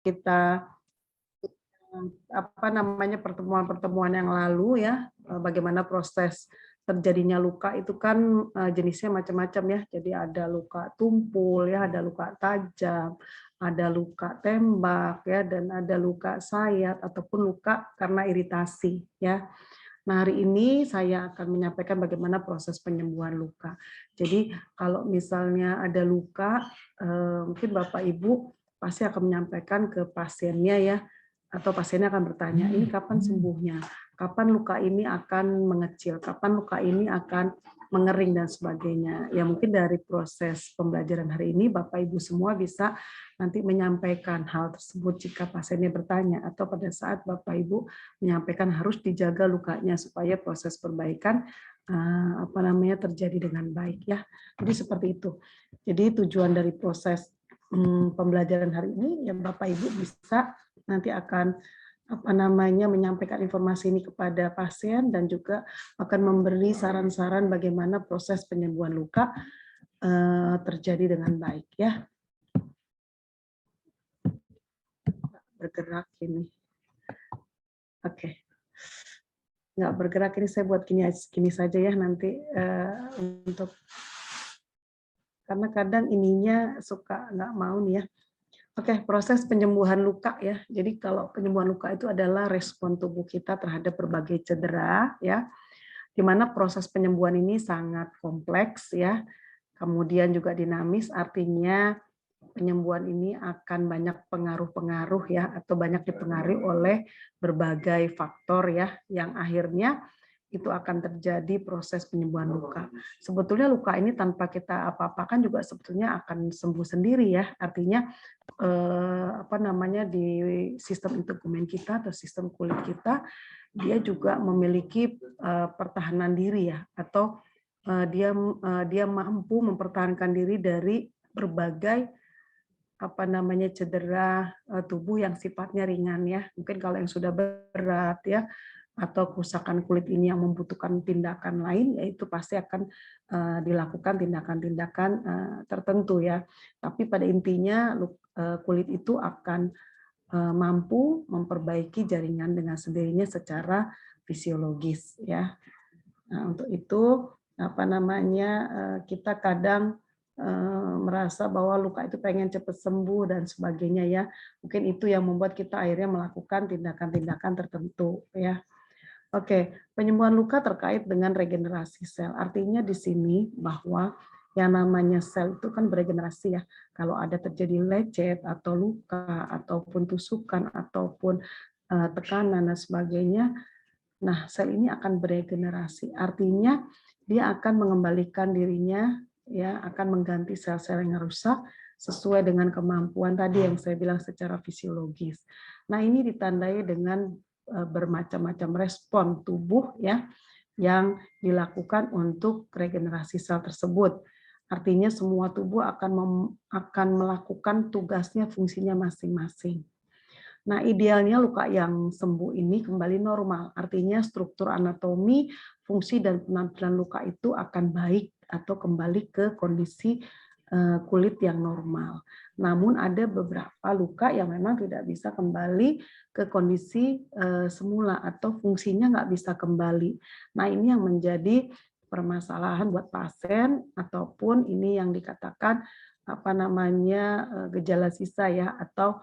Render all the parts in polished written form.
kita pertemuan-pertemuan yang lalu ya, bagaimana proses terjadinya luka itu kan jenisnya macam-macam ya. Jadi ada luka tumpul ya, ada luka tajam, ada luka tembak ya, dan ada luka sayat ataupun luka karena iritasi ya. Nah, hari ini saya akan menyampaikan bagaimana proses penyembuhan luka. Jadi kalau misalnya ada luka, mungkin Bapak Ibu pasti akan menyampaikan ke pasiennya ya, atau pasiennya akan bertanya, ini kapan sembuhnya? Kapan luka ini akan mengecil? Kapan luka ini akan mengering dan sebagainya? Ya mungkin dari proses pembelajaran hari ini Bapak Ibu semua bisa nanti menyampaikan hal tersebut jika pasiennya bertanya, atau pada saat Bapak Ibu menyampaikan harus dijaga lukanya supaya proses perbaikan terjadi dengan baik ya. Jadi seperti itu. Jadi tujuan dari proses pembelajaran hari ini ya Bapak Ibu bisa nanti akan menyampaikan informasi ini kepada pasien dan juga akan memberi saran-saran bagaimana proses penyembuhan luka terjadi dengan baik ya. Bergerak ini. Oke. Nggak bergerak ini saya buat gini saja ya nanti untuk karena kadang ininya suka nggak mau nih ya. Oke, proses penyembuhan luka ya. Jadi kalau penyembuhan luka itu adalah respon tubuh kita terhadap berbagai cedera ya, di mana proses penyembuhan ini sangat kompleks ya, kemudian juga dinamis, artinya penyembuhan ini akan banyak pengaruh-pengaruh ya, atau banyak dipengaruhi oleh berbagai faktor ya, yang akhirnya itu akan terjadi proses penyembuhan luka. Sebetulnya luka ini tanpa kita apa-apakan juga sebetulnya akan sembuh sendiri ya. Artinya di sistem integumen kita atau sistem kulit kita, dia juga memiliki pertahanan diri ya, atau dia mampu mempertahankan diri dari berbagai cedera tubuh yang sifatnya ringan ya. Mungkin kalau yang sudah berat ya, atau kerusakan kulit ini yang membutuhkan tindakan lain, yaitu pasti akan dilakukan tindakan-tindakan tertentu ya. Tapi pada intinya kulit itu akan mampu memperbaiki jaringan dengan sendirinya secara fisiologis ya. Nah, untuk itu kita kadang merasa bahwa luka itu pengen cepat sembuh dan sebagainya ya. Mungkin itu yang membuat kita akhirnya melakukan tindakan-tindakan tertentu ya. Oke, penyembuhan luka terkait dengan regenerasi sel. Artinya di sini bahwa yang namanya sel itu kan beregenerasi ya. Kalau ada terjadi lecet atau luka ataupun tusukan ataupun tekanan dan sebagainya, nah sel ini akan beregenerasi. Artinya dia akan mengembalikan dirinya ya, akan mengganti sel-sel yang rusak sesuai dengan kemampuan tadi yang saya bilang secara fisiologis. Nah, ini ditandai dengan bermacam-macam respon tubuh ya yang dilakukan untuk regenerasi sel tersebut. Artinya semua tubuh akan melakukan tugasnya, fungsinya masing-masing. Nah, idealnya luka yang sembuh ini kembali normal. Artinya struktur anatomi, fungsi dan penampilan luka itu akan baik atau kembali ke kondisi kulit yang normal. Namun ada beberapa luka yang memang tidak bisa kembali ke kondisi semula atau fungsinya nggak bisa kembali. Nah, ini yang menjadi permasalahan buat pasien ataupun ini yang dikatakan gejala sisa ya, atau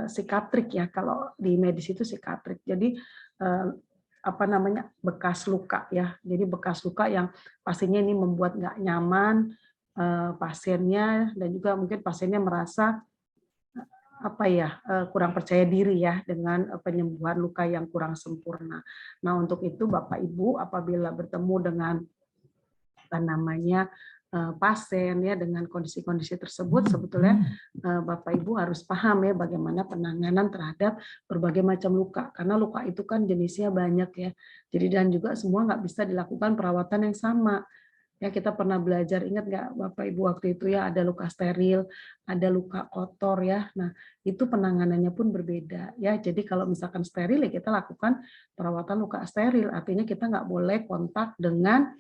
sikatrik ya, kalau di medis itu sikatrik. Jadi bekas luka ya. Jadi bekas luka yang pastinya ini membuat nggak nyaman pasiennya, dan juga mungkin pasiennya merasa kurang percaya diri ya dengan penyembuhan luka yang kurang sempurna. Nah, untuk itu Bapak Ibu apabila bertemu dengan pasien ya dengan kondisi-kondisi tersebut, sebetulnya Bapak Ibu harus paham ya bagaimana penanganan terhadap berbagai macam luka, karena luka itu kan jenisnya banyak ya. Jadi dan juga semua nggak bisa dilakukan perawatan yang sama. Ya, kita pernah belajar, ingat nggak Bapak Ibu waktu itu ya, ada luka steril, ada luka kotor ya. Nah, itu penanganannya pun berbeda ya. Jadi kalau misalkan steril ya kita lakukan perawatan luka steril, artinya kita nggak boleh kontak dengan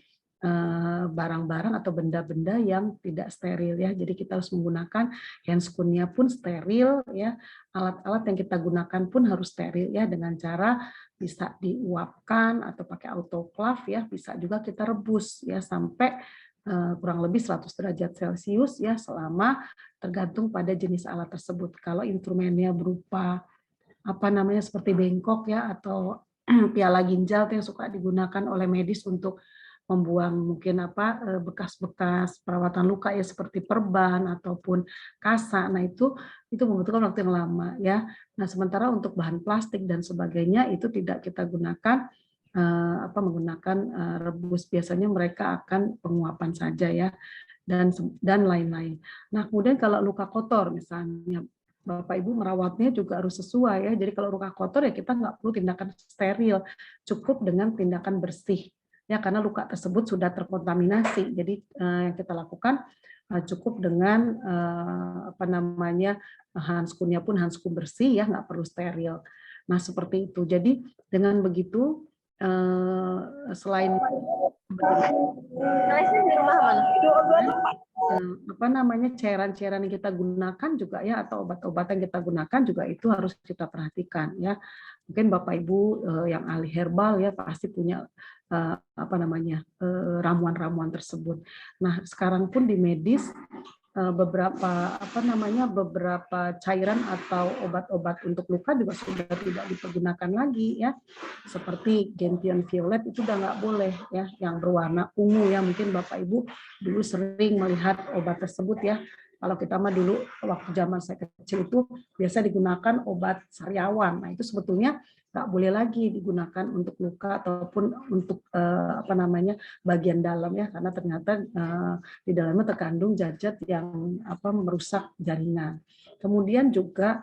barang-barang atau benda-benda yang tidak steril ya. Jadi kita harus menggunakan handscoon-nya pun steril ya. Alat-alat yang kita gunakan pun harus steril ya, dengan cara bisa diuapkan atau pakai autoclave ya, bisa juga kita rebus ya sampai kurang lebih 100 derajat Celcius ya, selama tergantung pada jenis alat tersebut. Kalau instrumennya berupa apa namanya seperti bengkok ya, atau piala ginjal yang suka digunakan oleh medis untuk membuang mungkin bekas-bekas perawatan luka ya, seperti perban ataupun kasa. Nah, itu membutuhkan waktu yang lama ya. Nah, sementara untuk bahan plastik dan sebagainya itu tidak kita gunakan menggunakan rebus. Biasanya mereka akan penguapan saja ya, dan lain-lain. Nah, kemudian kalau luka kotor misalnya, Bapak Ibu merawatnya juga harus sesuai ya. Jadi kalau luka kotor ya kita nggak perlu tindakan steril, cukup dengan tindakan bersih ya, karena luka tersebut sudah terkontaminasi. Jadi yang kita lakukan cukup dengan handscoon-nya pun handscoon bersih ya, nggak perlu steril. Nah, seperti itu. Jadi dengan begitu selain cairan-cairan yang kita gunakan juga ya, atau obat-obatan yang kita gunakan juga itu harus kita perhatikan ya. Mungkin Bapak Ibu yang ahli herbal ya pasti punya ramuan-ramuan tersebut. Nah, sekarang pun di medis beberapa cairan atau obat-obat untuk luka juga sudah tidak dipergunakan lagi ya, seperti gentian violet itu udah nggak boleh ya, yang berwarna ungu ya. Mungkin Bapak Ibu dulu sering melihat obat tersebut ya. Kalau kita mah dulu waktu zaman saya kecil itu biasa digunakan obat sariawan. Nah, itu sebetulnya nggak boleh lagi digunakan untuk luka ataupun untuk bagian dalam ya, karena ternyata di dalamnya terkandung zat-zat yang merusak jaringan. Kemudian juga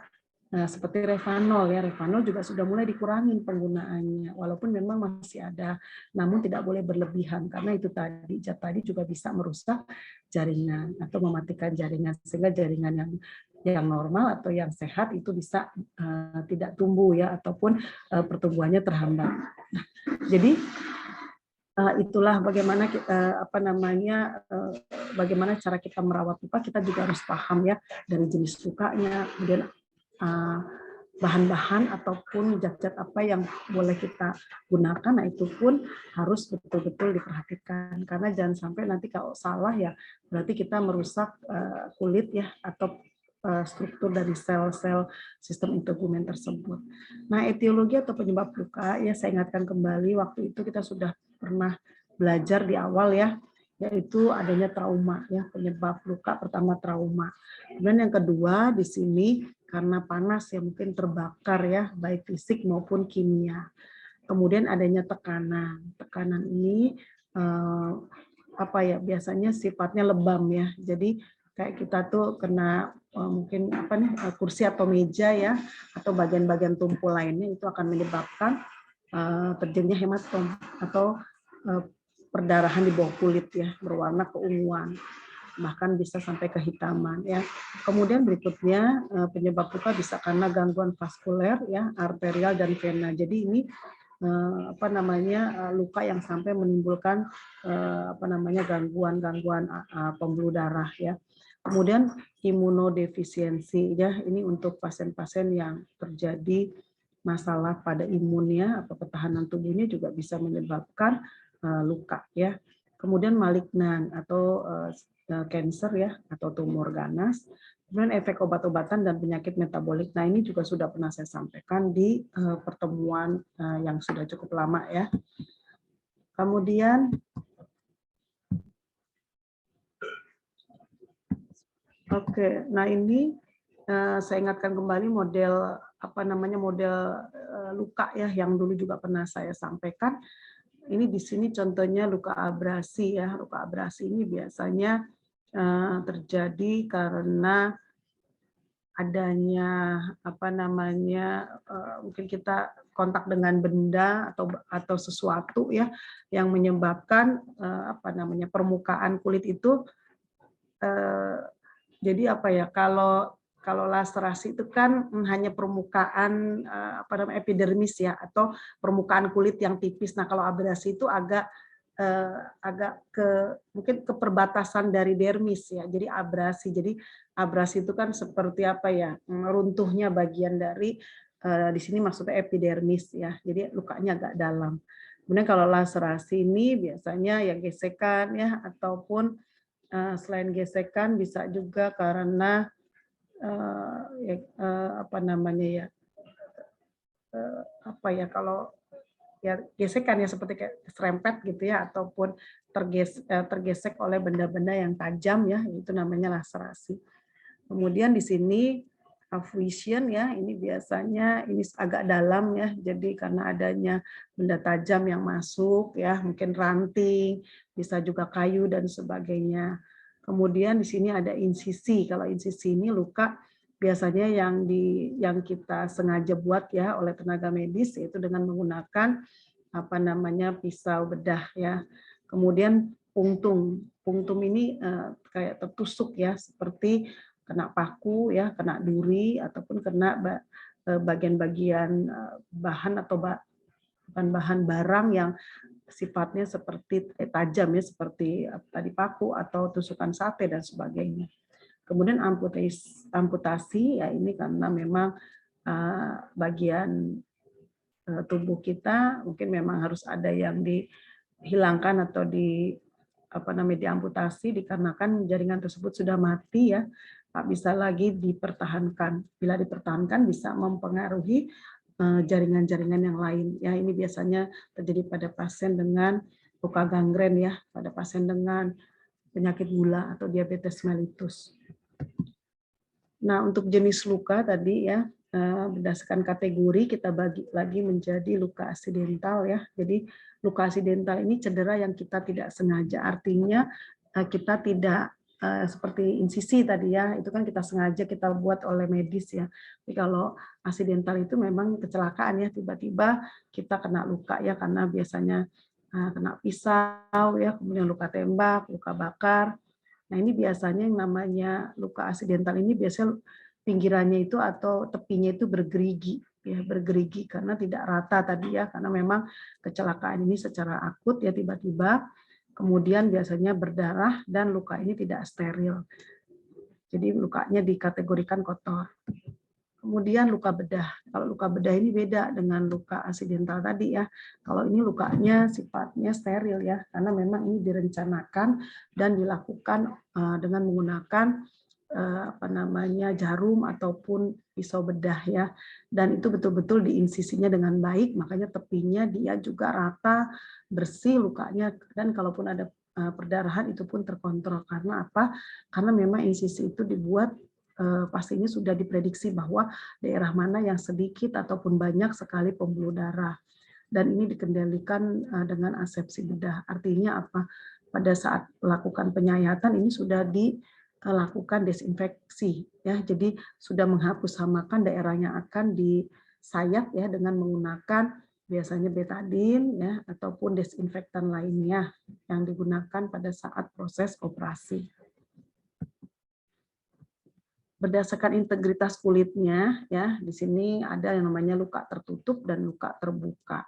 seperti Revanol ya, Revanol juga sudah mulai dikurangi penggunaannya, walaupun memang masih ada, namun tidak boleh berlebihan karena itu tadi zat tadi juga bisa merusak jaringan atau mematikan jaringan, sehingga jaringan yang normal atau yang sehat itu bisa tidak tumbuh ya, ataupun pertumbuhannya terhambat. Nah, jadi itulah bagaimana kita bagaimana cara kita merawat luka. Kita juga harus paham ya dari jenis lukanya, kemudian bahan-bahan ataupun zat-zat apa yang boleh kita gunakan. Nah, itu pun harus betul-betul diperhatikan, karena jangan sampai nanti kalau salah ya berarti kita merusak kulit ya, atau struktur dari sel-sel sistem integumen tersebut. Nah, etiologi atau penyebab luka ya, saya ingatkan kembali waktu itu kita sudah pernah belajar di awal ya, yaitu adanya trauma ya, penyebab luka pertama trauma. Kemudian yang kedua di sini karena panas ya, mungkin terbakar ya, baik fisik maupun kimia. Kemudian adanya tekanan. Tekanan ini biasanya sifatnya lebam ya. Jadi kayak kita tuh kena mungkin kursi atau meja ya, atau bagian-bagian tumpul lainnya, itu akan menyebabkan terjadinya hematom atau perdarahan di bawah kulit ya, berwarna keunguan, bahkan bisa sampai kehitaman ya. Kemudian berikutnya penyebab luka bisa karena gangguan vaskuler ya, arterial dan vena. Jadi ini luka yang sampai menimbulkan gangguan pembuluh darah ya. Kemudian imunodefisiensi ya, ini untuk pasien-pasien yang terjadi masalah pada imunnya atau ketahanan tubuhnya juga bisa menyebabkan luka ya. Kemudian malignan atau cancer ya, atau tumor ganas. Kemudian efek obat-obatan dan penyakit metabolik. Nah, ini juga sudah pernah saya sampaikan di pertemuan yang sudah cukup lama ya. Kemudian nah ini saya ingatkan kembali model luka ya, yang dulu juga pernah saya sampaikan. Ini di sini contohnya luka abrasi ya. Luka abrasi ini biasanya terjadi karena adanya mungkin kita kontak dengan benda atau sesuatu ya, yang menyebabkan permukaan kulit itu jadi kalau laserasi itu kan hanya permukaan epidermis ya, atau permukaan kulit yang tipis. Nah, kalau abrasi itu agak agak mungkin ke perbatasan dari dermis ya, jadi abrasi. Jadi abrasi itu kan seperti apa ya, runtuhnya bagian dari di sini maksudnya epidermis ya, jadi lukanya agak dalam. Kemudian kalau laserasi ini biasanya ya gesekan ya, ataupun selain gesekan bisa juga karena apa namanya ya, apa ya, kalau ya gesekan ya seperti kayak serempet gitu ya, ataupun tergesek oleh benda-benda yang tajam ya, itu namanya laserasi. Kemudian di sini fusion ya, ini biasanya ini agak dalam ya, jadi karena adanya benda tajam yang masuk ya, mungkin ranting, bisa juga kayu dan sebagainya. Kemudian di sini ada insisi. Kalau insisi ini luka biasanya yang kita sengaja buat ya oleh tenaga medis, yaitu dengan menggunakan apa namanya pisau bedah ya. Kemudian punktum. Punktum ini kayak tertusuk ya, seperti kena paku ya, kena duri ataupun kena bagian-bagian bahan atau bahan barang yang sifatnya seperti tajam ya, seperti tadi paku atau tusukan sate dan sebagainya. Kemudian amputasi ya, ini karena memang bagian tubuh kita mungkin memang harus ada yang dihilangkan atau diamputasi dikarenakan jaringan tersebut sudah mati ya, tak bisa lagi dipertahankan. Bila dipertahankan bisa mempengaruhi jaringan-jaringan yang lain. Ya, ini biasanya terjadi pada pasien dengan luka gangren ya, pada pasien dengan penyakit gula atau diabetes mellitus. Nah, untuk jenis luka tadi ya, berdasarkan kategori kita bagi lagi menjadi luka aksidental ya. Jadi luka aksidental ini cedera yang kita tidak sengaja, artinya kita tidak seperti insisi tadi ya, itu kan kita sengaja kita buat oleh medis ya. Tapi kalau aksidental itu memang kecelakaan ya, tiba-tiba kita kena luka ya, karena biasanya kena pisau ya, kemudian luka tembak, luka bakar. Nah, ini biasanya yang namanya luka aksidental ini biasanya pinggirannya itu atau tepinya itu bergerigi ya, bergerigi karena tidak rata tadi ya, karena memang kecelakaan ini secara akut ya, tiba-tiba, kemudian biasanya berdarah dan luka ini tidak steril. Jadi lukanya dikategorikan kotor. Kemudian luka bedah. Kalau luka bedah ini beda dengan luka aksidental tadi ya. Kalau ini lukanya sifatnya steril ya, karena memang ini direncanakan dan dilakukan dengan menggunakan apa namanya jarum ataupun pisau bedah ya. Dan itu betul-betul diinsisinya dengan baik, makanya tepinya dia juga rata, bersih lukanya, dan kalaupun ada perdarahan itu pun terkontrol. Karena apa? Karena memang insisi itu dibuat pastinya sudah diprediksi bahwa daerah mana yang sedikit ataupun banyak sekali pembuluh darah. Dan ini dikendalikan dengan asepsi bedah. Artinya apa? Pada saat melakukan penyayatan ini sudah dilakukan desinfeksi ya. Jadi sudah menghapus samakan daerah yang akan disayat ya dengan menggunakan biasanya betadin ya ataupun desinfektan lainnya yang digunakan pada saat proses operasi. Berdasarkan integritas kulitnya ya, di sini ada yang namanya luka tertutup dan luka terbuka.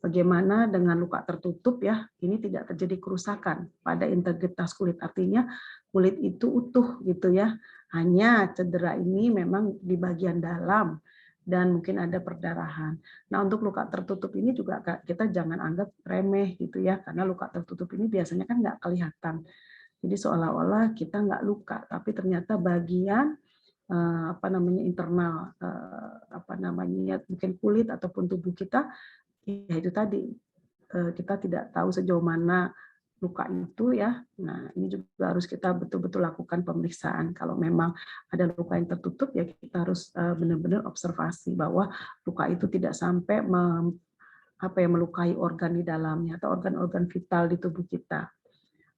Bagaimana dengan luka tertutup ya, ini tidak terjadi kerusakan pada integritas kulit, artinya kulit itu utuh gitu ya. Hanya cedera ini memang di bagian dalam dan mungkin ada perdarahan. Nah, untuk luka tertutup ini juga kita jangan anggap remeh gitu ya, karena luka tertutup ini biasanya kan nggak kelihatan. Jadi seolah-olah kita nggak luka, tapi ternyata bagian apa namanya internal apa namanya mungkin kulit ataupun tubuh kita ya itu tadi kita tidak tahu sejauh mana luka itu ya. Nah, ini juga harus kita betul-betul lakukan pemeriksaan. Kalau memang ada luka yang tertutup ya kita harus benar-benar observasi bahwa luka itu tidak sampai melukai organ di dalamnya atau organ-organ vital di tubuh kita.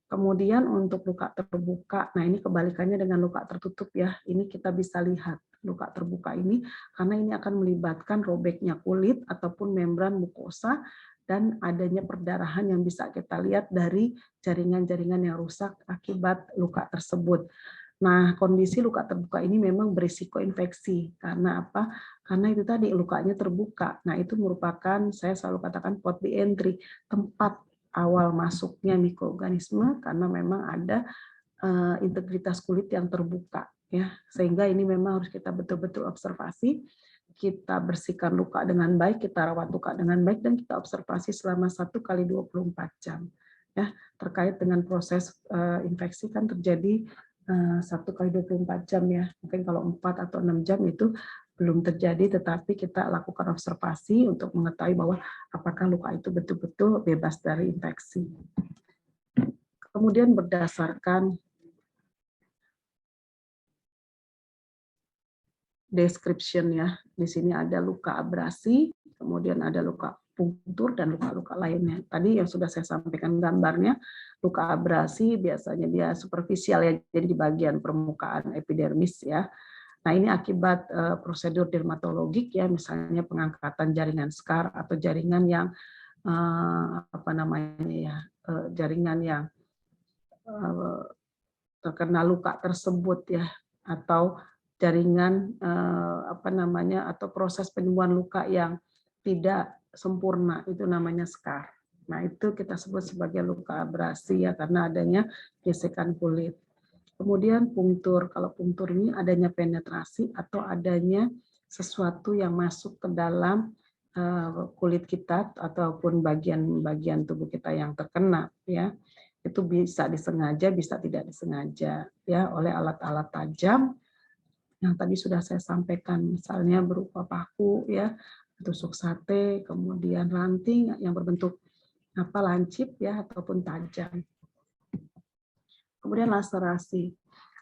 Kemudian untuk luka terbuka, nah ini kebalikannya dengan luka tertutup ya. Ini kita bisa lihat luka terbuka ini karena ini akan melibatkan robeknya kulit ataupun membran mukosa dan adanya perdarahan yang bisa kita lihat dari jaringan-jaringan yang rusak akibat luka tersebut. Nah, kondisi luka terbuka ini memang berisiko infeksi. Karena apa? Karena itu tadi lukanya terbuka. Nah, itu merupakan, saya selalu katakan, port di entry, tempat awal masuknya mikroorganisme karena memang ada integritas kulit yang terbuka, ya, sehingga ini memang harus kita betul-betul observasi, kita bersihkan luka dengan baik, kita rawat luka dengan baik, dan kita observasi selama 1x24 jam, ya. Terkait dengan proses infeksi kan terjadi 1x24 jam, ya. Mungkin kalau 4 atau 6 jam itu belum terjadi, tetapi kita lakukan observasi untuk mengetahui bahwa apakah luka itu betul-betul bebas dari infeksi. Kemudian berdasarkan description, ya, di sini ada luka abrasi, kemudian ada luka punktur dan luka-luka lainnya. Tadi yang sudah saya sampaikan gambarnya, luka abrasi biasanya dia superficial, ya, jadi di bagian permukaan epidermis, ya. Nah, ini akibat prosedur dermatologik, ya, misalnya pengangkatan jaringan skar atau jaringan yang jaringan yang terkena luka tersebut, ya, atau jaringan atau proses penyembuhan luka yang tidak sempurna, itu namanya skar. Nah, itu kita sebut sebagai luka abrasi, ya, karena adanya gesekan kulit. Kemudian punktur, kalau punktur ini adanya penetrasi atau adanya sesuatu yang masuk ke dalam kulit kita ataupun bagian-bagian tubuh kita yang terkena, ya. Itu bisa disengaja, bisa tidak disengaja, ya, oleh alat-alat tajam yang tadi sudah saya sampaikan, misalnya berupa paku, ya, tusuk sate, kemudian ranting yang berbentuk lancip, ya, ataupun tajam. Kemudian laserasi.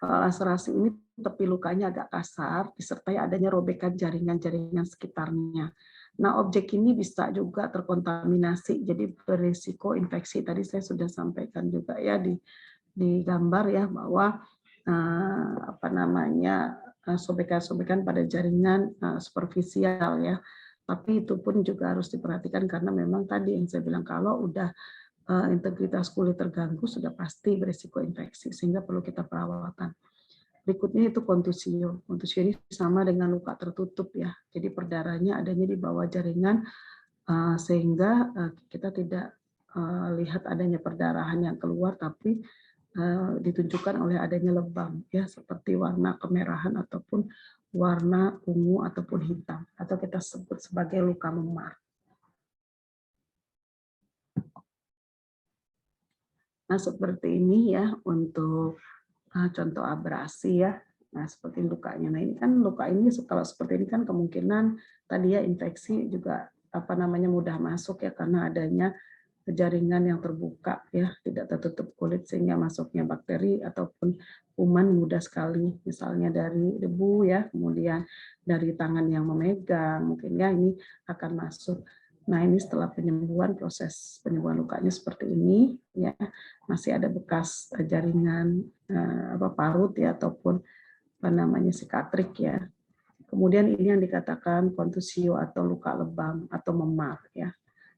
Laserasi ini tepi lukanya agak kasar, disertai adanya robekan jaringan-jaringan sekitarnya. Nah, objek ini bisa juga terkontaminasi, jadi berisiko infeksi. Tadi saya sudah sampaikan juga, ya, di gambar, ya, bahwa sobekan-sobekan pada jaringan superficial, ya. Tapi itu pun juga harus diperhatikan karena memang tadi yang saya bilang, kalau udah integritas kulit terganggu sudah pasti berisiko infeksi, sehingga perlu kita perawatan. Berikutnya itu kontusio. Kontusio ini sama dengan luka tertutup, ya. Jadi perdarahannya adanya di bawah jaringan sehingga kita tidak lihat adanya perdarahan yang keluar, tapi ditunjukkan oleh adanya lebam, ya, seperti warna kemerahan ataupun warna ungu ataupun hitam, atau kita sebut sebagai luka memar. Nah, seperti ini, ya, untuk contoh abrasi, ya. Nah, seperti lukanya. Nah, ini kan luka ini kalau seperti ini kan kemungkinan tadi, ya, infeksi juga mudah masuk, ya, karena adanya jaringan yang terbuka, ya, tidak tertutup kulit sehingga masuknya bakteri ataupun kuman mudah sekali, misalnya dari debu, ya, kemudian dari tangan yang memegang, mungkin, ya, ini akan masuk. Nah, ini setelah penyembuhan, proses penyembuhan lukanya seperti ini, ya, masih ada bekas jaringan parut, ya, ataupun sikatrik, ya. Kemudian ini yang dikatakan kontusio atau luka lebam atau memar, ya.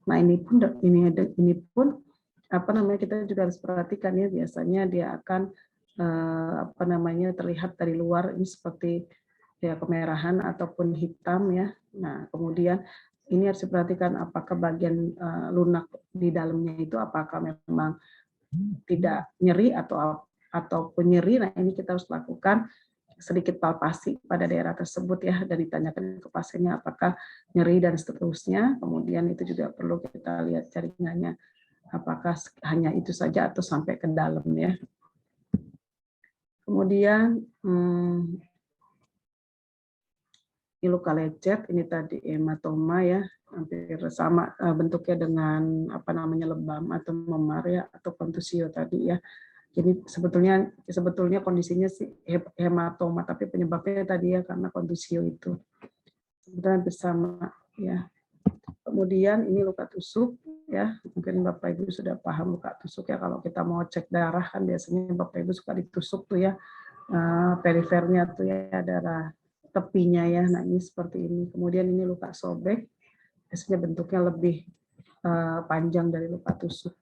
Nah, ini pun kita juga harus perhatikan, ya, biasanya dia akan terlihat dari luar ini seperti, ya, kemerahan ataupun hitam, ya. Nah, kemudian ini harus diperhatikan apakah bagian lunak di dalamnya itu apakah memang tidak nyeri ataupun nyeri. Nah, ini kita harus lakukan sedikit palpasi pada daerah tersebut, ya, dan ditanyakan ke pasiennya apakah nyeri dan seterusnya. Kemudian itu juga perlu kita lihat jaringannya apakah hanya itu saja atau sampai ke dalam, ya. Kemudian ini luka lecet, ini tadi hematoma, ya, hampir sama bentuknya dengan lebam atau memar, ya, atau kontusio tadi, ya. Jadi sebetulnya kondisinya sih hematoma, tapi penyebabnya tadi, ya, karena kontusio itu. Sebetulnya bersama, ya. Kemudian ini luka tusuk, ya. Mungkin Bapak Ibu sudah paham luka tusuk, ya. Kalau kita mau cek darah kan biasanya Bapak Ibu suka ditusuk tuh, ya, perifernya tuh, ya, darah tepinya, ya. Nah, ini seperti ini. Kemudian ini luka sobek, biasanya bentuknya lebih panjang dari luka tusuk.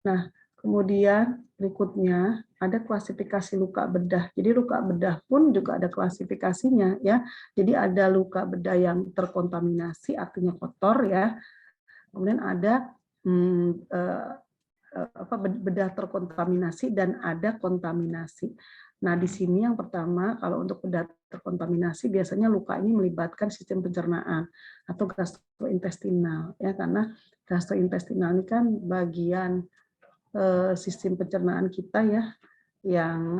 Nah, kemudian berikutnya ada klasifikasi luka bedah. Jadi luka bedah pun juga ada klasifikasinya, ya. Jadi ada luka bedah yang terkontaminasi, artinya kotor, ya. Kemudian ada bedah terkontaminasi dan ada kontaminasi. Nah, di sini yang pertama, kalau untuk bedah terkontaminasi biasanya luka ini melibatkan sistem pencernaan atau gastrointestinal, ya, karena gastrointestinal ini kan bagian sistem pencernaan kita, ya, yang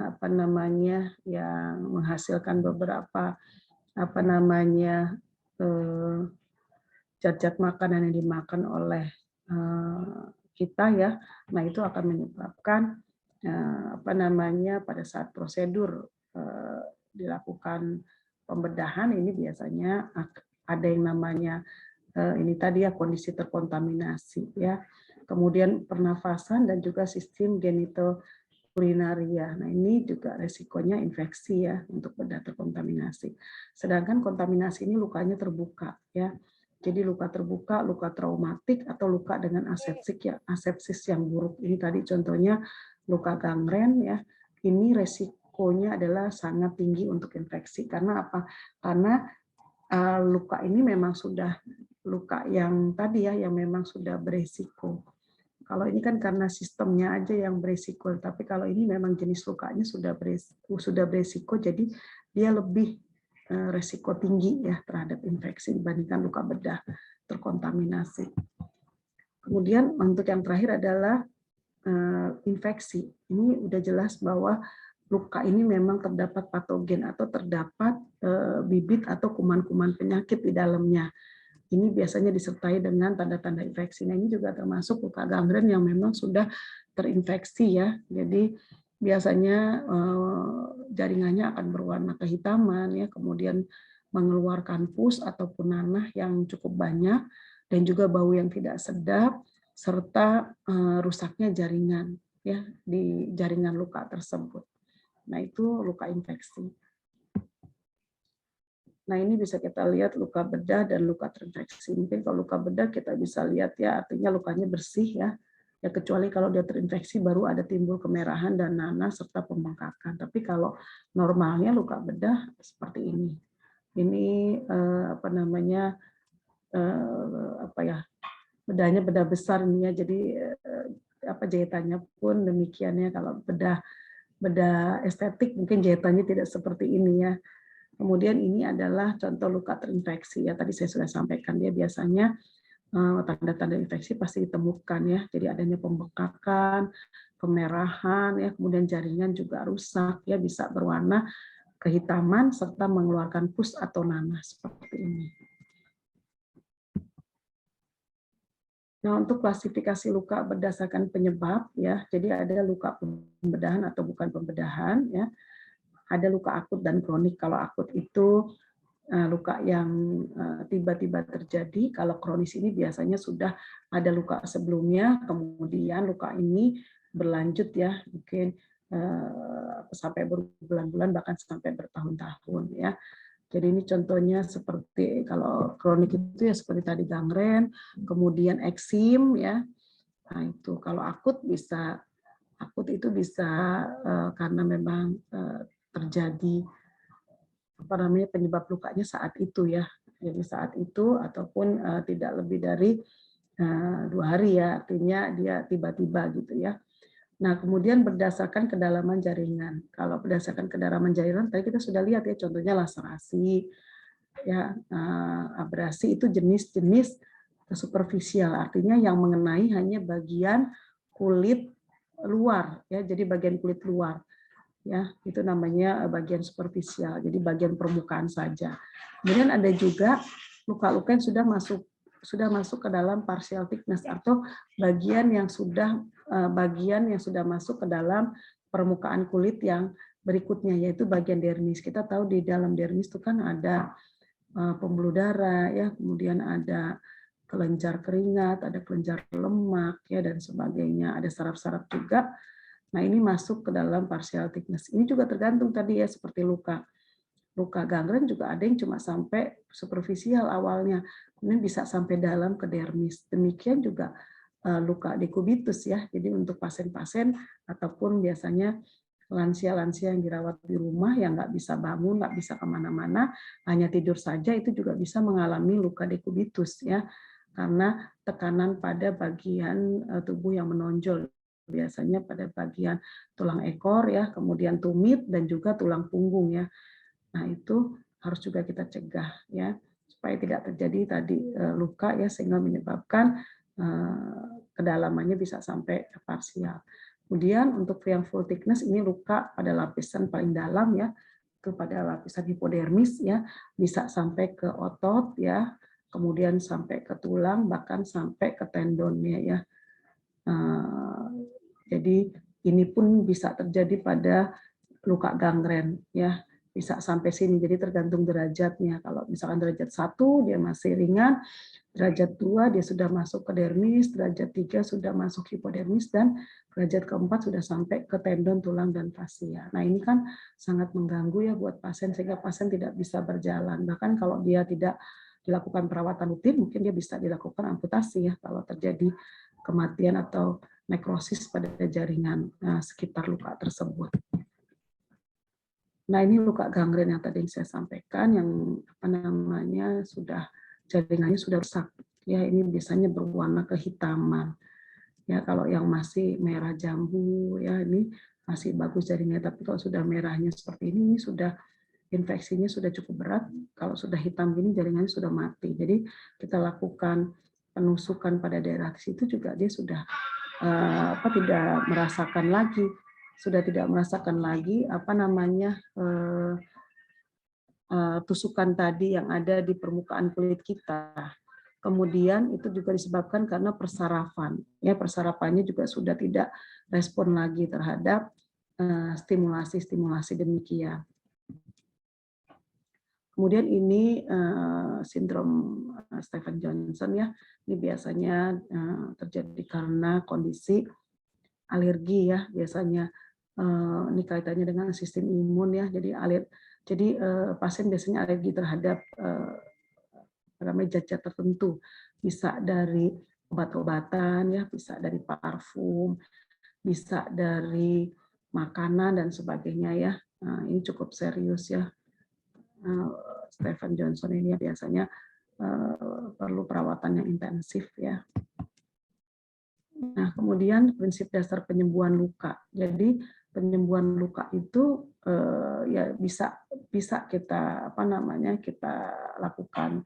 yang menghasilkan beberapa zat-zat makanan yang dimakan oleh kita, ya. Nah, itu akan menyebabkan pada saat prosedur dilakukan pembedahan ini biasanya ada yang namanya ini tadi, ya, kondisi terkontaminasi, ya. Kemudian pernafasan dan juga sistem genitourinaria. Nah, ini juga resikonya infeksi, ya, untuk bedah terkontaminasi. Sedangkan kontaminasi ini lukanya terbuka, ya. Jadi luka terbuka, luka traumatik, atau luka dengan asepsis yang buruk. Ini tadi contohnya luka gangren, ya. Ini resikonya adalah sangat tinggi untuk infeksi. Karena apa? Karena luka ini memang sudah luka yang tadi, ya, yang memang sudah beresiko. Kalau ini kan karena sistemnya aja yang beresiko, tapi kalau ini memang jenis lukanya sudah beresiko, jadi dia lebih resiko tinggi, ya, terhadap infeksi dibandingkan luka bedah terkontaminasi. Kemudian untuk yang terakhir adalah infeksi. Ini udah jelas bahwa luka ini memang terdapat patogen atau terdapat bibit atau kuman-kuman penyakit di dalamnya. Ini biasanya disertai dengan tanda-tanda infeksi. Nah, ini juga termasuk luka gangren yang memang sudah terinfeksi, ya. Jadi biasanya jaringannya akan berwarna kehitaman, ya, kemudian mengeluarkan pus ataupun nanah yang cukup banyak, dan juga bau yang tidak sedap, serta rusaknya jaringan, ya, di jaringan luka tersebut. Nah, itu luka infeksi. Nah, ini bisa kita lihat luka bedah dan luka terinfeksi. Mungkin kalau luka bedah kita bisa lihat, ya, artinya lukanya bersih, ya. Ya, kecuali kalau dia terinfeksi baru ada timbul kemerahan dan nanah serta pembengkakan. Tapi kalau normalnya luka bedah seperti ini. Ini bedahnya bedah besar ini, ya. Jadi jahitannya pun demikian, ya. Kalau bedah estetik mungkin jahitannya tidak seperti ini, ya. Kemudian ini adalah contoh luka terinfeksi, ya. Tadi saya sudah sampaikan, dia biasanya tanda-tanda infeksi pasti ditemukan, ya. Jadi adanya pembekakan, kemerahan, ya, kemudian jaringan juga rusak, ya, bisa berwarna kehitaman serta mengeluarkan pus atau nanah seperti ini. Nah, untuk klasifikasi luka berdasarkan penyebab, ya. Jadi ada luka pembedahan atau bukan pembedahan, ya. Ada luka akut dan kronik. Kalau akut itu luka yang tiba-tiba terjadi. Kalau kronis ini biasanya sudah ada luka sebelumnya, kemudian luka ini berlanjut, ya, mungkin sampai berbulan-bulan bahkan sampai bertahun-tahun, ya. Jadi ini contohnya seperti kalau kronik itu, ya, seperti tadi gangren, kemudian eksim, ya. Nah, itu kalau akut itu bisa karena memang terjadi penyebab lukanya saat itu, ya. Jadi saat itu ataupun tidak lebih dari 2 hari, ya, artinya dia tiba-tiba gitu, ya. Nah, kemudian berdasarkan kedalaman jaringan. Kalau berdasarkan kedalaman jaringan tadi kita sudah lihat, ya, contohnya laserasi, ya, abrasi itu jenis-jenis superficial, artinya yang mengenai hanya bagian kulit luar, ya, jadi bagian kulit luar. Ya, itu namanya bagian superficial, jadi bagian permukaan saja. Kemudian ada juga luka-luka yang sudah masuk ke dalam partial thickness atau bagian yang sudah masuk ke dalam permukaan kulit yang berikutnya, yaitu bagian dermis. Kita tahu di dalam dermis itu kan ada pembuluh darah, ya, kemudian ada kelenjar keringat, ada kelenjar lemak, ya, dan sebagainya. Ada saraf-saraf juga. Nah, ini masuk ke dalam partial thickness. Ini juga tergantung tadi, ya, seperti luka gangren juga ada yang cuma sampai superficial awalnya, kemudian bisa sampai dalam ke dermis. Demikian juga luka dekubitus, ya. Jadi untuk pasien-pasien ataupun biasanya lansia-lansia yang dirawat di rumah yang nggak bisa bangun, nggak bisa kemana-mana, hanya tidur saja, itu juga bisa mengalami luka dekubitus, ya. karena tekanan pada bagian tubuh yang menonjol, biasanya pada bagian tulang ekor ya, kemudian tumit dan juga tulang punggung ya. Nah, itu harus juga kita cegah ya, supaya tidak terjadi tadi luka ya, sehingga menyebabkan kedalamannya bisa sampai parsial. Kemudian untuk yang full thickness ini luka pada lapisan paling dalam ya, itu pada lapisan hipodermis ya, bisa sampai ke otot ya, kemudian sampai ke tulang, bahkan sampai ke tendonnya ya. Jadi ini pun bisa terjadi pada luka gangren ya, bisa sampai sini. Jadi tergantung derajatnya. Kalau misalkan derajat 1 dia masih ringan, derajat 2 dia sudah masuk ke dermis, derajat 3 sudah masuk hipodermis, dan derajat keempat sudah sampai ke tendon, tulang, dan fasia. Nah, ini kan sangat mengganggu ya buat pasien, sehingga pasien tidak bisa berjalan. Bahkan kalau dia tidak dilakukan perawatan rutin, mungkin dia bisa dilakukan amputasi ya kalau terjadi kematian atau nekrosis pada jaringan sekitar luka tersebut. Nah, ini luka gangren yang tadi saya sampaikan, yang sudah jaringannya sudah rusak. Ya, ini biasanya berwarna kehitaman. Ya, kalau yang masih merah jambu ya ini masih bagus jaringannya, tapi kalau sudah merahnya seperti ini sudah infeksinya sudah cukup berat. Kalau sudah hitam gini jaringannya sudah mati. Jadi kita lakukan penusukan pada daerah situ juga dia sudah tidak merasakan lagi, tusukan tadi yang ada di permukaan kulit kita. Kemudian itu juga disebabkan karena persarafan. Ya, persarafannya juga sudah tidak respon lagi terhadap stimulasi-stimulasi demikian. Kemudian ini sindrom Stevens-Johnson ya. Ini biasanya terjadi karena kondisi alergi ya, biasanya ini kaitannya dengan sistem imun ya. Jadi pasien biasanya alergi terhadap zat-zat tertentu, bisa dari obat-obatan ya, bisa dari parfum, bisa dari makanan dan sebagainya ya. Nah, ini cukup serius ya. Stevens Johnson ini biasanya perlu perawatan yang intensif ya. Nah, kemudian prinsip dasar penyembuhan luka. Jadi penyembuhan luka itu ya bisa kita kita lakukan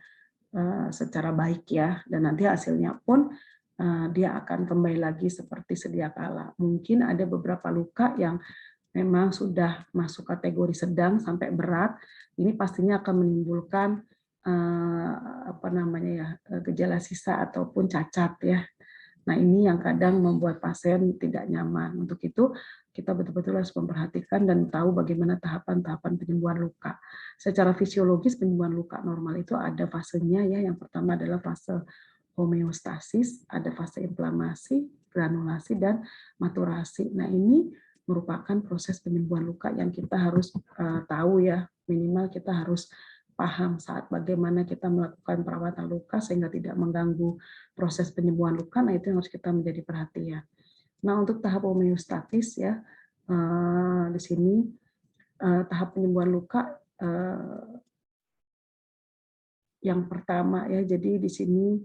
secara baik ya, dan nanti hasilnya pun dia akan kembali lagi seperti sedia kala. Mungkin ada beberapa luka yang memang sudah masuk kategori sedang sampai berat, ini pastinya akan menimbulkan gejala sisa ataupun cacat ya. Nah, ini yang kadang membuat pasien tidak nyaman. Untuk itu, kita betul-betul harus memperhatikan dan tahu bagaimana tahapan-tahapan penyembuhan luka. Secara fisiologis, penyembuhan luka normal itu ada fasenya ya. Yang pertama adalah fase homeostasis, ada fase inflamasi, granulasi, dan maturasi. Nah, ini merupakan proses penyembuhan luka yang kita harus tahu ya. Minimal kita harus paham saat bagaimana kita melakukan perawatan luka sehingga tidak mengganggu proses penyembuhan luka. Nah, itu yang harus kita menjadi perhatian. Nah, untuk tahap homeostatis ya, di sini tahap penyembuhan luka yang pertama ya, jadi di sini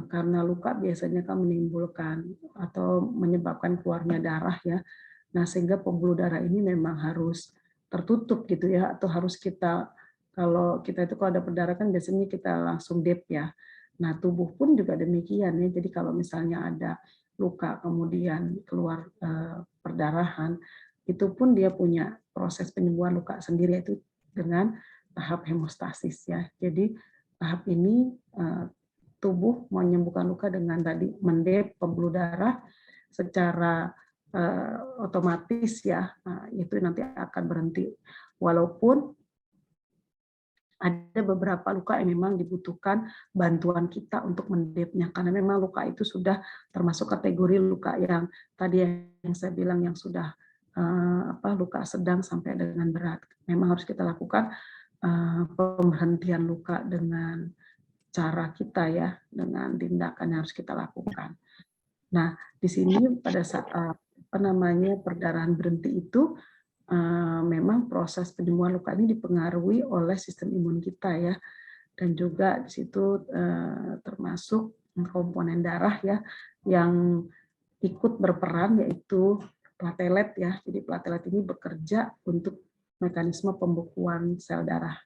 karena luka biasanya kan menimbulkan atau menyebabkan keluarnya darah ya. Nah, sehingga pembuluh darah ini memang harus tertutup gitu ya, atau harus kalau ada perdarahan biasanya kita langsung dep ya. Nah, tubuh pun juga demikian ya. Jadi kalau misalnya ada luka kemudian keluar perdarahan, itu pun dia punya proses penyembuhan luka sendiri, yaitu dengan tahap hemostasis ya. Jadi tahap ini tubuh menyembuhkan luka dengan tadi mendep pembuluh darah secara otomatis ya. Nah, itu nanti akan berhenti. Walaupun ada beberapa luka yang memang dibutuhkan bantuan kita untuk mendepnya, karena memang luka itu sudah termasuk kategori luka yang tadi yang saya bilang yang sudah luka sedang sampai dengan berat. Memang harus kita lakukan pemberhentian luka dengan cara kita ya, dengan tindakan yang harus kita lakukan. Nah, di sini pada saat perdarahan berhenti itu memang proses penyembuhan luka ini dipengaruhi oleh sistem imun kita ya, dan juga di situ termasuk komponen darah ya yang ikut berperan, yaitu platelet ya. Jadi platelet ini bekerja untuk mekanisme pembekuan sel darah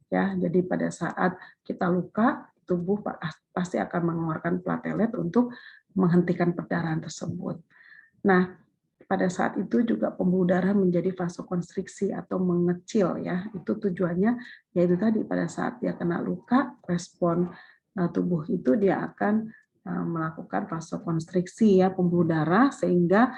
ya. Jadi pada saat kita luka, tubuh pasti akan mengeluarkan platelet untuk menghentikan perdarahan tersebut. Nah, pada saat itu juga pembuluh darah menjadi vasokonstriksi atau mengecil ya. Itu tujuannya yaitu tadi pada saat dia kena luka, respon tubuh itu dia akan melakukan vasokonstriksi ya pembuluh darah sehingga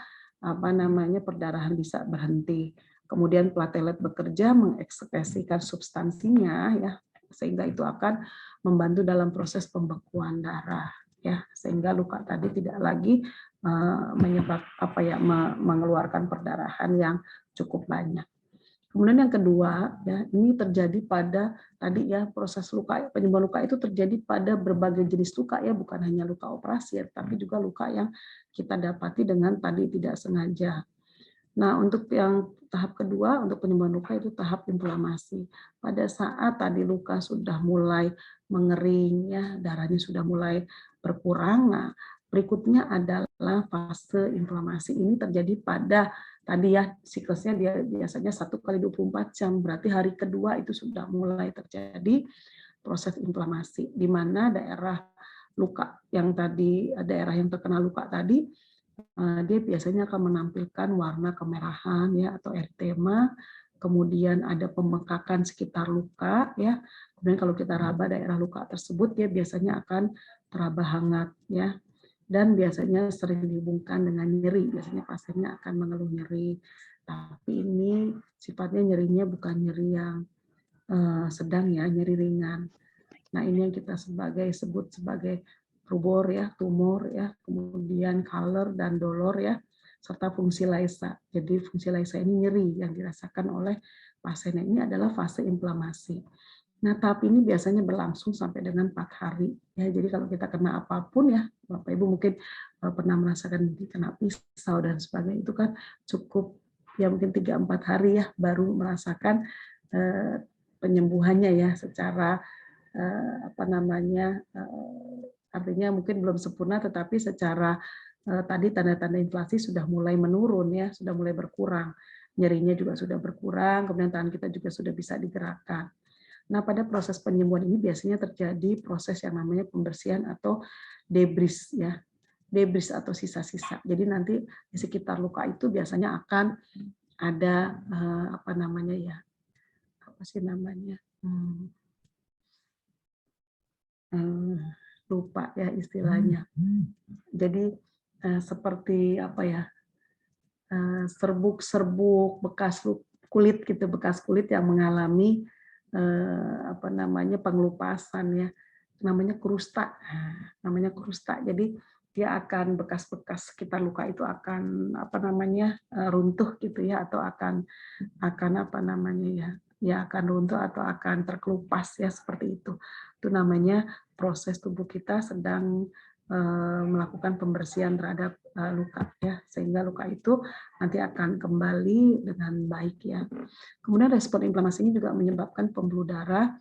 perdarahan bisa berhenti. Kemudian platelet bekerja mengekspresikan substansinya ya sehingga itu akan membantu dalam proses pembekuan darah ya sehingga luka tadi tidak lagi mengeluarkan perdarahan yang cukup banyak. Kemudian yang kedua, ya ini terjadi pada tadi ya proses luka penyembuhan luka itu terjadi pada berbagai jenis luka ya bukan hanya luka operasi ya, tapi juga luka yang kita dapati dengan tadi tidak sengaja. Nah untuk yang tahap kedua untuk penyembuhan luka itu tahap inflamasi. Pada saat tadi luka sudah mulai mengering ya darahnya sudah mulai berkurang. Nah berikutnya adalah fase inflamasi ini terjadi pada tadi ya siklusnya dia biasanya 1 kali 24 jam, berarti hari kedua itu sudah mulai terjadi proses inflamasi, di mana daerah luka yang tadi daerah yang terkena luka tadi dia biasanya akan menampilkan warna kemerahan ya atau eritema, kemudian ada pembengkakan sekitar luka ya. Kemudian kalau kita raba daerah luka tersebut dia biasanya akan teraba hangat ya dan biasanya sering dihubungkan dengan nyeri. Biasanya pasiennya akan mengeluh nyeri. Tapi ini sifatnya nyerinya bukan nyeri yang sedang ya, nyeri ringan. Nah, ini yang kita sebut sebagai rubor ya, tumor ya, kemudian color dan dolor ya, serta fungsi laisa. Jadi fungsi laisa ini nyeri yang dirasakan oleh pasien ini adalah fase inflamasi. Nah, tahap ini biasanya berlangsung sampai dengan 4 hari. Ya, jadi kalau kita kena apapun ya, Bapak Ibu mungkin pernah merasakan kena pisau dan sebagainya, itu kan cukup ya mungkin 3-4 hari ya baru merasakan penyembuhannya ya secara artinya mungkin belum sempurna, tetapi secara tadi tanda-tanda inflasi sudah mulai menurun ya, sudah mulai berkurang. Nyerinya juga sudah berkurang, kemudian tangan kita juga sudah bisa digerakkan. Nah, pada proses penyembuhan ini biasanya terjadi proses yang namanya pembersihan atau debris ya. Debris atau sisa-sisa. Jadi nanti di sekitar luka itu biasanya akan ada lupa ya istilahnya. Jadi seperti serbuk-serbuk bekas kulit gitu, bekas kulit yang mengalami pengelupasan ya, namanya krusta. Namanya krusta. Jadi dia akan bekas-bekas sekitar luka itu akan runtuh gitu ya, atau akan akan runtuh atau akan terkelupas ya seperti itu. Itu namanya proses tubuh kita sedang melakukan pembersihan terhadap luka ya, sehingga luka itu nanti akan kembali dengan baik ya. Kemudian respon inflamasi ini juga menyebabkan pembuluh darah,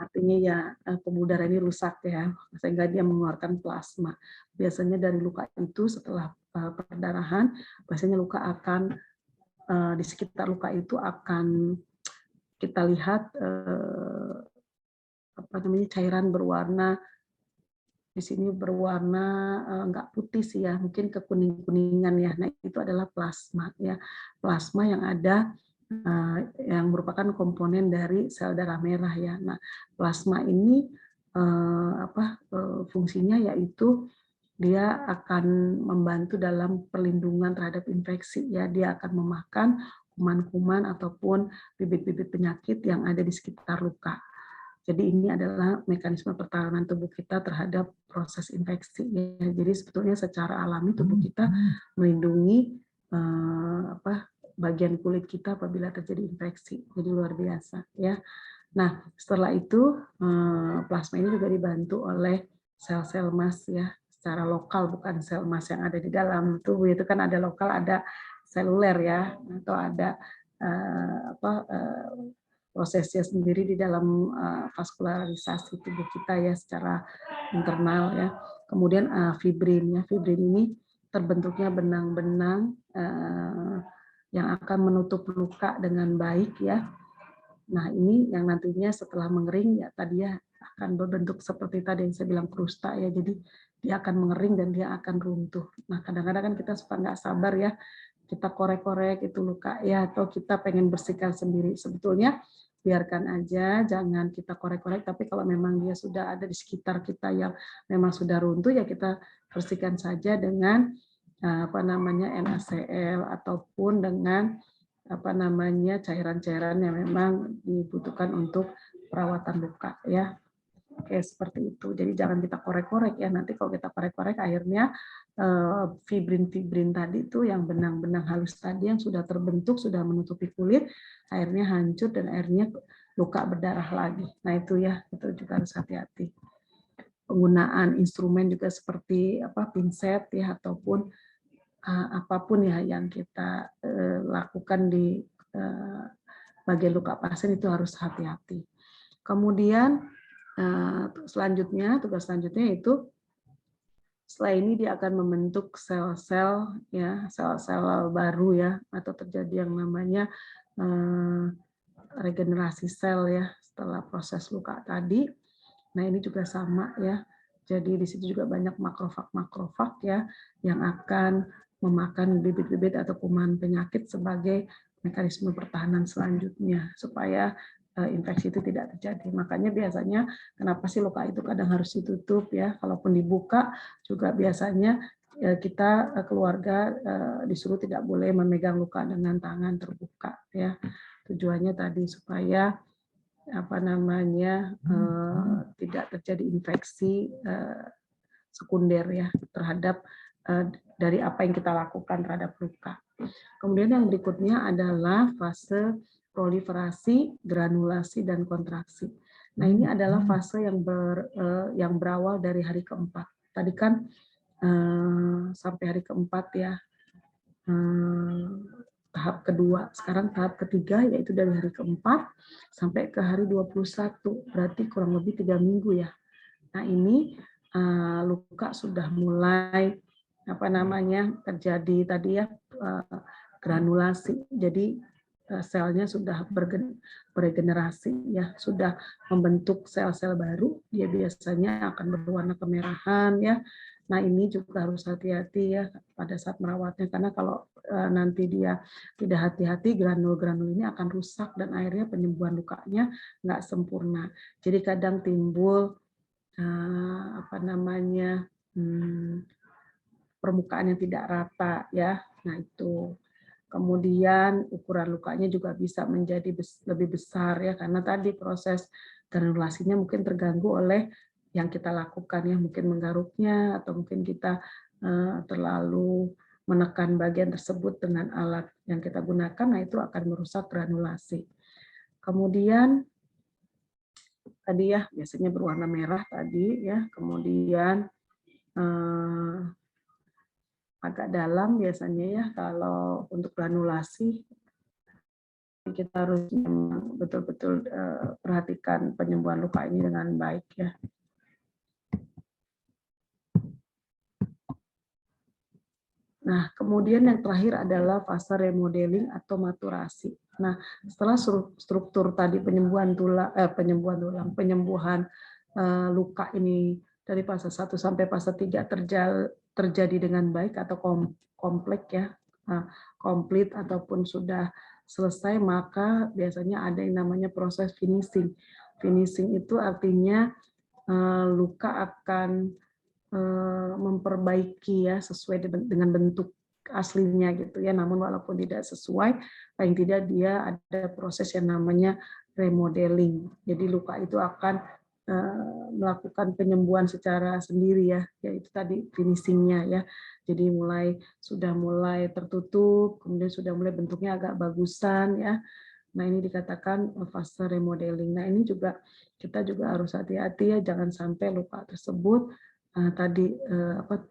artinya ya pembuluh darah ini rusak ya, sehingga dia mengeluarkan plasma. Biasanya dari luka itu setelah perdarahan, biasanya luka akan di sekitar luka itu akan kita lihat cairan berwarna di sini berwarna nggak putih sih ya, mungkin kekuning-kuningan ya. Nah itu adalah plasma ya, plasma yang ada yang merupakan komponen dari sel darah merah ya. Nah plasma ini fungsinya yaitu dia akan membantu dalam perlindungan terhadap infeksi ya, dia akan memakan kuman-kuman ataupun bibit-bibit penyakit yang ada di sekitar luka. Jadi ini adalah mekanisme pertahanan tubuh kita terhadap proses infeksi. Ya. Jadi sebetulnya secara alami tubuh kita melindungi bagian kulit kita apabila terjadi infeksi. Jadi luar biasa ya. Nah setelah itu plasma ini juga dibantu oleh sel-sel emas ya, secara lokal, bukan sel emas yang ada di dalam tubuh. Itu kan ada lokal, ada seluler ya, atau ada prosesnya sendiri di dalam vaskularisasi tubuh kita ya secara internal ya. Kemudian fibrin ya, fibrin ini terbentuknya benang-benang yang akan menutup luka dengan baik ya. Nah ini yang nantinya setelah mengering ya tadi ya akan berbentuk seperti tadi yang saya bilang krusta ya, jadi dia akan mengering dan dia akan runtuh. Nah kadang-kadang kan kita suka nggak sabar ya, kita korek-korek itu luka ya, atau kita pengen bersihkan sendiri. Sebetulnya biarkan aja, jangan kita korek-korek, tapi kalau memang dia sudah ada di sekitar kita yang memang sudah runtuh ya kita bersihkan saja dengan NaCl ataupun dengan cairan-cairan yang memang dibutuhkan untuk perawatan luka ya. Oke, seperti itu. Jadi jangan kita korek-korek ya. Nanti kalau kita korek-korek akhirnya fibrin-fibrin tadi itu yang benang-benang halus tadi yang sudah terbentuk, sudah menutupi kulit, akhirnya hancur dan akhirnya luka berdarah lagi. Nah itu ya, itu juga harus hati-hati. Penggunaan instrumen juga seperti pinset ya ataupun apapun ya yang kita lakukan di bagian luka pasien itu harus hati-hati. Kemudian tugas selanjutnya itu setelah ini dia akan membentuk sel-sel ya, sel-sel baru ya, atau terjadi yang namanya regenerasi sel ya setelah proses luka tadi. Nah ini juga sama ya. Jadi di situ juga banyak makrofag ya yang akan memakan bibit-bibit atau kuman penyakit sebagai mekanisme pertahanan selanjutnya supaya infeksi itu tidak terjadi. Makanya biasanya kenapa sih luka itu kadang harus ditutup ya. Kalaupun dibuka juga biasanya kita keluarga disuruh tidak boleh memegang luka dengan tangan terbuka ya. Tujuannya tadi supaya tidak terjadi infeksi sekunder ya terhadap dari apa yang kita lakukan terhadap luka. Kemudian yang berikutnya adalah fase proliferasi, granulasi, dan kontraksi. Nah ini adalah fase yang berawal dari hari keempat. Tadi kan sampai hari keempat ya, tahap kedua. Sekarang tahap ketiga yaitu dari hari keempat sampai ke hari 21, berarti kurang lebih 3 minggu ya. Nah ini luka sudah mulai terjadi tadi ya granulasi. Jadi selnya sudah beregenerasi ya, sudah membentuk sel-sel baru. Dia biasanya akan berwarna kemerahan ya. Nah ini juga harus hati-hati ya pada saat merawatnya karena kalau nanti dia tidak hati-hati granul-granul ini akan rusak dan akhirnya penyembuhan lukanya nggak sempurna. Jadi kadang timbul permukaan yang tidak rata ya. Nah itu. Kemudian ukuran lukanya juga bisa menjadi lebih besar ya karena tadi proses granulasinya mungkin terganggu oleh yang kita lakukan ya, mungkin menggaruknya atau mungkin kita terlalu menekan bagian tersebut dengan alat yang kita gunakan, nah itu akan merusak granulasi. Kemudian tadi ya biasanya berwarna merah tadi ya, kemudian agak dalam biasanya ya kalau untuk granulasi kita harus betul-betul perhatikan penyembuhan luka ini dengan baik ya. Nah, kemudian yang terakhir adalah fase remodeling atau maturasi. Nah, setelah struktur tadi penyembuhan luka ini dari fase 1 sampai fase 3 terjadi dengan baik atau kompleks ya, komplit ataupun sudah selesai, maka biasanya ada yang namanya proses finishing. Finishing itu artinya luka akan memperbaiki ya sesuai dengan bentuk aslinya gitu ya, namun walaupun tidak sesuai, paling tidak dia ada proses yang namanya remodeling. Jadi luka itu akan melakukan penyembuhan secara sendiri ya, yaitu tadi finishingnya ya. Jadi sudah mulai tertutup, kemudian sudah mulai bentuknya agak bagusan ya. Nah ini dikatakan fase remodeling. Nah ini juga kita juga harus hati-hati ya, jangan sampai luka tersebut tadi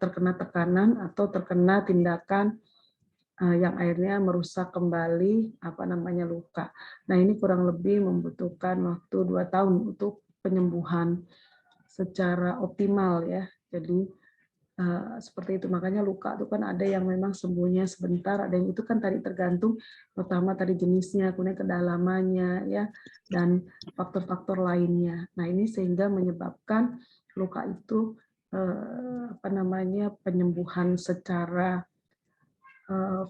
terkena tekanan atau terkena tindakan yang akhirnya merusak kembali luka. Nah, ini kurang lebih membutuhkan waktu 2 tahun untuk penyembuhan secara optimal ya. Jadi seperti itu, makanya luka itu kan ada yang memang sembuhnya sebentar, ada yang itu kan tadi tergantung pertama tadi jenisnya, kemudian kedalamannya ya, dan faktor-faktor lainnya. Nah, ini sehingga menyebabkan luka itu penyembuhan secara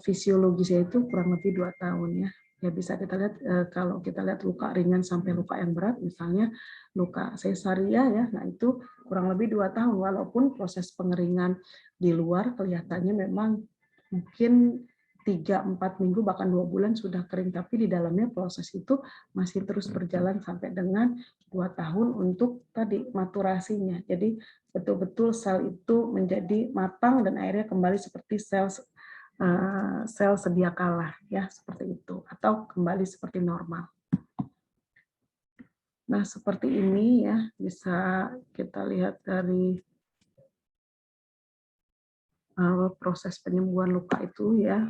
fisiologisnya itu kurang lebih 2 tahun ya. Ya bisa kita lihat kalau kita lihat luka ringan sampai luka yang berat, misalnya luka sesaria ya, nah itu kurang lebih 2 tahun, walaupun proses pengeringan di luar kelihatannya memang mungkin 3-4 minggu bahkan 2 bulan sudah kering, tapi di dalamnya proses itu masih terus berjalan sampai dengan 2 tahun untuk tadi maturasinya. Jadi betul-betul sel itu menjadi matang dan akhirnya kembali seperti sel sedia kala ya, seperti itu, atau kembali seperti normal. Nah, seperti ini ya, bisa kita lihat dari proses penyembuhan luka itu ya.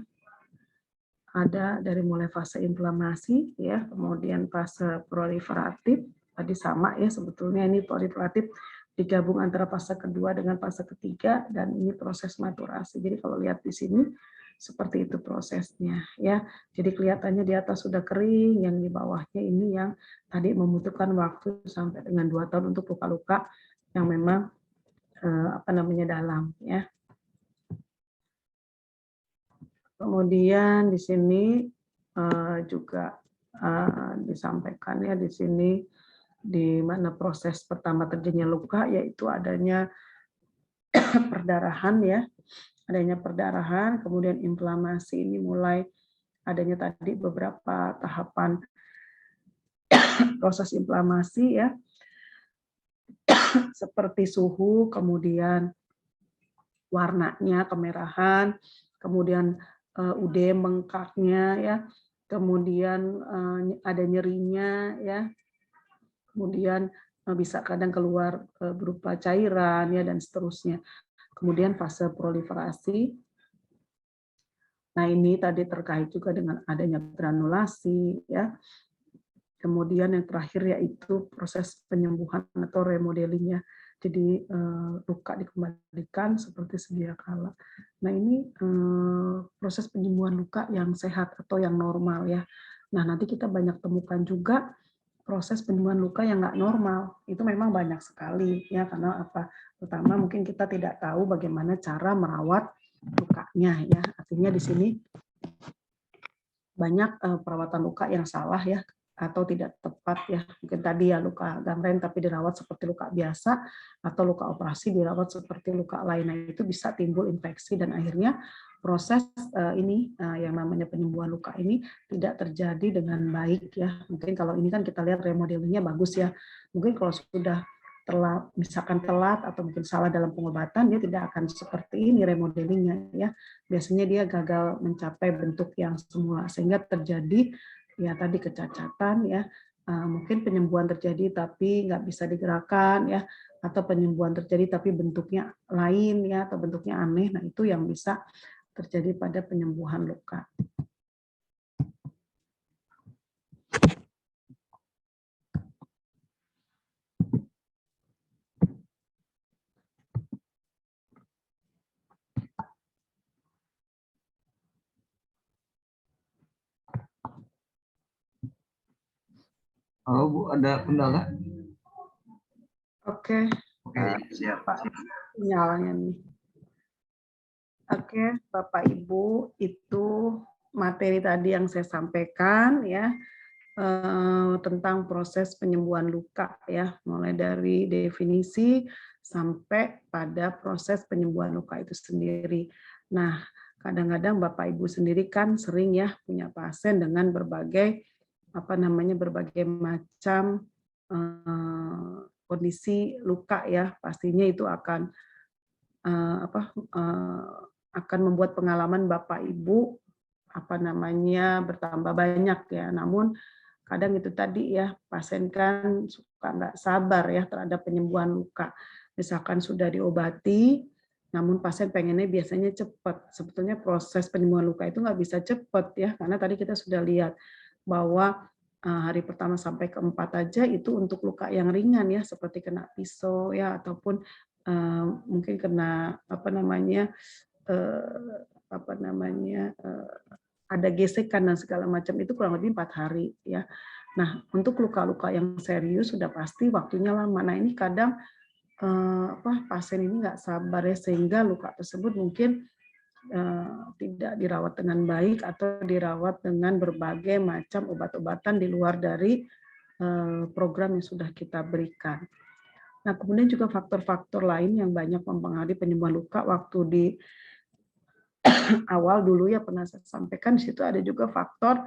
Ada dari mulai fase inflamasi ya, kemudian fase proliferatif, tadi sama ya, sebetulnya ini proliferatif digabung antara fase kedua dengan fase ketiga, dan ini proses maturasi. Jadi kalau lihat di sini seperti itu prosesnya ya. Jadi kelihatannya di atas sudah kering, yang di bawahnya ini yang tadi membutuhkan waktu sampai dengan 2 tahun untuk luka-luka yang memang dalam ya. Kemudian di sini juga disampaikan ya di sini di mana proses pertama terjadinya luka yaitu adanya perdarahan ya, adanya perdarahan, kemudian inflamasi ini mulai adanya tadi beberapa tahapan proses inflamasi ya, seperti suhu, kemudian warnanya kemerahan, kemudian udem bengkaknya ya, kemudian ada nyerinya ya, kemudian bisa kadang keluar berupa cairan ya, dan seterusnya. Kemudian fase proliferasi. Nah, ini tadi terkait juga dengan adanya granulasi ya. Kemudian yang terakhir yaitu proses penyembuhan atau remodelingnya. Jadi luka dikembalikan seperti sedia kala. Nah, ini proses penyembuhan luka yang sehat atau yang normal ya. Nah, nanti kita banyak temukan juga proses penyembuhan luka yang nggak normal. Itu memang banyak sekali ya, karena apa? Pertama mungkin kita tidak tahu bagaimana cara merawat lukanya ya. Artinya di sini banyak perawatan luka yang salah ya, atau tidak tepat ya. Mungkin tadi ya luka gangren tapi dirawat seperti luka biasa, atau luka operasi dirawat seperti luka lainnya, itu bisa timbul infeksi dan akhirnya proses ini yang namanya penyembuhan luka ini tidak terjadi dengan baik ya. Mungkin kalau ini kan kita lihat remodelingnya bagus ya. Mungkin kalau sudah telat, misalkan telat atau mungkin salah dalam pengobatan, dia tidak akan seperti ini remodelingnya ya. Biasanya dia gagal mencapai bentuk yang semula sehingga terjadi ya tadi kecacatan ya, mungkin penyembuhan terjadi tapi nggak bisa digerakkan ya, atau penyembuhan terjadi tapi bentuknya lain ya, atau bentuknya aneh. Nah, itu yang bisa terjadi pada penyembuhan luka. Halo Bu, ada kendala? Oke. Oke, siap. Sinyalnya nih. Oke, Bapak Ibu, itu materi tadi yang saya sampaikan ya, tentang proses penyembuhan luka ya, mulai dari definisi sampai pada proses penyembuhan luka itu sendiri. Nah, kadang-kadang Bapak Ibu sendiri kan sering ya punya pasien dengan berbagai berbagai macam kondisi luka ya, pastinya itu akan akan membuat pengalaman Bapak Ibu bertambah banyak ya. Namun kadang itu tadi ya, pasien kan suka nggak sabar ya terhadap penyembuhan luka. Misalkan sudah diobati, Namun pasien pengennya biasanya cepat. Sebetulnya proses penyembuhan luka itu nggak bisa cepat ya, karena tadi kita sudah lihat bahwa hari pertama sampai ke-4 aja itu untuk luka yang ringan ya, seperti kena pisau ya, ataupun mungkin kena ada gesekan dan segala macam, itu kurang lebih 4 hari ya. Nah, untuk luka-luka yang serius sudah pasti waktunya lama. Nah, ini kadang pasien ini nggak sabar ya, sehingga luka tersebut mungkin tidak dirawat dengan baik atau dirawat dengan berbagai macam obat-obatan di luar dari program yang sudah kita berikan. Nah, kemudian juga faktor-faktor lain yang banyak mempengaruhi penyembuhan luka waktu di awal dulu ya, pernah saya sampaikan, di situ ada juga faktor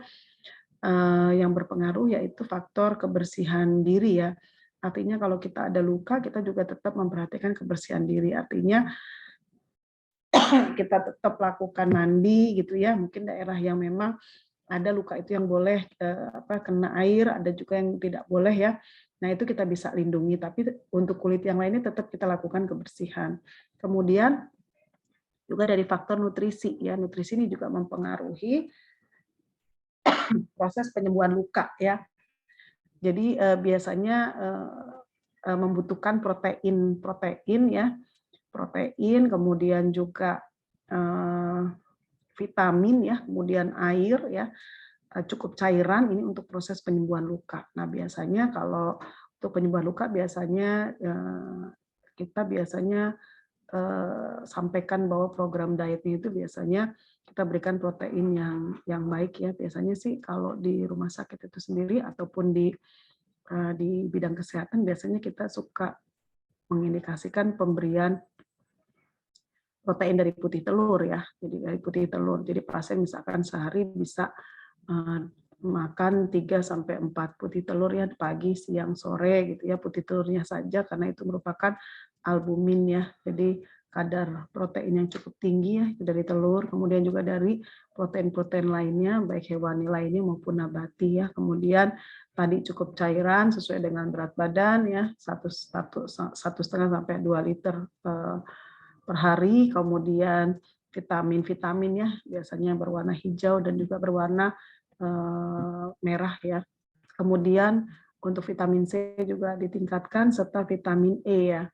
yang berpengaruh, yaitu faktor kebersihan diri ya. Artinya kalau kita ada luka, kita juga tetap memperhatikan kebersihan diri. Artinya kita tetap lakukan mandi gitu ya. Mungkin daerah yang memang ada luka itu yang boleh kena air, ada juga yang tidak boleh ya. Nah, itu kita bisa lindungi, tapi untuk kulit yang lainnya tetap kita lakukan kebersihan. Kemudian juga dari faktor nutrisi ya. Nutrisi ini juga mempengaruhi proses penyembuhan luka ya. Jadi biasanya membutuhkan protein ya, kemudian juga vitamin ya, kemudian air ya, cukup cairan ini untuk proses penyembuhan luka. Nah, biasanya kalau untuk penyembuhan luka biasanya kita sampaikan bahwa program dietnya itu biasanya kita berikan protein yang baik ya. Biasanya sih kalau di rumah sakit itu sendiri ataupun di bidang kesehatan biasanya kita suka mengindikasikan pemberian protein dari putih telur ya. Jadi dari putih telur. Jadi pasien misalkan sehari bisa makan 3 sampai 4 putih telur ya, pagi, siang, sore gitu ya, putih telurnya saja karena itu merupakan albumin ya. Jadi kadar protein yang cukup tinggi ya dari telur, kemudian juga dari protein-protein lainnya baik hewani lainnya maupun nabati ya. Kemudian tadi cukup cairan sesuai dengan berat badan ya, 1,5 sampai 2 liter per hari. Kemudian vitamin ya, biasanya berwarna hijau dan juga berwarna merah ya. Kemudian untuk vitamin C juga ditingkatkan serta vitamin E ya.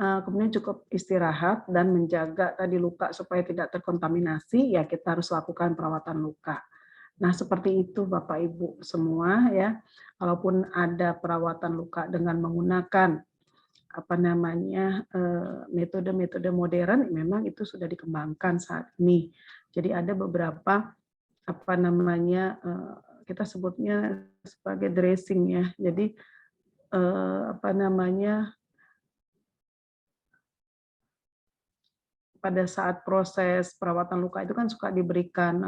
Kemudian cukup istirahat dan menjaga tadi luka supaya tidak terkontaminasi, ya kita harus lakukan perawatan luka. Nah, seperti itu Bapak Ibu semua ya. Kalaupun ada perawatan luka dengan menggunakan metode-metode modern, memang itu sudah dikembangkan saat ini. Jadi ada beberapa kita sebutnya sebagai dressing ya. Jadi pada saat proses perawatan luka itu kan suka diberikan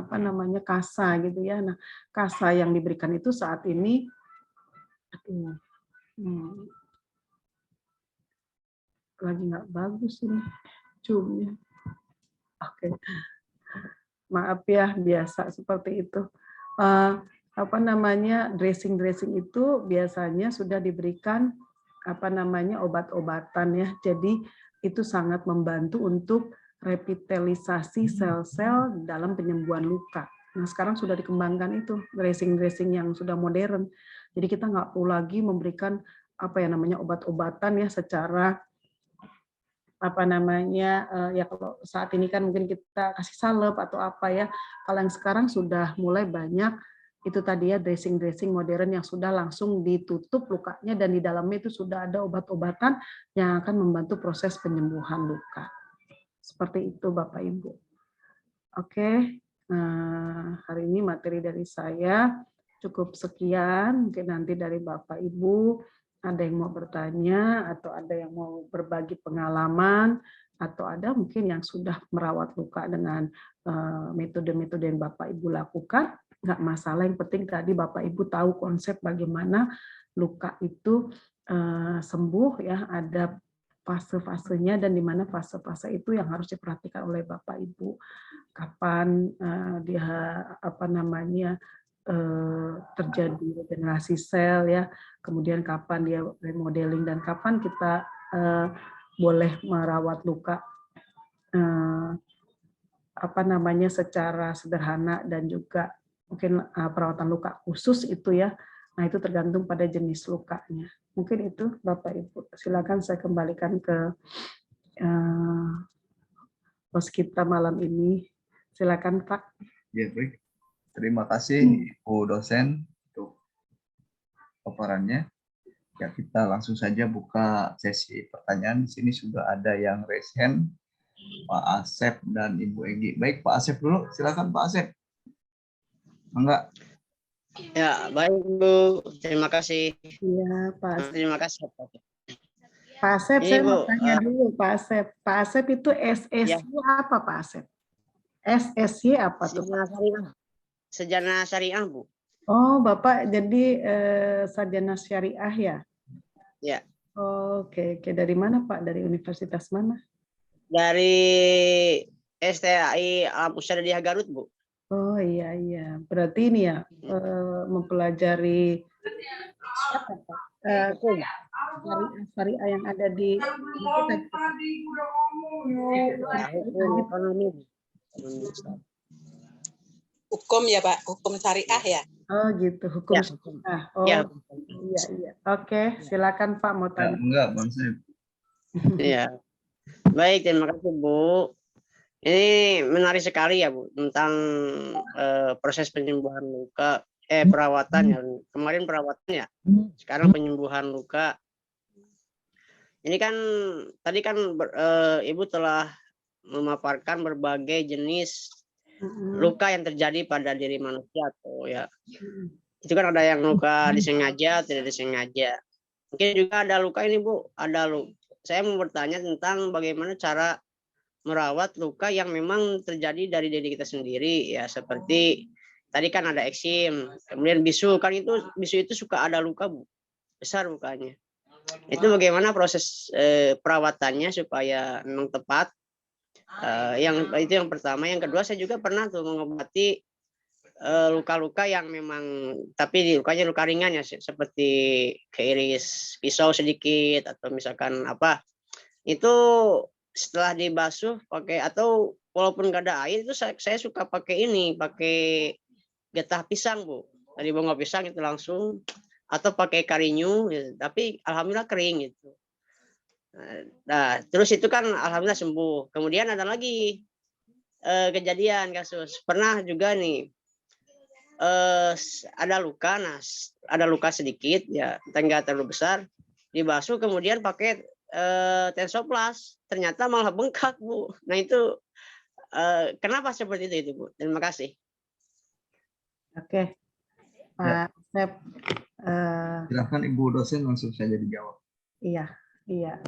kasa gitu ya. Nah, kasa yang diberikan itu saat ini lagi nggak bagus ini zoom-nya. Oke. Maaf ya, biasa seperti itu. Dressing itu biasanya sudah diberikan obat-obatan ya. Jadi itu sangat membantu untuk revitalisasi sel-sel dalam penyembuhan luka. Nah, sekarang sudah dikembangkan itu dressing yang sudah modern. Jadi kita nggak perlu lagi memberikan obat-obatan ya secara ya kalau saat ini kan mungkin kita kasih salep atau apa ya. Kalau yang sekarang sudah mulai banyak itu tadi ya dressing modern yang sudah langsung ditutup lukanya dan di dalamnya itu sudah ada obat-obatan yang akan membantu proses penyembuhan luka. Seperti itu Bapak Ibu. Oke, hari ini materi dari saya cukup sekian. Mungkin nanti dari Bapak Ibu ada yang mau bertanya atau ada yang mau berbagi pengalaman atau ada mungkin yang sudah merawat luka dengan metode-metode yang Bapak Ibu lakukan, nggak masalah. Yang penting tadi Bapak Ibu tahu konsep bagaimana luka itu sembuh ya, ada fase-fasenya dan di mana fase-fase itu yang harus diperhatikan oleh Bapak Ibu. Kapan dia terjadi regenerasi sel ya, kemudian kapan dia remodeling dan kapan kita boleh merawat luka apa namanya secara sederhana dan juga mungkin perawatan luka khusus itu ya. Nah, itu tergantung pada jenis lukanya. Mungkin itu Bapak Ibu. Silakan saya kembalikan ke host kita malam ini. Silakan Pak. Ya, baik. Terima kasih Ibu dosen untuk paparannya. Ya, kita langsung saja buka sesi pertanyaan. Di sini sudah ada yang raise hand, Pak Asep dan Ibu Egi. Baik, Pak Asep dulu. Silakan Pak Asep. Enggak. Ya, baik Bu. Terima kasih. Iya, Pak Asep. Terima kasih. Pak Asep, Ini, saya Bu, mau tanya dulu Pak Asep. Pak Asep itu SSY apa Pak Asep? SSY apa tuh? Sarjana Syariah, Bu. Oh, Bapak jadi sarjana syariah ya? Ya. Oke. Dari mana Pak? Dari universitas mana? Dari STAI Alam Usyariah Garut, Bu. Oh iya. Berarti ini ya mempelajari apa Pak? Syariah yang ada di kita. Hukum ekonomi. Hukum ya Pak, hukum syariah ya. Oh gitu, hukum Ya. syariah. Oh Ya. iya. Oke, silakan Pak mau tanya. Enggak, Bang Asep. Iya. Baik, terima kasih Bu. Ini menarik sekali ya Bu tentang proses penyembuhan luka, perawatan ya. Kemarin perawatan ya. Sekarang penyembuhan luka. Ini kan tadi kan Ibu telah memaparkan berbagai jenis luka yang terjadi pada diri manusia atau ya. Itu kan ada yang luka disengaja, tidak disengaja. Mungkin juga ada luka ini Bu, ada luka. Saya mau bertanya tentang bagaimana cara merawat luka yang memang terjadi dari diri kita sendiri ya, seperti tadi kan ada eksim, kemudian bisu, kan bisu itu suka ada luka Bu, besar lukanya. Itu bagaimana proses perawatannya supaya memang tepat. Yang itu yang pertama. Yang kedua, saya juga pernah tuh mengobati luka-luka yang memang tapi lukanya luka ringan ya, seperti keiris pisau sedikit atau misalkan apa. Itu setelah dibasuh pakai, atau walaupun nggak ada air itu saya suka pakai getah pisang Bu. Tadi bunga pisang itu langsung, atau pakai karinyu gitu. Tapi alhamdulillah kering gitu. Nah, terus itu kan alhamdulillah sembuh. Kemudian ada lagi kejadian kasus. Pernah juga nih ada luka, ada luka sedikit ya, enggak terlalu besar. Dibasuh kemudian pakai Tensoplast, ternyata malah bengkak Bu. Nah itu kenapa seperti itu Bu? Terima kasih. Oke, Pak Asep. Silakan Ibu dosen langsung saja dijawab. Iya.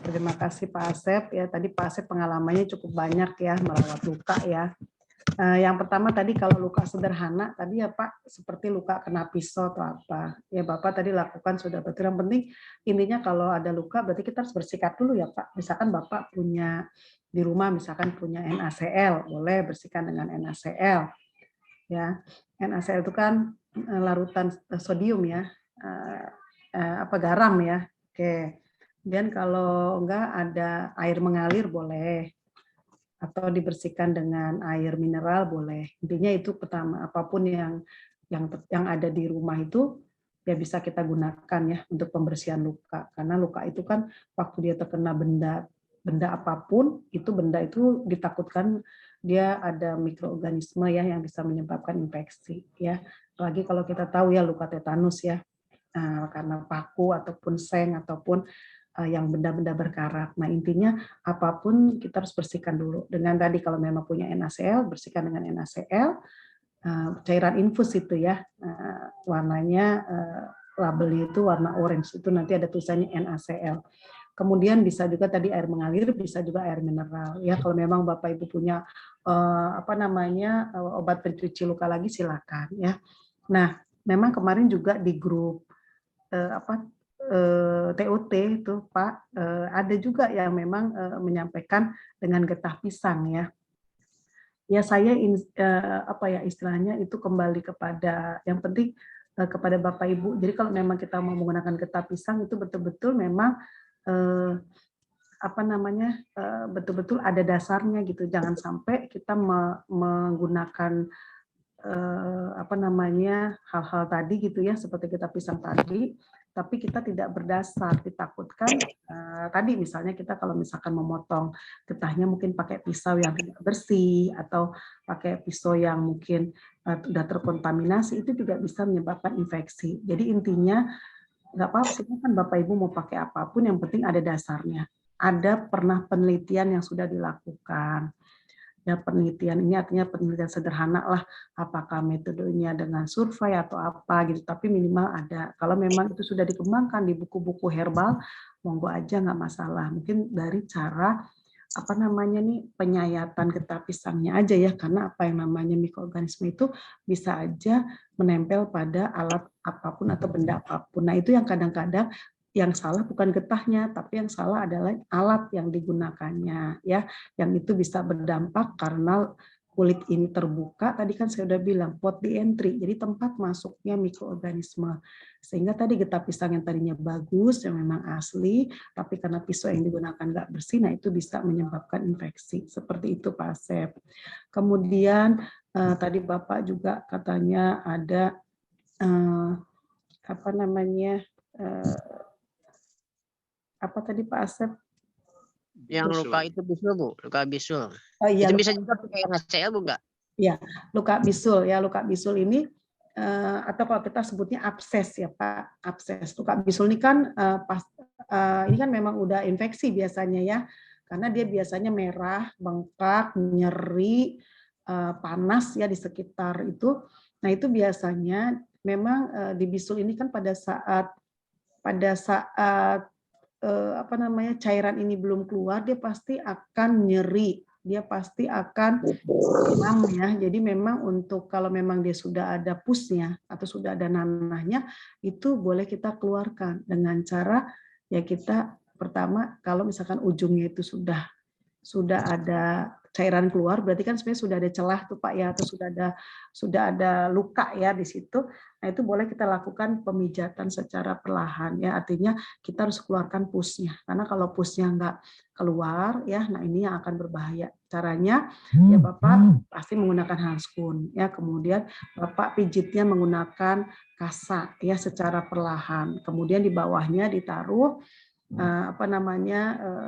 Terima kasih Pak Asep. Ya tadi Pak Asep pengalamannya cukup banyak ya merawat luka ya. Yang pertama tadi kalau luka sederhana tadi ya Pak, seperti luka kena pisau atau apa. Ya Bapak tadi lakukan sudah betul. Yang penting intinya kalau ada luka berarti kita harus bersikat dulu ya Pak. Misalkan Bapak punya di rumah misalkan punya NaCl, boleh bersihkan dengan NaCl. Ya, NaCl itu kan larutan sodium ya. Garam ya. Oke. Kemudian kalau enggak ada air mengalir boleh, atau dibersihkan dengan air mineral boleh. Intinya itu pertama, apapun yang ada di rumah itu ya bisa kita gunakan ya untuk pembersihan luka. Karena luka itu kan waktu dia terkena benda apapun, benda itu ditakutkan dia ada mikroorganisme ya yang bisa menyebabkan infeksi ya. Apalagi kalau kita tahu ya luka tetanus ya. Karena paku ataupun seng ataupun yang benda-benda berkarat. Nah intinya apapun kita harus bersihkan dulu. Dengan tadi kalau memang punya NaCl, bersihkan dengan NaCl. Cairan infus itu ya, warnanya labelnya itu warna orange, itu nanti ada tulisannya NaCl. Kemudian bisa juga tadi air mengalir, bisa juga air mineral. Ya kalau memang Bapak Ibu punya obat pencuci luka lagi silakan ya. Nah memang kemarin juga di grup TOT itu Pak, ada juga yang memang menyampaikan dengan getah pisang ya. Ya saya istilahnya itu kembali kepada yang penting kepada Bapak Ibu. Jadi kalau memang kita mau menggunakan getah pisang itu betul-betul memang betul-betul ada dasarnya gitu. Jangan sampai kita menggunakan hal-hal tadi gitu ya, seperti kita pisang tadi, tapi kita tidak berdasar. Ditakutkan tadi misalnya kita kalau misalkan memotong getahnya mungkin pakai pisau yang tidak bersih atau pakai pisau yang mungkin sudah terkontaminasi, itu juga bisa menyebabkan infeksi. Jadi intinya nggak apa-apa, silakan Bapak Ibu mau pakai apapun, yang penting ada dasarnya. Ada pernah penelitian yang sudah dilakukan. Ya, penelitian ini artinya penelitian sederhana lah, apakah metodenya dengan survei atau apa gitu, tapi minimal ada. Kalau memang itu sudah dikembangkan di buku-buku herbal, monggo aja, nggak masalah. Mungkin dari cara penyayatan getah pisangnya aja ya, karena apa yang namanya mikroorganisme itu bisa aja menempel pada alat apapun atau benda apapun. Nah, itu yang kadang-kadang yang salah bukan getahnya, tapi yang salah adalah alat yang digunakannya ya, yang itu bisa berdampak karena kulit ini terbuka. Tadi kan saya udah bilang pot di entry, jadi tempat masuknya mikroorganisme. Sehingga tadi getah pisang yang tadinya bagus, yang memang asli, tapi karena pisau yang digunakan nggak bersih, nah itu bisa menyebabkan infeksi. Seperti itu Pak Asep. Kemudian tadi Bapak juga katanya ada apa tadi Pak Asep? Yang luka itu bisul Bu, luka bisul. Oh iya, Itu bisa juga pakai NaCl Bu nggak? Ya, luka bisul ya, luka bisul ini atau kalau kita sebutnya abses ya Pak, abses. Luka bisul ini kan ini kan memang udah infeksi biasanya ya, karena dia biasanya merah, bengkak, nyeri, panas ya di sekitar itu. Nah itu biasanya memang di bisul ini kan pada saat cairan ini belum keluar, dia pasti akan nyeri, dia pasti akan demam ya. Jadi memang untuk kalau memang dia sudah ada pusnya atau sudah ada nanahnya, itu boleh kita keluarkan dengan cara ya kita pertama kalau misalkan ujungnya itu sudah ada cairan keluar, berarti kan sebenarnya sudah ada celah tuh Pak ya, atau sudah ada luka ya di situ. Nah itu boleh kita lakukan pemijatan secara perlahan ya, artinya kita harus keluarkan pusnya, karena kalau pusnya nggak keluar ya, nah ini yang akan berbahaya. Caranya ya Bapak pasti menggunakan handskun ya, kemudian Bapak pijitnya menggunakan kasa ya secara perlahan, kemudian di bawahnya ditaruh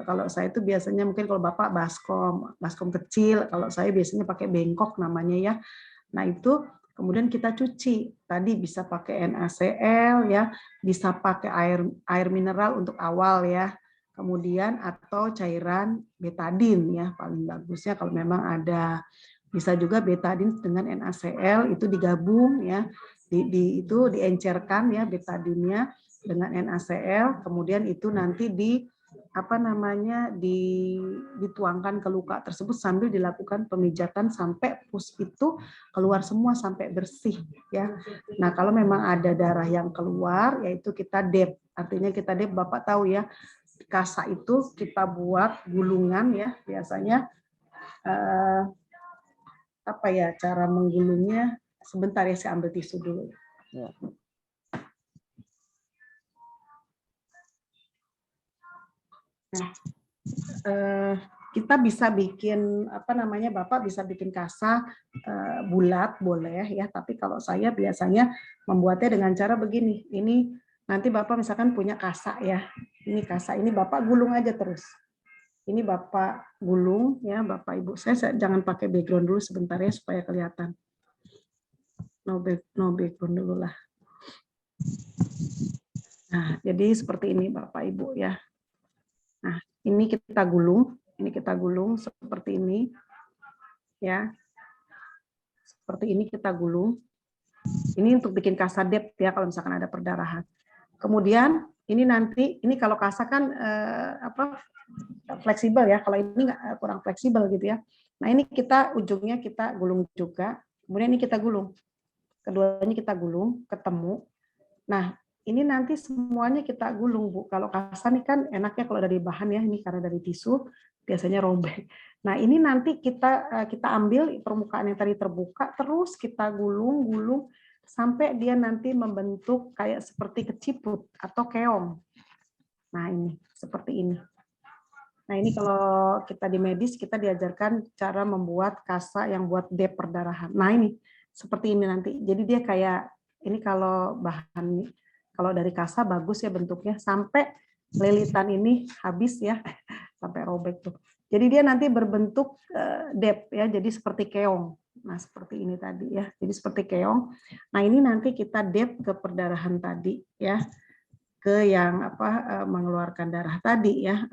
kalau saya itu biasanya mungkin kalau Bapak baskom kecil, kalau saya biasanya pakai bengkok namanya ya. Nah itu kemudian kita cuci, tadi bisa pakai NaCl ya, bisa pakai air mineral untuk awal ya, kemudian atau cairan betadin ya, paling bagusnya kalau memang ada, bisa juga betadin dengan NaCl itu digabung ya, itu diencerkan ya betadinnya dengan NaCl, kemudian itu nanti dituangkan ke luka tersebut sambil dilakukan pemijatan sampai pus itu keluar semua sampai bersih ya. Nah kalau memang ada darah yang keluar, yaitu kita dep, artinya kita dep, Bapak tahu ya, kasa itu kita buat gulungan ya, biasanya cara menggulungnya. Sebentar ya, saya ambil tisu dulu ya. Nah, kita bisa bikin Bapak bisa bikin kasa bulat boleh ya, tapi kalau saya biasanya membuatnya dengan cara begini. Ini nanti Bapak misalkan punya kasa ya. Ini kasa ini Bapak gulung aja terus. Ini Bapak gulung ya, Bapak Ibu. Saya jangan pakai background dulu sebentar ya supaya kelihatan. No background dulu lah. Nah, jadi seperti ini Bapak Ibu ya. Nah, ini kita gulung seperti ini, ya. Seperti ini kita gulung. Ini untuk bikin kasa dep ya, kalau misalkan ada perdarahan. Kemudian ini nanti, ini kalau kasa kan fleksibel ya, kalau ini nggak, kurang fleksibel gitu ya. Nah ini ujungnya kita gulung juga. Kemudian ini kita gulung. Keduanya kita gulung, ketemu. Nah, ini nanti semuanya kita gulung, Bu. Kalau kasa nih kan enaknya kalau dari bahan ya, ini karena dari tisu, biasanya robek. Nah, ini nanti kita ambil permukaan yang tadi terbuka, terus kita gulung sampai dia nanti membentuk kayak seperti keciput atau keong. Nah, ini seperti ini. Nah ini kalau kita di medis kita diajarkan cara membuat kasa yang buat dep perdarahan. Nah ini seperti ini nanti. Jadi dia kayak ini kalau bahan kalau dari kasa bagus ya bentuknya sampai lilitan ini habis ya sampai robek tuh. Jadi dia nanti berbentuk dep ya. Jadi seperti keong. Nah seperti ini tadi ya. Jadi seperti keong. Nah ini nanti kita dep ke perdarahan tadi ya. Ke yang mengeluarkan darah tadi ya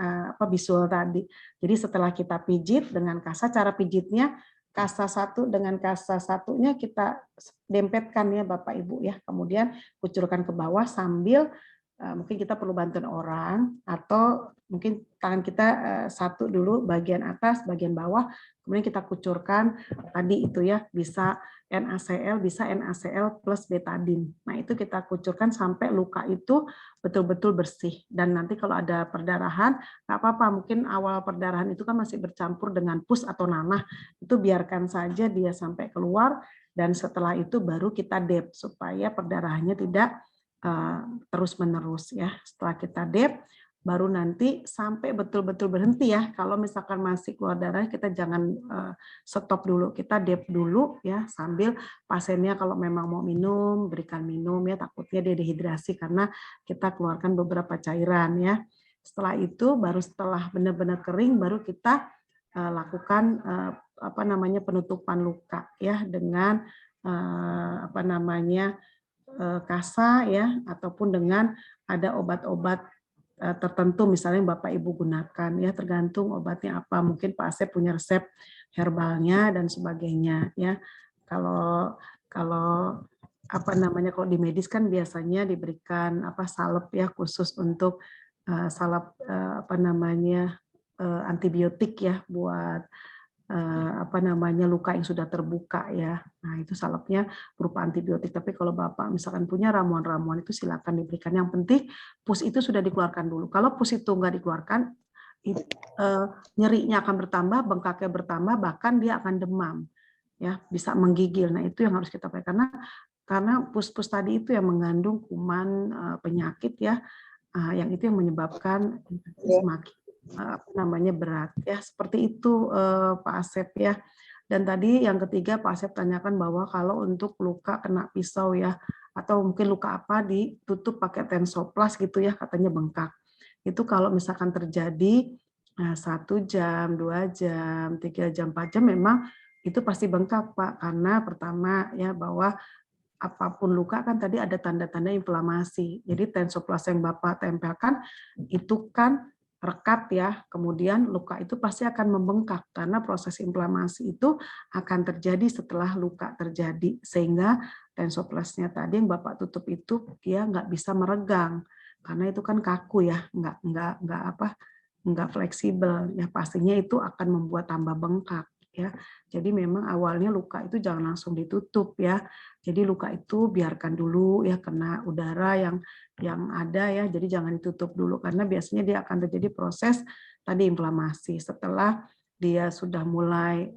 bisul tadi. Jadi setelah kita pijit dengan kasa, cara pijitnya kasa satu dengan kasa satunya kita dempetkan ya Bapak Ibu ya. Kemudian kucurkan ke bawah sambil mungkin kita perlu bantuan orang atau mungkin tangan kita satu dulu bagian atas, bagian bawah, kemudian kita kucurkan tadi itu ya bisa NaCl, bisa NaCl plus betadine. Nah itu kita kucurkan sampai luka itu betul-betul bersih. Dan nanti kalau ada perdarahan, nggak apa-apa. Mungkin awal perdarahan itu kan masih bercampur dengan pus atau nanah. Itu biarkan saja dia sampai keluar. Dan setelah itu baru kita dep supaya perdarahannya tidak terus-menerus ya. Setelah kita dep, baru nanti sampai betul-betul berhenti ya. Kalau misalkan masih keluar darah, kita jangan stop dulu. Kita dep dulu ya sambil pasiennya kalau memang mau minum, berikan minum ya. Takutnya dia dehidrasi karena kita keluarkan beberapa cairan ya. Setelah itu baru setelah benar-benar kering baru kita lakukan penutupan luka ya dengan kasa ya ataupun dengan ada obat-obat tertentu misalnya Bapak Ibu gunakan ya tergantung obatnya apa, mungkin Pak Asep punya resep herbalnya dan sebagainya ya. Kalau kalau di medis kan biasanya diberikan salep ya khusus untuk salep antibiotik ya buat luka yang sudah terbuka ya. Nah, itu salepnya berupa antibiotik. Tapi kalau Bapak misalkan punya ramuan-ramuan itu silakan diberikan. Yang penting pus itu sudah dikeluarkan dulu. Kalau pus itu enggak dikeluarkan, nyerinya akan bertambah, bengkaknya bertambah, bahkan dia akan demam. Ya, bisa menggigil. Nah, itu yang harus kita pakai karena pus-pus tadi itu yang mengandung kuman penyakit ya. Yang itu yang menyebabkan semakin berat ya, seperti itu Pak Asep ya. Dan tadi yang ketiga Pak Asep tanyakan bahwa kalau untuk luka kena pisau ya atau mungkin luka apa ditutup pakai tensoplas gitu ya katanya bengkak. Itu kalau misalkan terjadi 1 jam, 2 jam, 3 jam, 4 jam memang itu pasti bengkak Pak, karena pertama ya bahwa apapun luka kan tadi ada tanda-tanda inflamasi. Jadi tensoplas yang Bapak tempelkan itu kan rekat ya, kemudian luka itu pasti akan membengkak karena proses inflamasi itu akan terjadi setelah luka terjadi, sehingga tensoplasnya tadi yang Bapak tutup itu dia nggak bisa meregang karena itu kan kaku ya, nggak fleksibel ya, pastinya itu akan membuat tambah bengkak ya. Jadi memang awalnya luka itu jangan langsung ditutup ya. Jadi luka itu biarkan dulu ya kena udara yang ada ya. Jadi jangan ditutup dulu karena biasanya dia akan terjadi proses tadi inflamasi. Setelah dia sudah mulai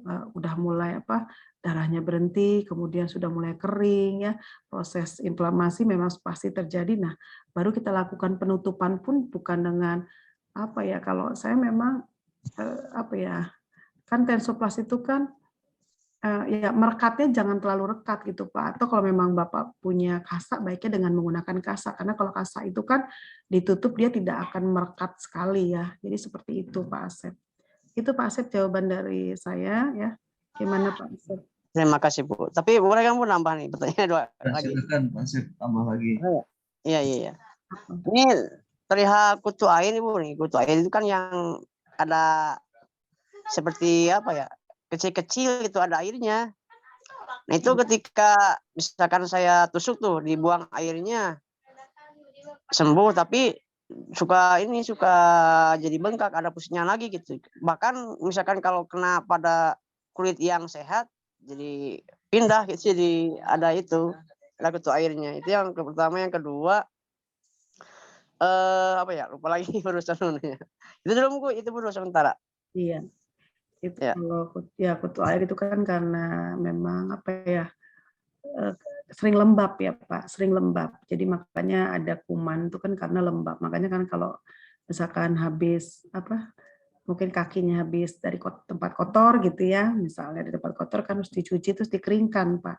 darahnya berhenti, kemudian sudah mulai kering ya. Proses inflamasi memang pasti terjadi. Nah, baru kita lakukan penutupan pun bukan dengan kalau saya memang kan tensoplas itu kan ya merekatnya jangan terlalu rekat gitu Pak. Atau kalau memang Bapak punya kasa, baiknya dengan menggunakan kasa. Karena kalau kasa itu kan ditutup dia tidak akan merekat sekali ya. Jadi seperti itu Pak Asep. Itu Pak Asep jawaban dari saya ya. Gimana Pak Asep? Terima kasih Bu. Tapi boleh kamu nambah nih pertanyaan lagi. Silakan Pak Asep tambah lagi. Iya. Ini perihal kutu air Ibu nih. Kutu air itu kan yang ada seperti kecil-kecil itu ada airnya. Nah itu ketika misalkan saya tusuk tuh dibuang airnya sembuh, tapi suka jadi bengkak, ada pusingnya lagi gitu. Bahkan misalkan kalau kena pada kulit yang sehat jadi pindah gitu, jadi ada kutu airnya. Itu yang pertama. Yang kedua lupa lagi urusan itu dulu sementara. Iya. Itu Ya. kalau kutu air itu kan karena memang sering lembab ya Pak, sering lembab. Jadi makanya ada kuman itu kan karena lembab. Makanya kan kalau misalkan habis mungkin kakinya habis dari tempat kotor gitu ya, misalnya di tempat kotor kan harus dicuci terus dikeringkan Pak,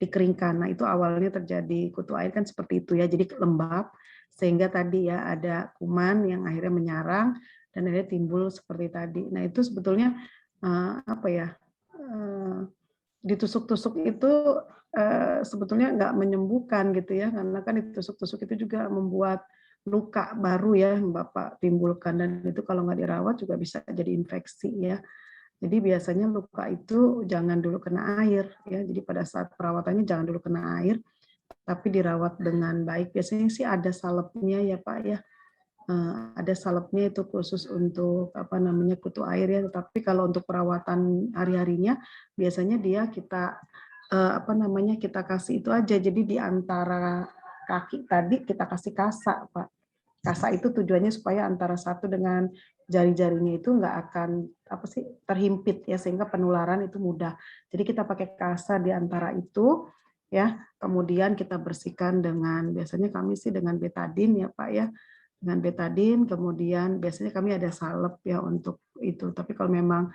dikeringkan. Nah itu awalnya terjadi kutu air kan seperti itu ya, jadi lembab sehingga tadi ya ada kuman yang akhirnya menyarang dan akhirnya timbul seperti tadi. Nah itu sebetulnya apa ya, ditusuk-tusuk itu sebetulnya nggak menyembuhkan gitu ya, karena kan ditusuk-tusuk itu juga membuat luka baru ya yang Bapak timbulkan, dan itu kalau nggak dirawat juga bisa jadi infeksi ya. Jadi biasanya luka itu jangan dulu kena air ya. Jadi pada saat perawatannya jangan dulu kena air, tapi dirawat dengan baik. Biasanya sih ada salepnya ya Pak ya. Ada salepnya itu khusus untuk apa namanya kutu air ya. Tapi kalau untuk perawatan hari-harinya biasanya dia kita apa namanya kita kasih itu aja. Jadi di antara kaki tadi kita kasih kasa Pak. Kasa itu tujuannya supaya antara satu dengan jari-jarinya itu nggak akan apa sih terhimpit ya, sehingga penularan itu mudah. Jadi kita pakai kasa di antara itu ya, kemudian kita bersihkan dengan biasanya kami sih dengan betadine ya Pak ya, dengan betadine, kemudian biasanya kami ada salep ya untuk itu. Tapi kalau memang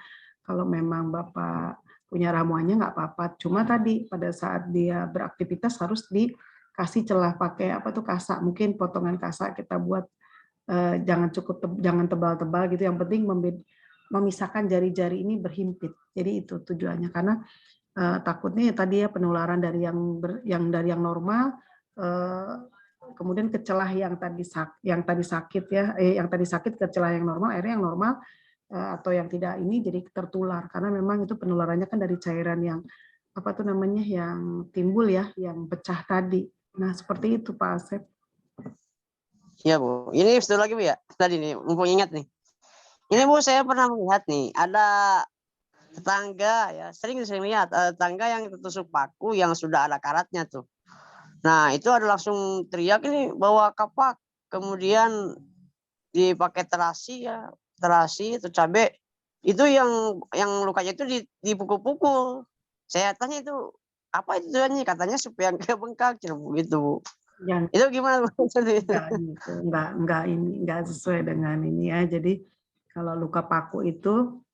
Bapak punya ramuannya nggak apa-apa. Cuma tadi pada saat dia beraktivitas harus dikasih celah pakai apa tuh kasa, mungkin potongan kasa kita buat jangan tebal-tebal gitu. Yang penting memisahkan jari-jari ini berhimpit. Jadi itu tujuannya, karena takutnya ya tadi ya penularan dari yang normal kemudian ke celah yang tadi sakit ya, yang tadi sakit ke celah yang normal, akhirnya yang normal atau yang tidak ini jadi tertular, karena memang itu penularannya kan dari cairan yang apa tuh namanya yang timbul ya, yang pecah tadi. Nah seperti itu Pak Asep. Iya Bu, ini satu lagi Bu ya, tadi nih, mumpung ingat nih. Ini Bu, saya pernah melihat nih, ada tetangga ya, sering saya lihat tetangga yang tertusuk paku yang sudah ada karatnya tuh. Nah itu ada langsung teriak ini bawa kapak, kemudian dipakai terasi ya, terasi itu cabai, itu yang lukanya itu dipukul-pukul. Saya tanya itu apa itu tujuannya, katanya supaya nggak bengkak gitu. Yang Itu gimana Bu? enggak sesuai dengan ini ya. Jadi kalau luka paku itu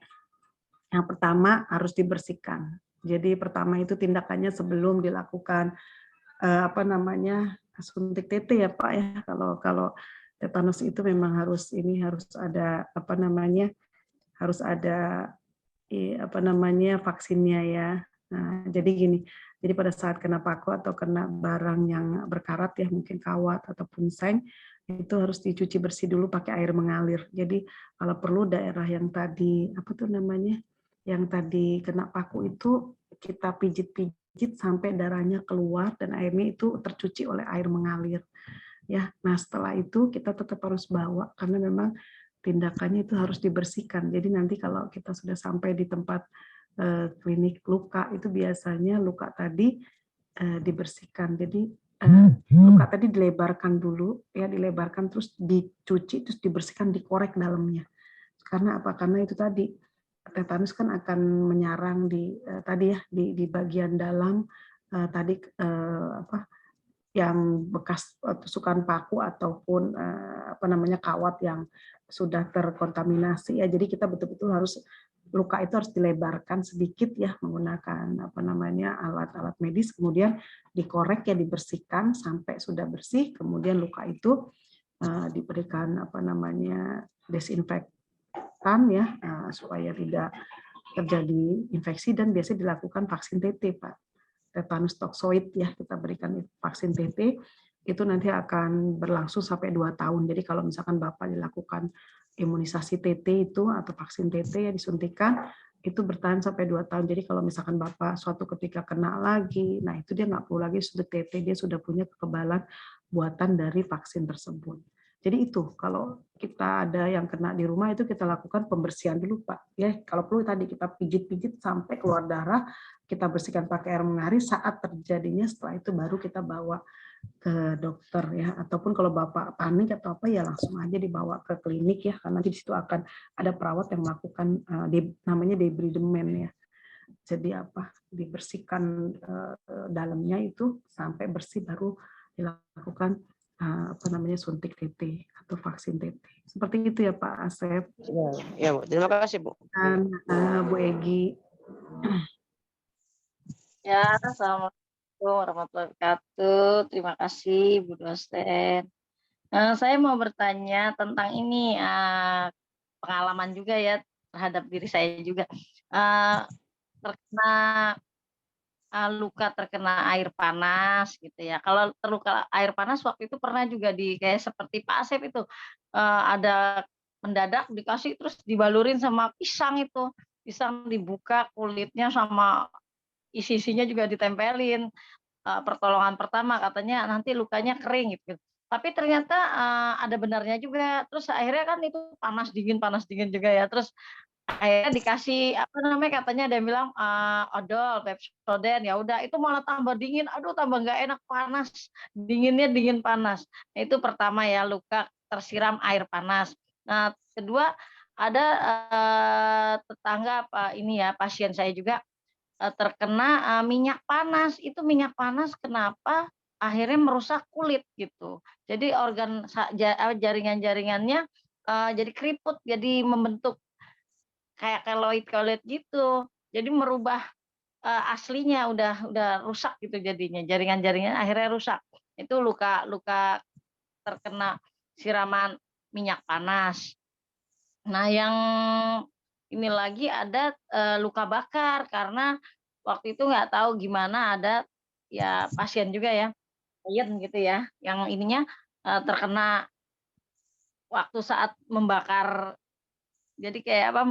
yang pertama harus dibersihkan. Jadi pertama itu tindakannya sebelum dilakukan apa namanya suntik TT ya Pak ya. Kalau tetanus itu memang harus ada apa namanya, harus ada apa namanya vaksinnya ya. Nah, jadi gini, jadi pada saat kena paku atau kena barang yang berkarat ya, mungkin kawat ataupun seng, itu harus dicuci bersih dulu pakai air mengalir. Jadi kalau perlu daerah yang tadi apa tuh namanya, yang tadi kena paku itu kita pijit-pijit sampai darahnya keluar dan airnya itu tercuci oleh air mengalir. Ya, nah setelah itu kita tetap harus bawa karena memang tindakannya itu harus dibersihkan. Jadi nanti kalau kita sudah sampai di tempat klinik luka itu biasanya luka tadi dibersihkan. Jadi luka tadi dilebarkan dulu ya, dilebarkan terus dicuci terus dibersihkan, dikorek dalamnya. Karena apa? Karena itu tadi tetanus kan akan menyerang tadi ya di bagian dalam tadi apa yang bekas tusukan paku ataupun apa namanya kawat yang sudah terkontaminasi ya. Jadi kita betul-betul harus luka itu harus dilebarkan sedikit ya menggunakan apa namanya alat-alat medis, kemudian dikorek ya, dibersihkan sampai sudah bersih, kemudian luka itu diberikan apa namanya desinfektan ya supaya tidak terjadi infeksi, dan biasanya dilakukan vaksin TT Pak. Tetanus toksoid ya, kita berikan vaksin TT itu nanti akan berlangsung sampai 2 tahun. Jadi kalau misalkan Bapak dilakukan imunisasi TT itu atau vaksin TT ya disuntikan, itu bertahan sampai 2 tahun. Jadi kalau misalkan Bapak suatu ketika kena lagi, nah itu dia nggak perlu lagi suntik TT, dia sudah punya kekebalan buatan dari vaksin tersebut. Jadi itu kalau kita ada yang kena di rumah itu kita lakukan pembersihan dulu Pak. Ya kalau perlu tadi kita pijit-pijit sampai keluar darah, kita bersihkan pakai air mengalir. Saat terjadinya setelah itu baru kita bawa ke dokter ya, ataupun kalau Bapak panik atau apa ya langsung aja dibawa ke klinik ya, karena di situ akan ada perawat yang melakukan namanya debridement ya. Jadi apa dibersihkan dalamnya itu sampai bersih baru dilakukan suntik TT atau vaksin TT. Seperti itu ya Pak Asep. Ya, Bu. Terima kasih, Bu. Dan Bu Egi. Ya, assalamualaikum warahmatullahi wabarakatuh. Terima kasih Bu dosen. Saya mau bertanya tentang ini pengalaman juga ya terhadap diri saya juga. Terkena luka terkena air panas gitu ya. Kalau terluka air panas waktu itu pernah juga kayak seperti Pak Asep itu ada mendadak dikasih terus dibalurin sama pisang itu. Pisang dibuka kulitnya sama isi-isinya juga ditempelin. Pertolongan pertama katanya nanti lukanya kering gitu. Tapi ternyata ada benarnya juga. Terus akhirnya kan itu panas dingin juga ya. Terus akhirnya dikasih apa namanya katanya ada yang bilang odol, Pepsodent, ya udah itu malah tambah dingin. Aduh tambah nggak enak panas. Dinginnya dingin panas. Nah, itu pertama ya luka tersiram air panas. Nah, kedua ada tetangga ini ya pasien saya juga terkena minyak panas. Itu minyak panas kenapa akhirnya merusak kulit gitu. Jadi organ jaringan-jaringannya jadi keriput, jadi membentuk kayak keloid gitu. Jadi merubah aslinya udah rusak gitu jadinya. Jaringan-jaringan akhirnya rusak. Itu luka terkena siraman minyak panas. Nah, yang ini lagi ada luka bakar karena waktu itu nggak tahu gimana ada ya pasien juga ya, klien gitu ya, yang ininya terkena waktu saat membakar, jadi kayak apa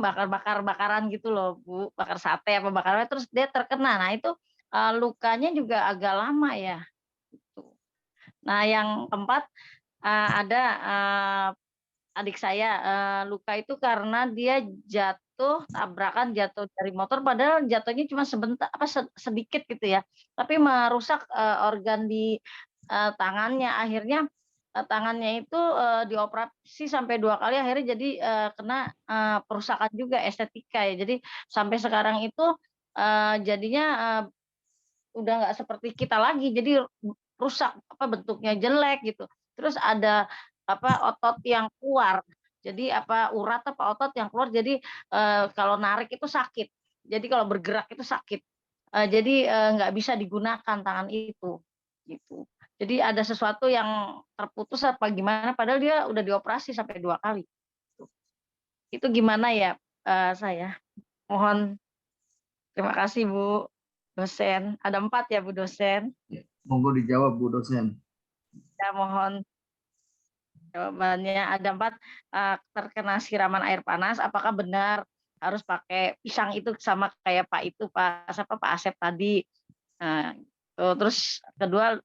bakaran gitu loh Bu, bakar sate apa bakar apa, terus dia terkena. Nah itu lukanya juga agak lama ya. Gitu. Nah yang keempat ada adik saya luka itu karena dia tabrakan jatuh dari motor, padahal jatuhnya cuma sebentar sedikit gitu ya, tapi merusak organ di tangannya. Akhirnya tangannya itu dioperasi sampai 2 kali, akhirnya jadi kena perusakan juga estetika ya. Jadi sampai sekarang itu jadinya udah nggak seperti kita lagi, jadi rusak bentuknya jelek gitu. Terus ada otot yang keluar. Jadi urat otot yang keluar, jadi kalau narik itu sakit. Jadi kalau bergerak itu sakit. Jadi nggak bisa digunakan tangan itu gitu. Jadi ada sesuatu yang terputus apa gimana, padahal dia udah dioperasi sampai 2 kali. Itu gimana ya saya? Mohon terima kasih Bu dosen. Ada 4 ya Bu dosen. Monggo dijawab Bu dosen. Ya mohon jawabannya. Ada 4 terkena siraman air panas. Apakah benar harus pakai pisang itu sama kayak Pak Asep tadi? Nah, terus kedua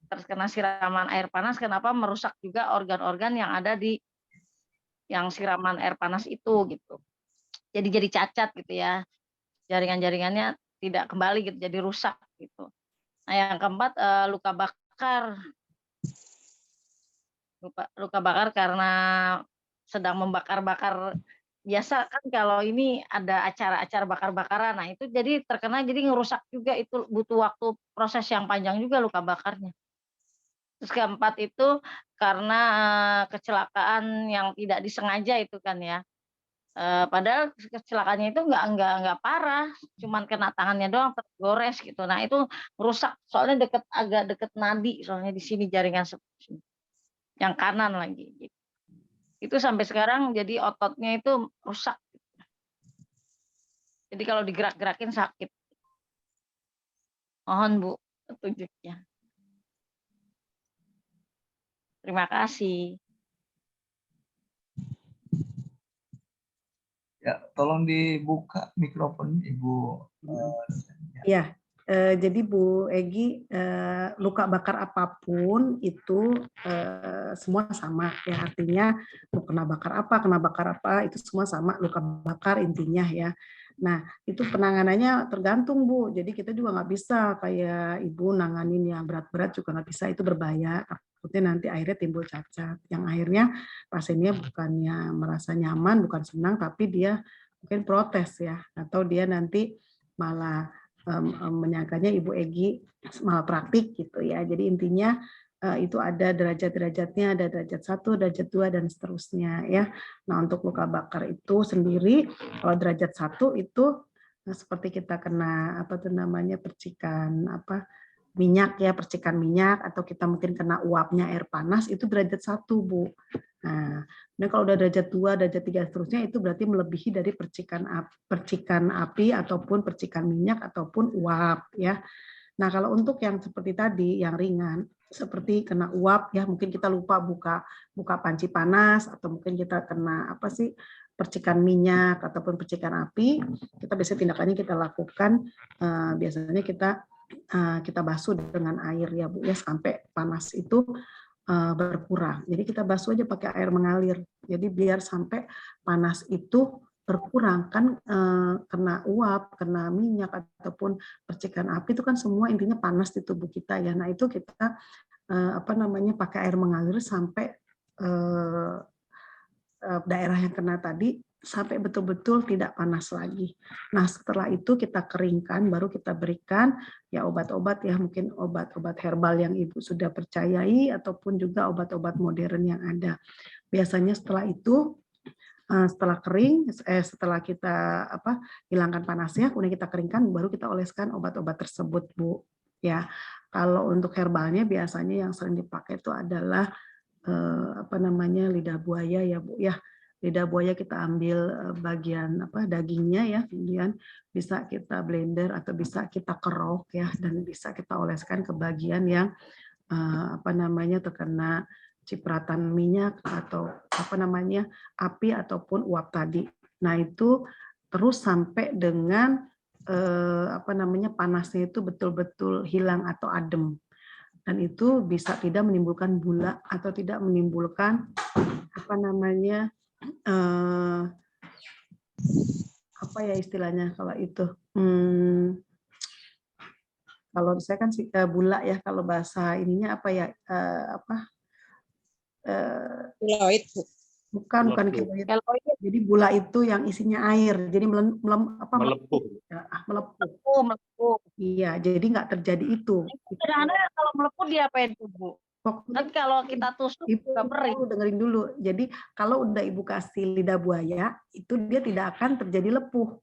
terkena siraman air panas kenapa merusak juga organ-organ yang ada di yang siraman air panas itu gitu. Jadi cacat gitu ya. Jaringan-jaringannya tidak kembali gitu, jadi rusak gitu. Nah, yang keempat luka bakar. Luka bakar karena sedang membakar-bakar. Biasa kan kalau ini ada acara-acara bakar-bakaran, nah itu jadi terkena, jadi ngerusak juga, itu butuh waktu proses yang panjang juga luka bakarnya. Terus keempat itu karena kecelakaan yang tidak disengaja itu kan ya. Padahal kecelakaannya itu nggak parah, cuman kena tangannya doang tergores gitu. Nah itu rusak, soalnya agak deket nadi, soalnya di sini jaringan yang kanan lagi. Gitu. Itu sampai sekarang jadi ototnya itu rusak. Jadi kalau digerak-gerakin sakit. Mohon Bu petunjuknya. Terima kasih. Ya, tolong dibuka mikrofonnya Ibu. Ya, jadi Bu Egi, luka bakar apapun itu semua sama ya, artinya mau kena bakar apa itu semua sama, luka bakar intinya ya. Nah itu penanganannya tergantung Bu, jadi kita juga nggak bisa kayak Ibu nanganin yang berat-berat juga nggak bisa, itu berbahaya, takutnya nanti akhirnya timbul cacat yang akhirnya pasiennya bukannya merasa nyaman, bukan senang, tapi dia mungkin protes ya, atau dia nanti malah menyangkanya Ibu Egi malpraktik gitu ya. Jadi intinya itu ada derajat-derajatnya, ada derajat 1, derajat 2 dan seterusnya ya. Nah, untuk luka bakar itu sendiri kalau derajat 1 itu seperti kita kena apa tuh namanya percikan minyak ya, percikan minyak, atau kita mungkin kena uapnya air panas, itu derajat 1, Bu. Nah, kalau udah derajat 2, derajat 3 seterusnya itu berarti melebihi dari percikan api ataupun percikan minyak ataupun uap ya. Nah, kalau untuk yang seperti tadi yang ringan seperti kena uap ya, mungkin kita lupa buka panci panas, atau mungkin kita kena percikan minyak ataupun percikan api, kita biasanya tindakannya kita lakukan biasanya kita basuh dengan air ya Bu ya, sampai panas itu berkurang. Jadi kita basuh aja pakai air mengalir. Jadi biar sampai panas itu berkurang kan, kena uap, kena minyak ataupun percikan api itu kan semua intinya panas di tubuh kita ya. Nah, itu kita pakai air mengalir sampai daerah yang kena tadi sampai betul-betul tidak panas lagi. Nah, setelah itu kita keringkan, baru kita berikan ya obat-obat ya, mungkin obat-obat herbal yang Ibu sudah percayai ataupun juga obat-obat modern yang ada. Biasanya setelah itu, setelah kering, setelah kita hilangkan panasnya, kemudian kita keringkan, baru kita oleskan obat-obat tersebut, Bu. Ya, kalau untuk herbalnya biasanya yang sering dipakai itu adalah lidah buaya ya Bu ya. Lidah buaya kita ambil bagian dagingnya ya, kemudian bisa kita blender atau bisa kita kerok ya, dan bisa kita oleskan ke bagian yang terkena cipratan minyak atau api ataupun uap tadi. Nah, itu terus sampai dengan panasnya itu betul-betul hilang atau adem. Dan itu bisa tidak menimbulkan bula atau tidak menimbulkan istilahnya kalau itu, kalau saya kan bula ya, kalau bahasa ininya Keloid, Bu. bukan keloid. Jadi bula itu yang isinya air, jadi Melepuh. Melepuh. Iya, jadi nggak terjadi itu. Sederhananya kalau melepuh diapain tuh, Bu? Kan kalau kita tusuk juga perih. Dengerin dulu. Jadi kalau udah Ibu kasih lidah buaya, itu dia tidak akan terjadi lepuh.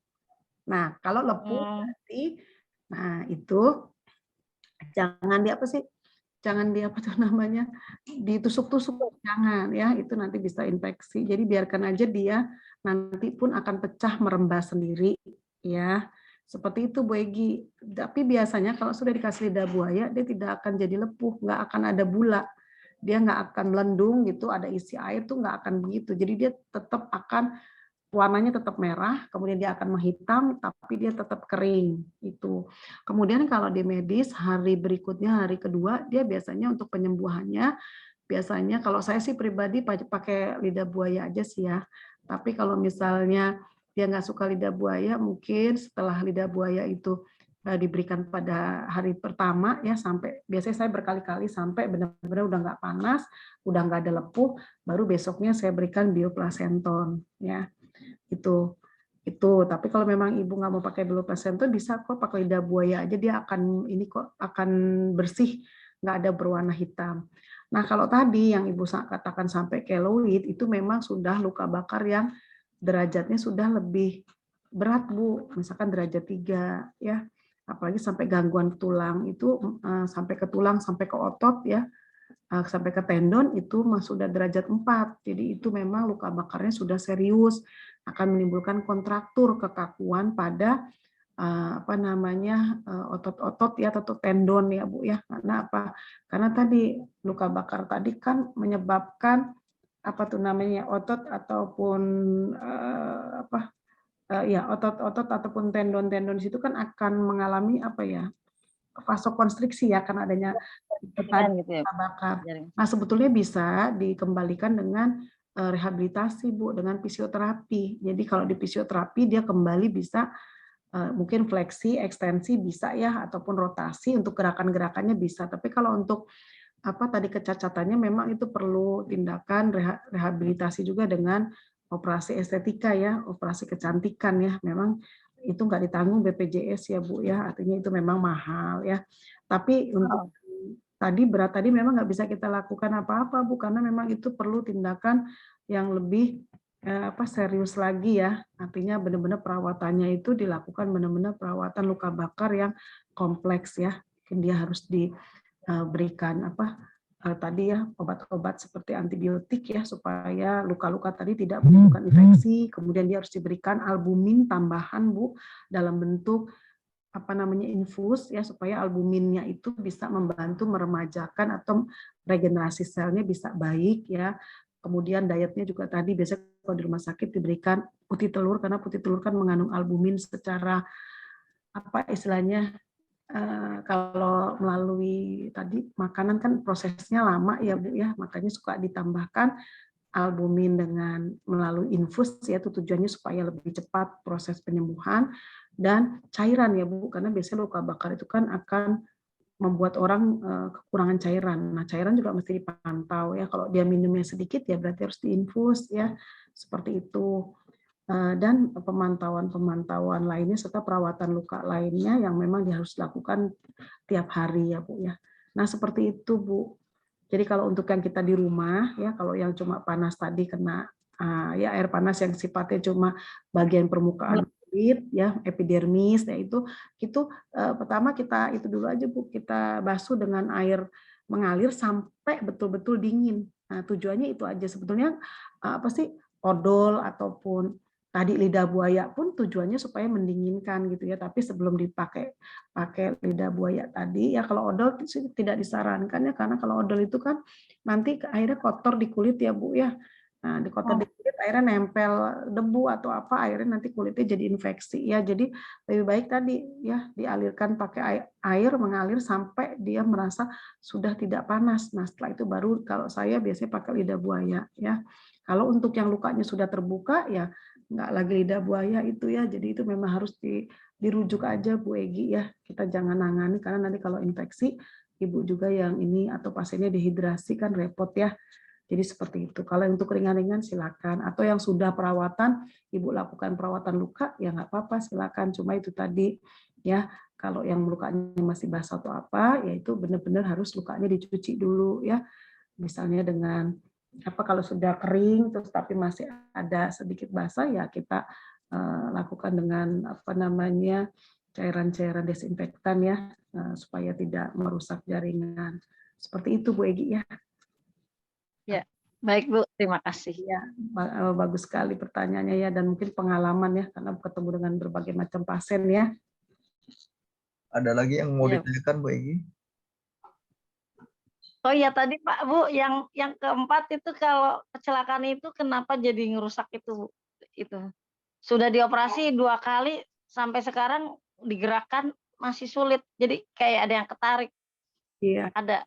Nah, kalau lepuh berarti, nah itu jangan ditusuk-tusuk, jangan ya, itu nanti bisa infeksi. Jadi biarkan aja dia nanti pun akan pecah merembas sendiri ya. Seperti itu Bu Egi. Tapi biasanya kalau sudah dikasih lidah buaya, dia tidak akan jadi lepuh, nggak akan ada bula. Dia nggak akan melendung gitu, ada isi air tuh nggak akan begitu. Jadi dia tetap akan, warnanya tetap merah, kemudian dia akan menghitam, tapi dia tetap kering. Itu. Kemudian kalau di medis, hari berikutnya, hari kedua, dia biasanya untuk penyembuhannya, biasanya kalau saya sih pribadi pakai lidah buaya aja sih ya. Tapi kalau misalnya dia nggak suka lidah buaya, mungkin setelah lidah buaya itu diberikan pada hari pertama ya, sampai biasanya saya berkali-kali sampai benar-benar udah nggak panas, udah nggak ada lepuh, baru besoknya saya berikan bioplasenton ya. Itu. Tapi kalau memang Ibu nggak mau pakai bioplasenton, bisa kok pakai lidah buaya aja, dia akan akan bersih, nggak ada berwarna hitam. Nah, kalau tadi yang Ibu katakan sampai keloid, itu memang sudah luka bakar yang derajatnya sudah lebih berat, Bu. Misalkan derajat 3 ya. Apalagi sampai gangguan tulang itu sampai ke tulang, sampai ke otot ya. Sampai ke tendon itu sudah derajat 4. Jadi itu memang luka bakarnya sudah serius, akan menimbulkan kontraktur, kekakuan pada otot-otot ya, atau tendon ya Bu ya. Karena apa? Karena tadi luka bakar tadi kan menyebabkan otot ataupun otot-otot ataupun tendon-tendon di situ kan akan mengalami vasokonstriksi ya, karena adanya luka bakar. Nah, sebetulnya bisa dikembalikan dengan rehabilitasi Bu, dengan fisioterapi. Jadi kalau di fisioterapi dia kembali bisa mungkin fleksi, ekstensi bisa ya, ataupun rotasi untuk gerakan-gerakannya bisa. Tapi kalau untuk tadi kecacatannya memang itu perlu tindakan rehabilitasi juga dengan operasi estetika ya, operasi kecantikan ya. Memang itu nggak ditanggung BPJS ya Bu ya, artinya itu memang mahal ya. Tapi untuk tadi berat tadi memang nggak bisa kita lakukan apa-apa Bu, karena memang itu perlu tindakan yang lebih serius lagi ya. Artinya benar-benar perawatannya itu dilakukan benar-benar perawatan luka bakar yang kompleks ya. Mungkin dia harus diberikan tadi ya obat-obat seperti antibiotik ya supaya luka-luka tadi tidak menimbulkan infeksi. Kemudian dia harus diberikan albumin tambahan Bu dalam bentuk infus ya supaya albuminnya itu bisa membantu meremajakan atau regenerasi selnya bisa baik ya. Kemudian dietnya juga tadi biasanya kalau di rumah sakit diberikan putih telur karena putih telur kan mengandung albumin secara istilahnya kalau melalui tadi makanan kan prosesnya lama ya Bu ya, makanya suka ditambahkan albumin dengan melalui infus ya, itu tujuannya supaya lebih cepat proses penyembuhan, dan cairan ya Bu, karena biasanya luka bakar itu kan akan membuat orang kekurangan cairan. Nah, cairan juga mesti dipantau ya. Kalau dia minumnya sedikit ya berarti harus diinfus ya. Seperti itu. Dan pemantauan lainnya serta perawatan luka lainnya yang memang dia harus lakukan tiap hari ya Bu ya. Nah, seperti itu Bu. Jadi kalau untuk yang kita di rumah ya, kalau yang cuma panas tadi kena ya air panas yang sifatnya cuma bagian permukaan kulit ya, epidermis ya itu pertama kita itu dulu aja Bu, kita basuh dengan air mengalir sampai betul-betul dingin. Nah, tujuannya itu aja sebetulnya odol ataupun tadi lidah buaya pun tujuannya supaya mendinginkan gitu ya, tapi sebelum pakai lidah buaya tadi ya, kalau odol tidak disarankan ya, karena kalau odol itu kan nanti akhirnya kotor di kulit ya Bu ya. Nah, di kotor di kulit akhirnya nempel debu atau akhirnya nanti kulitnya jadi infeksi ya. Jadi lebih baik tadi ya dialirkan pakai air mengalir sampai dia merasa sudah tidak panas. Nah, setelah itu baru kalau saya biasanya pakai lidah buaya ya. Kalau untuk yang lukanya sudah terbuka ya nggak lagi lidah buaya itu ya, jadi itu memang harus dirujuk aja Bu Egi ya, kita jangan nangani karena nanti kalau infeksi ibu juga yang ini atau pasiennya dehidrasi kan repot ya. Jadi seperti itu. Kalau untuk ringan-ringan silakan, atau yang sudah perawatan ibu lakukan perawatan luka ya nggak apa-apa silakan, cuma itu tadi ya, kalau yang lukanya masih basah atau ya itu benar-benar harus lukanya dicuci dulu ya, misalnya dengan kalau sudah kering terus tapi masih ada sedikit basah ya kita lakukan dengan cairan-cairan desinfektan ya supaya tidak merusak jaringan. Seperti itu Bu Egi ya. Ya, baik Bu, terima kasih. Ya, bagus sekali pertanyaannya ya, dan mungkin pengalaman ya karena ketemu dengan berbagai macam pasien ya. Ada lagi yang mau ditanyakan Bu Egi? Oh iya tadi Pak Bu, yang keempat itu kalau kecelakaan itu kenapa jadi ngerusak itu Bu? Itu sudah dioperasi 2 kali sampai sekarang digerakkan masih sulit. Jadi kayak ada yang ketarik. Iya. Ada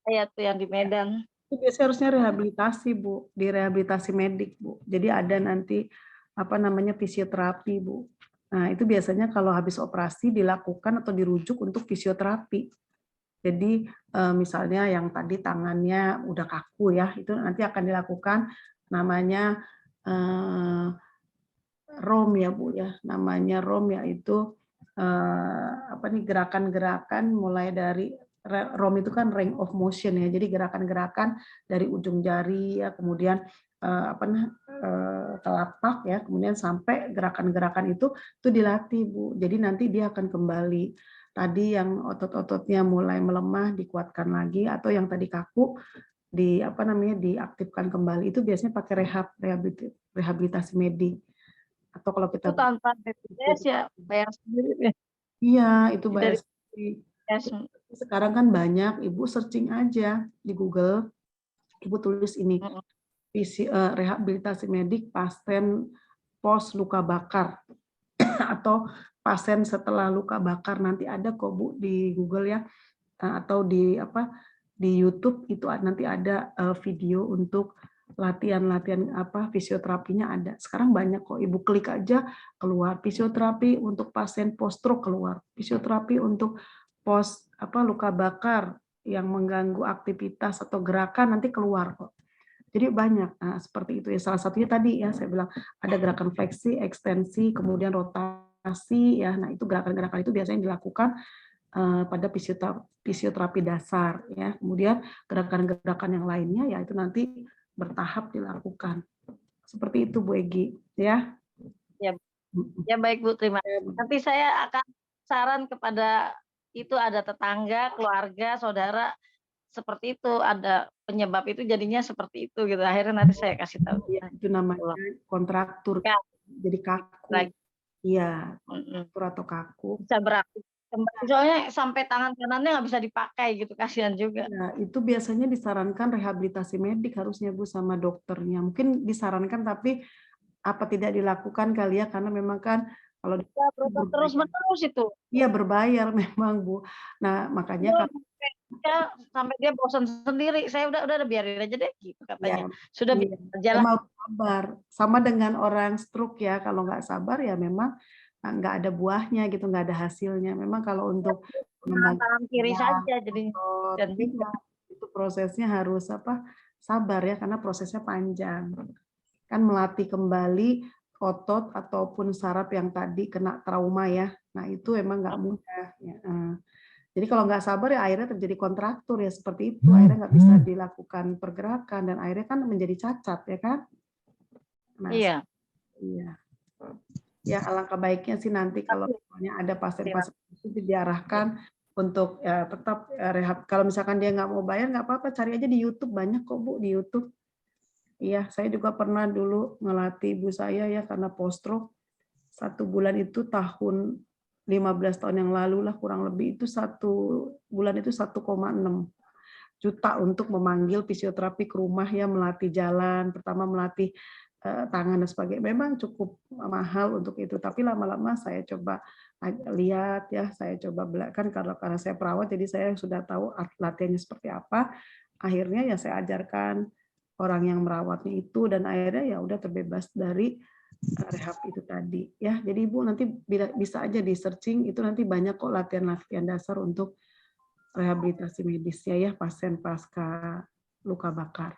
kayak tuh yang di Medan. Itu biasanya harusnya rehabilitasi Bu, di rehabilitasi medik Bu. Jadi ada nanti fisioterapi Bu. Nah itu biasanya kalau habis operasi dilakukan atau dirujuk untuk fisioterapi. Jadi misalnya yang tadi tangannya udah kaku ya, itu nanti akan dilakukan namanya ROM ya Bu ya, namanya ROM yaitu gerakan-gerakan mulai dari ROM itu kan range of motion ya, jadi gerakan-gerakan dari ujung jari ya, kemudian telapak ya, kemudian sampai gerakan-gerakan itu dilatih Bu. Jadi nanti dia akan kembali. Tadi yang otot-ototnya mulai melemah dikuatkan lagi, atau yang tadi kaku diaktifkan kembali. Itu biasanya pakai rehabilitasi medik. Atau kalau kita itu tanpa BPJS ya bayar sendiri ya. Iya, itu bayar sendiri. Yes. Sekarang kan banyak, Ibu searching aja di Google, Ibu tulis ini rehabilitasi medik pasien pos luka bakar atau pasien setelah luka bakar, nanti ada kok Bu di Google ya, atau di YouTube itu nanti ada video untuk latihan-latihan fisioterapinya ada. Sekarang banyak kok, Ibu klik aja keluar fisioterapi untuk pasien post stroke, keluar fisioterapi untuk post luka bakar yang mengganggu aktivitas atau gerakan, nanti keluar kok. Jadi banyak. Nah, seperti itu ya. Salah satunya tadi ya saya bilang ada gerakan fleksi, ekstensi, kemudian rotasi ya. Nah, itu gerakan-gerakan itu biasanya dilakukan pada fisioterapi dasar ya. Kemudian gerakan-gerakan yang lainnya ya itu nanti bertahap dilakukan. Seperti itu Bu Egi ya. Ya baik Bu, terima kasih. Nanti saya akan saran kepada itu ada tetangga, keluarga, saudara seperti itu, ada penyebab itu jadinya seperti itu gitu. Akhirnya nanti saya kasih tahu. Ya, itu namanya kontraktur. Ya. Jadi kaku. Lagi. Iya, kontraktur atau kaku. Bisa beraktif kembali. Soalnya sampai tangan kanannya nggak bisa dipakai gitu, kasihan juga. Ya, itu biasanya disarankan rehabilitasi medik harusnya Bu sama dokternya. Mungkin disarankan tapi apa tidak dilakukan kali ya, karena memang kan kalau terus-menerus itu. Iya berbayar memang Bu. Nah makanya sampai dia bosan sendiri. Saya udah biarin aja deh gitu katanya. Ya, Sudah iya. berjalan. Mau sabar. Sama dengan orang stroke ya, kalau nggak sabar ya memang nggak ada buahnya gitu, nggak ada hasilnya. Memang kalau untuk tangan kiri saja jadi dan itu prosesnya harus sabar ya, karena prosesnya panjang. Kan melatih kembali otot ataupun saraf yang tadi kena trauma ya. Nah itu emang nggak mudah. Ya. Jadi kalau nggak sabar ya akhirnya terjadi kontraktur ya seperti itu. Akhirnya nggak bisa dilakukan pergerakan dan akhirnya kan menjadi cacat ya kan. Nah, iya. Ya alangkah baiknya sih nanti kalau misalnya ada pasien-pasien itu diarahkan untuk ya, tetap rehab. Kalau misalkan dia nggak mau bayar nggak apa-apa, cari aja di YouTube, banyak kok Bu di YouTube. Iya, saya juga pernah dulu ngelatih ibu saya ya karena post-stroke. 1 bulan itu tahun 15 tahun yang lalu lah kurang lebih, itu 1 bulan itu 1,6 juta untuk memanggil fisioterapi ke rumah ya, melatih jalan, pertama melatih tangan dan sebagainya. Memang cukup mahal untuk itu, tapi lama-lama saya coba lihat ya, saya coba belajar karena saya perawat jadi saya sudah tahu latihannya seperti apa. Akhirnya ya saya ajarkan orang yang merawatnya itu dan akhirnya ya udah terbebas dari rehab itu tadi ya. Jadi Ibu nanti bisa aja di searching, itu nanti banyak kok latihan-latihan dasar untuk rehabilitasi medisnya ya pasien pasca luka bakar.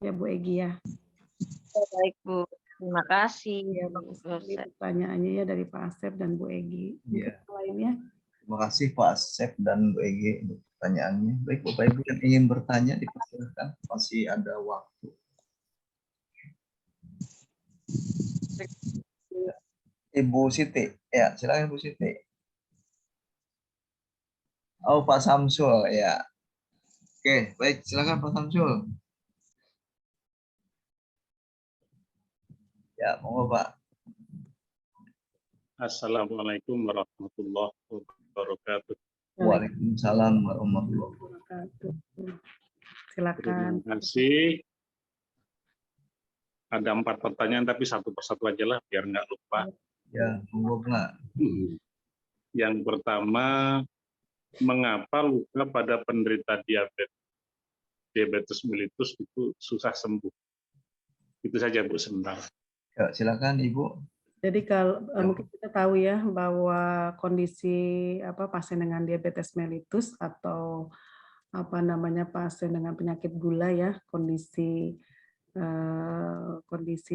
Ya Bu Egi ya. Baik Bu, terima kasih. Ya, bagus sekali pertanyaannya ya dari Pak Asep dan Bu Egi. Mungkin lainnya. Terima kasih Pak Asep dan Bu Egi untuk pertanyaannya. Baik Bapak Ibu yang ingin bertanya dipersilakan, masih ada waktu. Ibu Siti, ya silakan Ibu Siti. Oh Pak Samsul ya. Oke, baik silakan Pak Samsul. Ya, monggo Pak. Assalamualaikum warahmatullahi wabarakatuh. Waalaikumsalam warahmatullahi wabarakatuh. Silakan. Terima kasih. Ada 4 pertanyaan tapi satu persatu aja lah biar nggak lupa. Ya, monggo Pak. Yang pertama, mengapa luka pada penderita diabetes mellitus itu susah sembuh? Itu saja Bu sebentar. Ya, silakan Ibu. Jadi kalau mungkin kita tahu ya bahwa kondisi pasien dengan diabetes mellitus atau pasien dengan penyakit gula ya, kondisi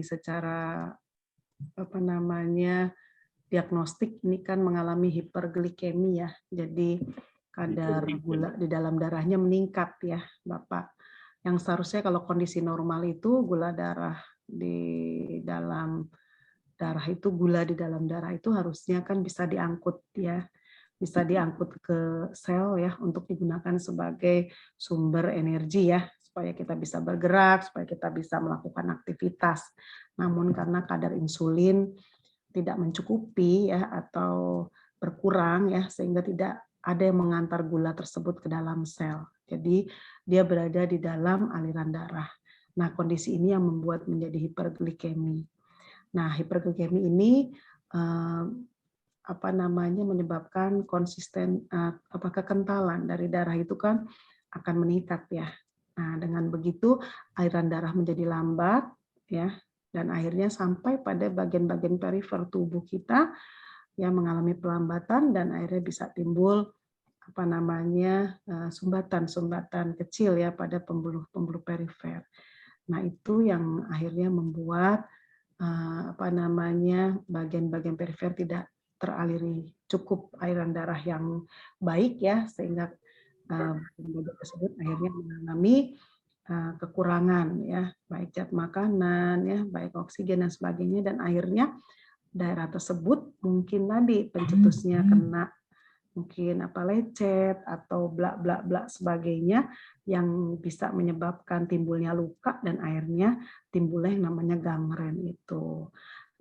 secara diagnostik ini kan mengalami hiperglikemi ya. Jadi kadar gula di dalam darahnya meningkat ya, Bapak. Yang seharusnya kalau kondisi normal itu gula darah di dalam darah itu, gula di dalam darah itu harusnya kan bisa diangkut ya, bisa diangkut ke sel ya untuk digunakan sebagai sumber energi ya, supaya kita bisa bergerak, supaya kita bisa melakukan aktivitas. Namun karena kadar insulin tidak mencukupi ya atau berkurang ya, sehingga tidak ada yang mengantar gula tersebut ke dalam sel. Jadi dia berada di dalam aliran darah. Nah, kondisi ini yang membuat menjadi hiperglikemi. Nah, hiperglikemi ini menyebabkan kekentalan dari darah itu kan akan meningkat ya. Nah, dengan begitu aliran darah menjadi lambat ya, dan akhirnya sampai pada bagian-bagian perifer tubuh kita yang mengalami pelambatan dan akhirnya bisa timbul sumbatan-sumbatan kecil ya pada pembuluh perifer. Nah, itu yang akhirnya membuat bagian-bagian perifer tidak teraliri cukup aliran darah yang baik ya, sehingga benda tersebut akhirnya mengalami kekurangan ya, baik zat makanan ya, baik oksigen dan sebagainya, dan akhirnya daerah tersebut mungkin tadi pencetusnya kena mungkin lecet atau bla bla bla sebagainya yang bisa menyebabkan timbulnya luka dan akhirnya timbulnya yang namanya gangren itu.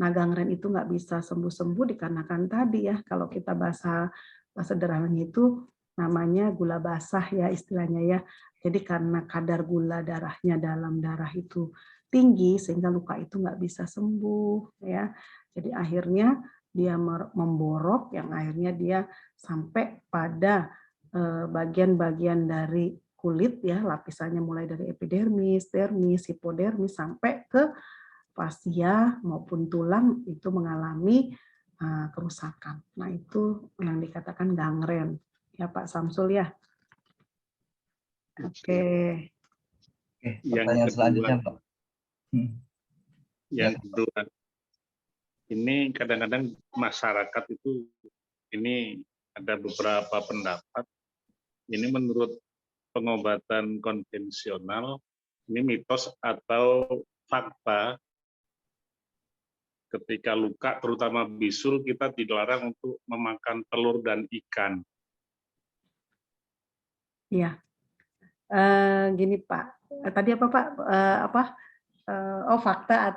Nah, gangren itu nggak bisa sembuh-sembuh dikarenakan tadi ya, kalau kita bahasa sederhananya itu namanya gula basah ya istilahnya ya. Jadi karena kadar gula darahnya dalam darah itu tinggi sehingga luka itu nggak bisa sembuh ya. Jadi akhirnya dia memborok yang akhirnya dia sampai pada bagian-bagian dari kulit ya, lapisannya mulai dari epidermis, dermis, hipodermis sampai ke fascia maupun tulang itu mengalami kerusakan. Nah, itu yang dikatakan gangren. Ya Pak Samsul ya. Oke. Pertanyaan selanjutnya Pak. Yang kedua, ini kadang-kadang masyarakat itu ini ada beberapa pendapat. Ini menurut pengobatan konvensional, ini mitos atau fakta. Ketika luka, terutama bisul, kita dilarang untuk memakan telur dan ikan. Iya. Gini Pak, tadi apa Pak? Fakta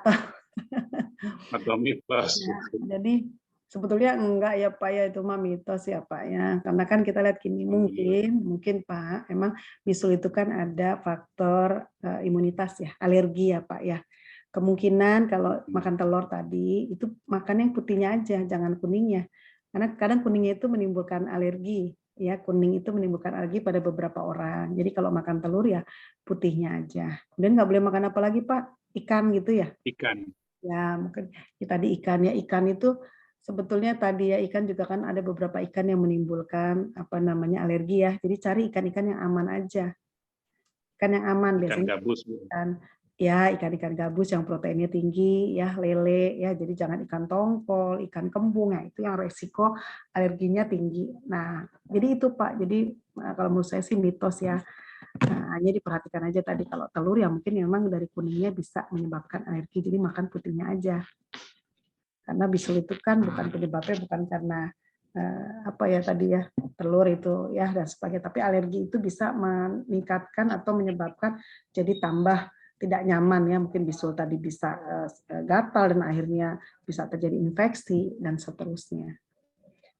Atau mitos. Ya, jadi sebetulnya enggak ya Pak ya, itu mah mitos ya Pak ya. Karena kan kita lihat gini, mungkin Pak, emang bisul itu kan ada faktor imunitas ya, alergi ya Pak ya. Kemungkinan kalau makan telur tadi itu makan yang putihnya aja, jangan kuningnya. Karena kadang kuningnya itu menimbulkan alergi. Ya, kuning itu menimbulkan alergi pada beberapa orang. Jadi kalau makan telur ya putihnya aja. Kemudian nggak boleh makan apa lagi Pak? Ikan gitu ya? Ikan. Ya, mungkin tadi ikan ya. Ikan itu sebetulnya tadi ya, ikan juga kan ada beberapa ikan yang menimbulkan alergi ya. Jadi cari ikan-ikan yang aman aja. Ikan yang aman Ikan biasanya gabus. ikan-ikan gabus yang proteinnya tinggi ya, lele ya. Jadi jangan ikan tongkol, ikan kembung ya, itu yang resiko alerginya tinggi. Nah, jadi itu Pak. Jadi kalau menurut saya sih mitos ya. Nah, hanya diperhatikan aja tadi kalau telur ya mungkin memang dari kuningnya bisa menyebabkan alergi, jadi makan putihnya aja. Karena bisul itu kan bukan penyebabnya bukan karena tadi ya telur itu ya dan sebagainya, tapi alergi itu bisa meningkatkan atau menyebabkan jadi tambah tidak nyaman ya, mungkin bisul tadi bisa gatal dan akhirnya bisa terjadi infeksi dan seterusnya.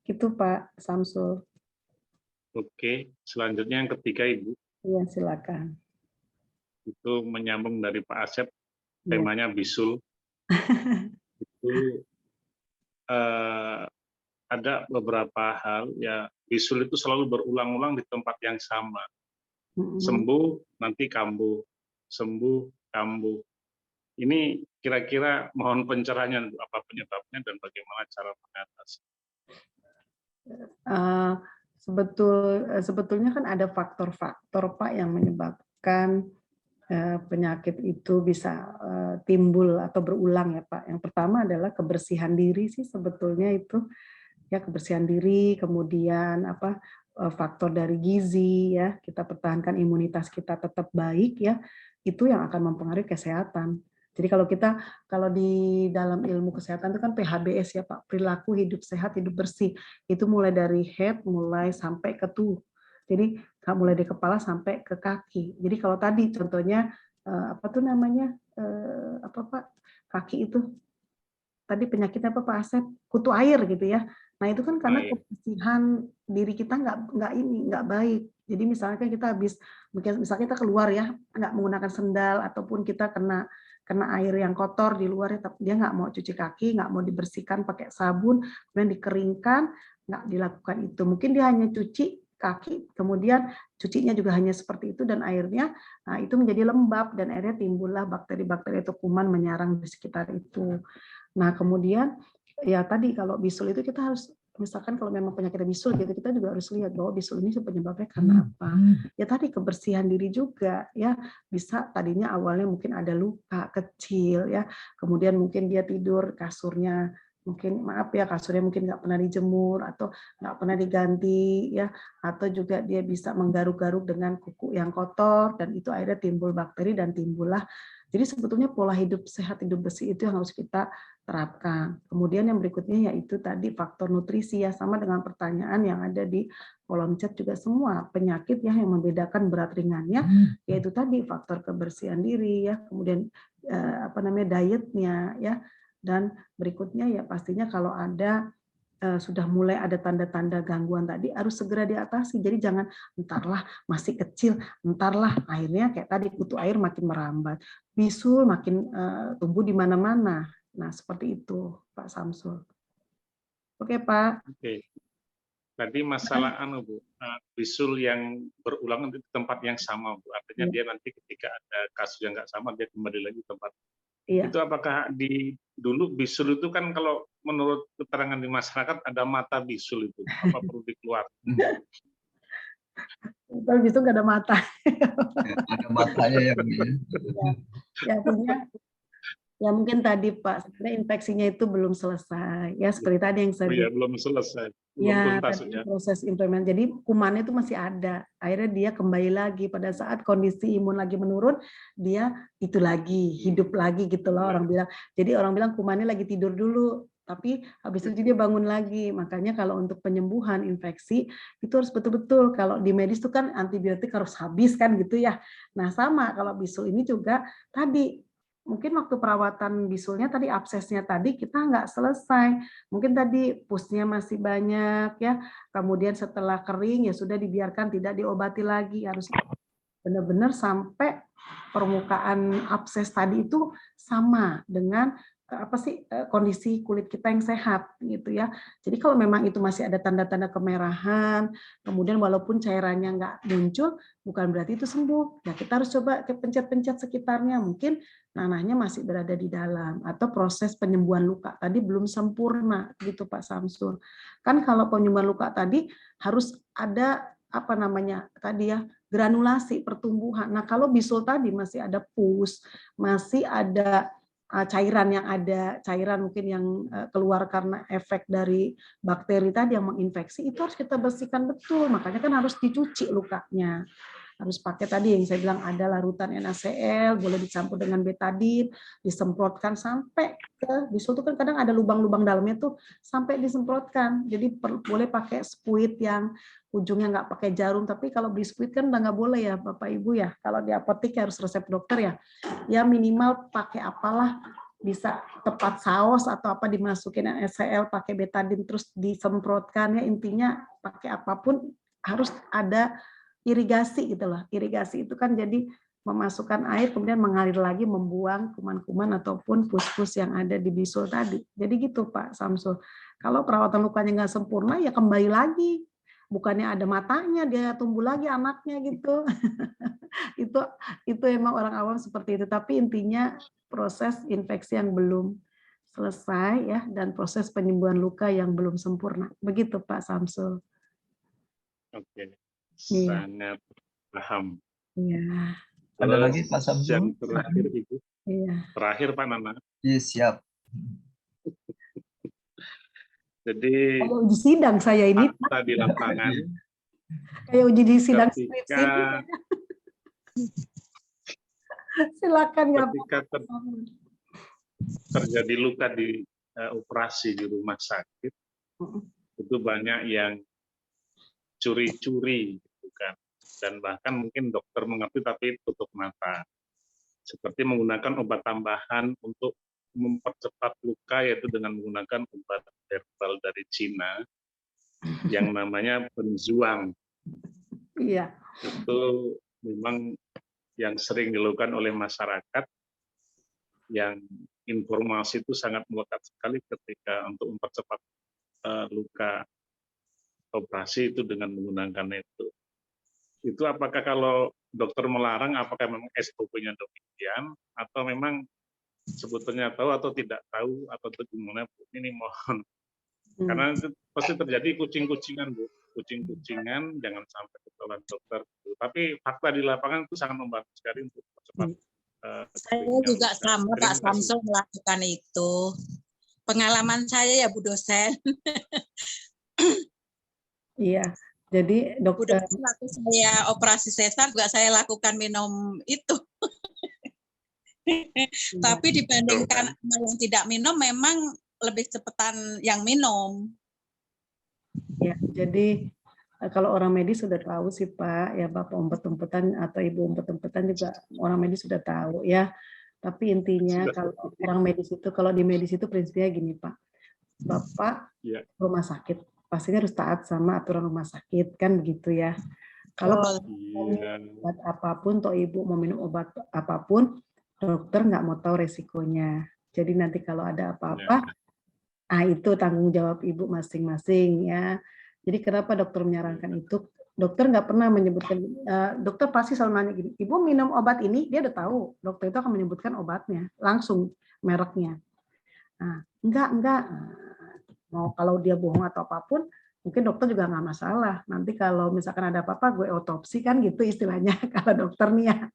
Gitu Pak Samsul. Oke, selanjutnya yang ketiga Ibu. Iya, silakan. Itu menyambung dari Pak Asep, temanya bisul. Itu ada beberapa hal ya, bisul itu selalu berulang-ulang di tempat yang sama. Sembuh nanti kambuh, sembuh kambuh. Ini kira-kira mohon pencerahannya apa penyebabnya dan bagaimana cara mengatasi. Sebetulnya kan ada faktor-faktor Pak yang menyebabkan penyakit itu bisa timbul atau berulang ya Pak. Yang pertama adalah kebersihan diri sih sebetulnya itu ya, kebersihan diri, kemudian faktor dari gizi ya, kita pertahankan imunitas kita tetap baik ya, itu yang akan mempengaruhi kesehatan. Jadi kalau di dalam ilmu kesehatan itu kan PHBS ya Pak, perilaku hidup sehat, hidup bersih. Itu mulai dari head, mulai sampai ke toe. Jadi mulai dari kepala sampai ke kaki. Jadi kalau tadi contohnya Pak? Kaki itu tadi penyakitnya apa Pak Asep? Kutu air gitu ya. Nah, itu kan karena kebersihan diri kita nggak baik. Jadi misalnya kan kita misalnya kita keluar ya, nggak menggunakan sendal ataupun kita kena air yang kotor di luar ya, tapi dia nggak mau cuci kaki, nggak mau dibersihkan pakai sabun, kemudian dikeringkan, nggak dilakukan itu. Mungkin dia hanya cuci kaki, kemudian cucinya juga hanya seperti itu dan airnya itu menjadi lembab dan akhirnya timbullah bakteri-bakteri atau kuman menyerang di sekitar itu. Nah, kemudian ya tadi kalau bisul itu kita harus misalkan kalau memang penyakit bisul gitu, kita juga harus lihat bahwa bisul ini penyebabnya karena apa. Ya tadi kebersihan diri juga ya, bisa tadinya awalnya mungkin ada luka kecil ya, kemudian mungkin dia tidur kasurnya mungkin maaf ya kasurnya mungkin nggak pernah dijemur atau nggak pernah diganti ya, atau juga dia bisa menggaruk-garuk dengan kuku yang kotor dan itu akhirnya timbul bakteri dan timbullah. Jadi sebetulnya pola hidup sehat, hidup bersih itu yang harus kita terapkan. Kemudian yang berikutnya yaitu tadi faktor nutrisi ya, sama dengan pertanyaan yang ada di kolom chat juga, semua penyakit ya yang membedakan berat ringannya yaitu tadi faktor kebersihan diri ya, kemudian dietnya ya, dan berikutnya ya pastinya kalau ada sudah mulai ada tanda-tanda gangguan tadi harus segera diatasi. Jadi jangan entarlah masih kecil, entarlah akhirnya kayak tadi kutu air makin merambat, bisul makin tumbuh di mana-mana. Nah seperti itu Pak Samsul. Oke Pak. Oke. Tadi masalah Bu, bisul yang berulang di tempat yang sama Bu. Artinya dia nanti ketika ada kasus yang nggak sama dia kembali lagi ke tempat. Iya. Itu apakah dulu bisul itu kan kalau menurut keterangan di masyarakat ada mata bisul itu, apa perlu dikeluarkan? Kalau bisul nggak ada mata. Ada matanya ya. Ya punya. Ya mungkin tadi Pak, sebenarnya infeksinya itu belum selesai. Ya seperti tadi yang saya bilang. Belum selesai. Ya, tadi proses implement. Jadi kumannya itu masih ada. Akhirnya dia kembali lagi pada saat kondisi imun lagi menurun, dia itu lagi, hidup lagi gitu loh orang bilang. Jadi orang bilang kumannya lagi tidur dulu, tapi habis itu dia bangun lagi. Makanya kalau untuk penyembuhan infeksi itu harus betul-betul, kalau di medis itu kan antibiotik harus habis kan gitu ya. Nah sama kalau bisul ini juga tadi, mungkin waktu perawatan bisulnya tadi absesnya tadi kita nggak selesai, mungkin tadi pusnya masih banyak ya, kemudian setelah kering ya sudah dibiarkan tidak diobati lagi, harus benar-benar sampai permukaan abses tadi itu sama dengan kondisi kulit kita yang sehat gitu ya. Jadi kalau memang itu masih ada tanda-tanda kemerahan, kemudian walaupun cairannya nggak muncul, bukan berarti itu sembuh. Ya kita harus coba pencet-pencet sekitarnya, mungkin nanahnya masih berada di dalam, atau proses penyembuhan luka tadi belum sempurna gitu Pak Samsul. Kan kalau penyembuhan luka tadi harus ada tadi ya, granulasi pertumbuhan. Nah kalau bisul tadi masih ada pus, masih ada cairan yang ada, cairan mungkin yang keluar karena efek dari bakteri tadi yang menginfeksi, itu harus kita bersihkan betul. Makanya kan harus dicuci lukanya. Harus pakai tadi yang saya bilang ada larutan NaCl, boleh dicampur dengan betadin, disemprotkan sampai ke bisul itu kan kadang ada lubang-lubang dalamnya tuh sampai disemprotkan. Jadi boleh pakai spuit yang ujungnya nggak pakai jarum, tapi kalau beli spuit kan udah nggak boleh ya Bapak Ibu ya. Kalau di apotek harus resep dokter ya. Ya minimal pakai apalah, bisa tepat saus atau apa dimasukin NaCl, pakai betadin terus disemprotkan ya, intinya pakai apapun harus ada irigasi gitu loh. Irigasi itu kan jadi memasukkan air kemudian mengalir lagi membuang kuman-kuman ataupun pus-pus yang ada di bisul tadi. Jadi gitu Pak Samsul. Kalau perawatan lukanya nggak sempurna ya kembali lagi. Bukannya ada matanya dia tumbuh lagi anaknya gitu. itu emang orang awam seperti itu. Tapi intinya proses infeksi yang belum selesai ya, dan proses penyembuhan luka yang belum sempurna. Begitu Pak Samsul. Oke. Sangat paham. Iya. Ada lagi Pak Samsul? Yang terakhir Ibu. Iya. Terakhir Pak Nana. Iya siap. Jadi kayak uji sidang saya ini fakta di lapangan. Kayak uji di sidang skripsi. Silakan ketika terjadi luka di operasi di rumah sakit, itu banyak yang curi-curi gitu kan, dan bahkan mungkin dokter mengerti tapi tutup mata, seperti menggunakan obat tambahan untuk mempercepat luka, yaitu dengan menggunakan obat herbal dari Cina yang namanya benzuang. Iya. Itu memang yang sering dilakukan oleh masyarakat, yang informasi itu sangat melekat sekali ketika untuk mempercepat luka operasi itu dengan menggunakan itu. Itu apakah kalau dokter melarang, apakah memang SOP-nya demikian, atau memang sebetulnya tahu atau tidak tahu, atau gimana Bu? Ini mohon. Karena itu pasti terjadi kucing-kucingan Bu, kucing-kucingan, jangan sampai ketahuan dokter. Tapi fakta di lapangan itu sangat membantu sekali untuk percepat. Saya juga sama Pak Samsul melakukan itu. pengalaman saya ya Bu dosen. Iya, jadi Bu dokter dosen waktu saya operasi sesar juga saya lakukan minum itu. Tapi dibandingkan sama yang tidak minum memang lebih cepetan yang minum. ya, jadi kalau orang medis sudah tahu sih Pak, ya Bapak umpet-umpetan atau Ibu umpet-umpetan juga orang medis sudah tahu ya. Tapi intinya kalau orang medis itu, kalau di medis itu prinsipnya gini Pak, Bapak Ya. rumah sakit pastinya harus taat sama aturan rumah sakit kan begitu ya. Kalau obat apapun, atau Ibu mau minum obat apapun, dokter nggak mau tahu resikonya. Jadi nanti kalau ada apa-apa, itu tanggung jawab Ibu masing-masing ya. Jadi kenapa dokter menyarankan itu? Dokter nggak pernah menyebutkan, dokter pasti selalu nanya gini, Ibu minum obat ini, dia udah tahu. Dokter itu akan menyebutkan obatnya, langsung mereknya. Nah, enggak. Mau kalau dia bohong atau apapun, mungkin dokter juga nggak masalah. Nanti kalau misalkan ada apa-apa, gue otopsi kan gitu istilahnya. Kalau dokter nih ya,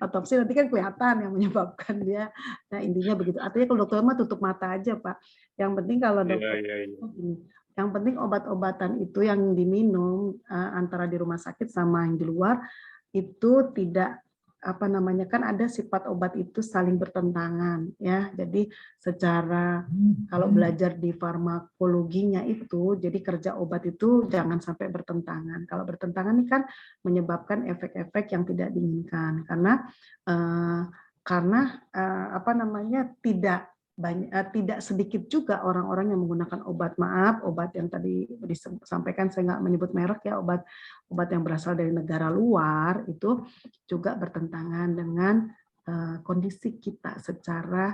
otopsi nanti kan kelihatan yang menyebabkan dia. Nah intinya begitu. Artinya kalau dokter mah tutup mata aja Pak. Yang penting kalau dokter, yang penting obat-obatan itu yang diminum antara di rumah sakit sama yang di luar itu tidak kan ada sifat obat itu saling bertentangan ya. Jadi secara kalau belajar di farmakologinya itu, jadi kerja obat itu jangan sampai bertentangan. Kalau bertentangan ini kan menyebabkan efek-efek yang tidak diinginkan karena tidak sedikit juga orang-orang yang menggunakan obat yang tadi disampaikan, saya nggak menyebut merek ya, obat yang berasal dari negara luar itu juga bertentangan dengan kondisi kita secara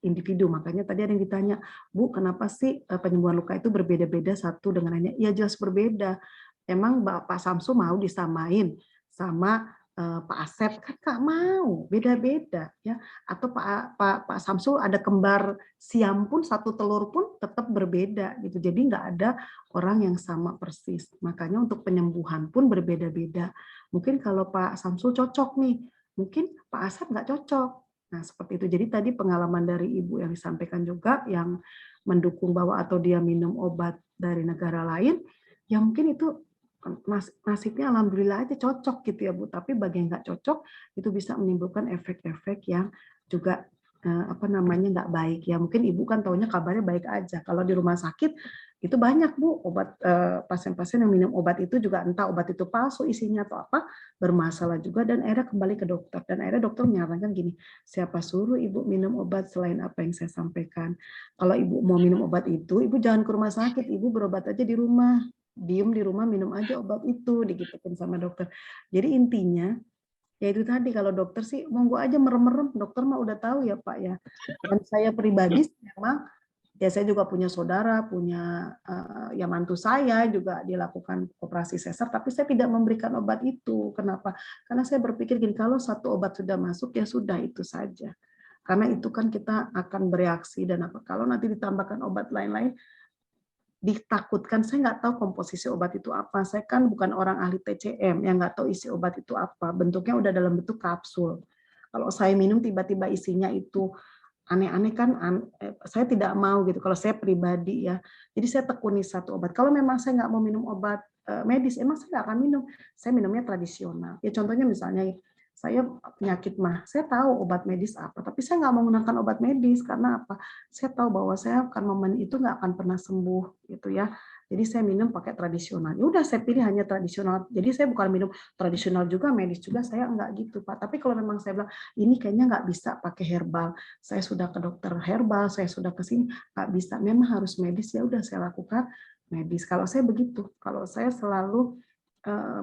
individu. Makanya tadi ada yang ditanya, Bu, kenapa sih penyembuhan luka itu berbeda-beda satu dengan lainnya? Ya jelas berbeda. Emang Pak Samsu mau disamain sama Pak Asep? Kan nggak mau, beda-beda ya. Atau Pak Samsul ada kembar siam pun, satu telur pun tetap berbeda gitu. Jadi nggak ada orang yang sama persis. Makanya untuk penyembuhan pun berbeda-beda. Mungkin kalau Pak Samsul cocok nih, mungkin Pak Asep nggak cocok. Nah seperti itu. Jadi tadi pengalaman dari Ibu yang disampaikan juga yang mendukung bahwa atau dia minum obat dari negara lain, ya mungkin itu nasibnya alhamdulillah aja cocok gitu ya Bu, tapi bagi yang nggak cocok itu bisa menimbulkan efek-efek yang juga nggak baik ya. Mungkin Ibu kan taunya kabarnya baik aja. Kalau di rumah sakit itu banyak Bu obat, pasien-pasien yang minum obat itu juga entah obat itu palsu isinya atau apa, bermasalah juga dan akhirnya kembali ke dokter, dan akhirnya dokter menyarankan gini, siapa suruh Ibu minum obat selain apa yang saya sampaikan. Kalau Ibu mau minum obat itu, Ibu jangan ke rumah sakit, Ibu berobat aja di rumah. Diem di rumah, minum aja obat itu, digituin sama dokter. Jadi intinya ya itu tadi, kalau dokter sih monggo aja merem-merem, dokter mah udah tahu ya Pak ya. Dan saya pribadi memang ya saya juga punya saudara, punya ya mantu saya juga dilakukan operasi sesar, tapi saya tidak memberikan obat itu. Kenapa? Karena saya berpikir gini, kalau satu obat sudah masuk ya sudah itu saja. Karena itu kan kita akan bereaksi dan apa. Kalau nanti ditambahkan obat lain-lain, ditakutkan, saya nggak tahu komposisi obat itu apa. Saya kan bukan orang ahli TCM yang nggak tahu isi obat itu apa. Bentuknya udah dalam bentuk kapsul. Kalau saya minum tiba-tiba isinya itu aneh-aneh kan, saya tidak mau gitu. Kalau saya pribadi ya, jadi saya tekuni satu obat. Kalau memang saya nggak mau minum obat medis, emang saya nggak akan minum. Saya minumnya tradisional. Ya contohnya misalnya saya penyakit mah, saya tahu obat medis apa, tapi saya nggak menggunakan obat medis karena apa? Saya tahu bahwa saya akan momen itu nggak akan pernah sembuh gitu ya. Jadi saya minum pakai tradisional. Ya udah saya pilih hanya tradisional. Jadi saya bukan minum tradisional juga, medis juga, saya enggak gitu Pak. Tapi kalau memang saya bilang ini kayaknya nggak bisa pakai herbal, saya sudah ke dokter herbal, saya sudah ke sini nggak bisa, memang harus medis, ya udah saya lakukan medis. Kalau saya begitu, kalau saya selalu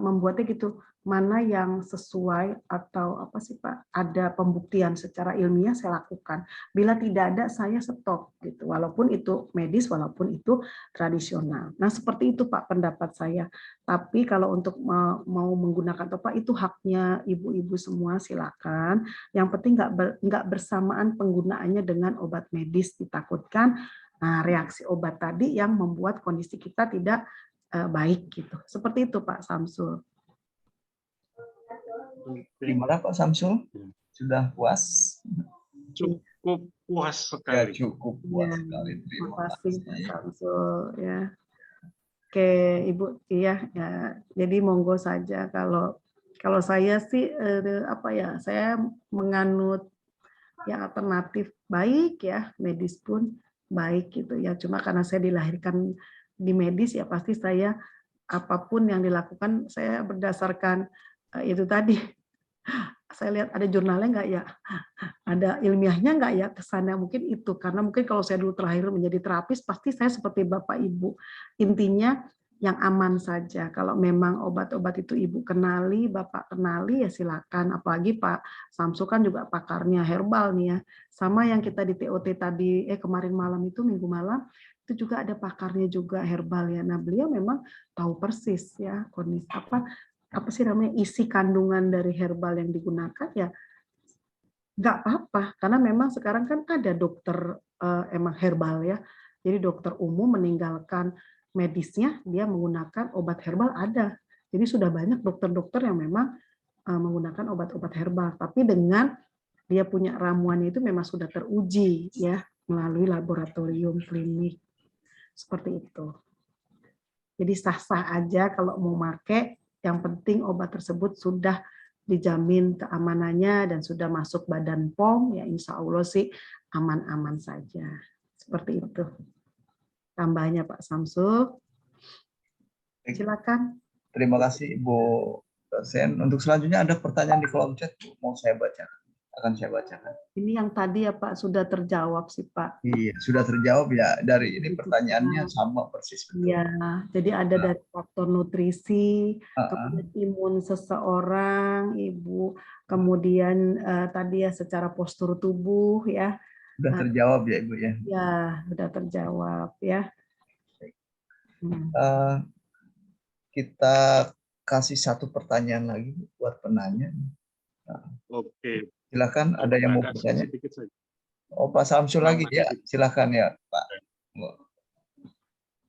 membuatnya gitu, mana yang sesuai atau apa sih Pak, ada pembuktian secara ilmiah saya lakukan. Bila tidak ada saya stop gitu, walaupun itu medis, walaupun itu tradisional. Nah seperti itu Pak pendapat saya. Tapi kalau untuk mau menggunakan atau Pak, itu haknya ibu-ibu semua, silakan. Yang penting nggak bersamaan penggunaannya dengan obat medis, ditakutkan reaksi obat tadi yang membuat kondisi kita tidak baik gitu. Seperti itu Pak Samsul. Gimana Pak Samsul? Sudah puas? cukup puas Ya, sekali. cukup Ya, puas sekali. terima Terima kasih Pak kasih. Samsul ya. Oke, Ibu, iya ya. Jadi monggo saja kalau saya sih apa ya, saya menganut yang alternatif baik ya, medis pun baik gitu ya. Cuma karena saya dilahirkan di medis ya pasti saya apapun yang dilakukan saya berdasarkan itu tadi. Saya lihat ada jurnalnya nggak ya, ada ilmiahnya nggak ya ke sana, mungkin itu. Karena mungkin kalau saya dulu terlahir menjadi terapis, pasti saya seperti Bapak Ibu. Intinya yang aman saja. Kalau memang obat-obat itu Ibu kenali, Bapak kenali, ya silakan. Apalagi Pak Samsul kan juga pakarnya herbal nih ya. Sama yang kita di TOT tadi, kemarin malam itu, minggu malam, itu juga ada pakarnya juga herbal ya. Nah beliau memang tahu persis ya kondisi apa sih namanya isi kandungan dari herbal yang digunakan ya nggak apa-apa karena memang sekarang kan ada dokter emang herbal ya jadi dokter umum meninggalkan medisnya dia menggunakan obat herbal ada jadi sudah banyak dokter-dokter yang memang menggunakan obat-obat herbal tapi dengan dia punya ramuannya itu memang sudah teruji ya melalui laboratorium klinik seperti itu jadi sah-sah aja kalau mau pakai yang penting obat tersebut sudah dijamin keamanannya dan sudah masuk badan POM, ya insya Allah sih aman-aman saja. Seperti itu. Tambahnya Pak Samsul. Silakan. Terima kasih Ibu dosen. Untuk selanjutnya ada pertanyaan di kolom chat, mau saya bacakan. Akan saya bacakan. Ini yang tadi ya Pak sudah terjawab sih Pak. Iya, sudah terjawab ya. Dari ini pertanyaannya sama persis. Betul. Iya, jadi ada dari faktor nutrisi, kemudian imun seseorang, Ibu, kemudian tadi ya secara postur tubuh ya. Sudah terjawab ya Ibu ya. Ya, sudah terjawab ya. Kita kasih satu pertanyaan lagi buat penanya. Oke. Silakan ada yang mau bertanya. Oh Pak Samsul lagi ya, silakan ya Pak.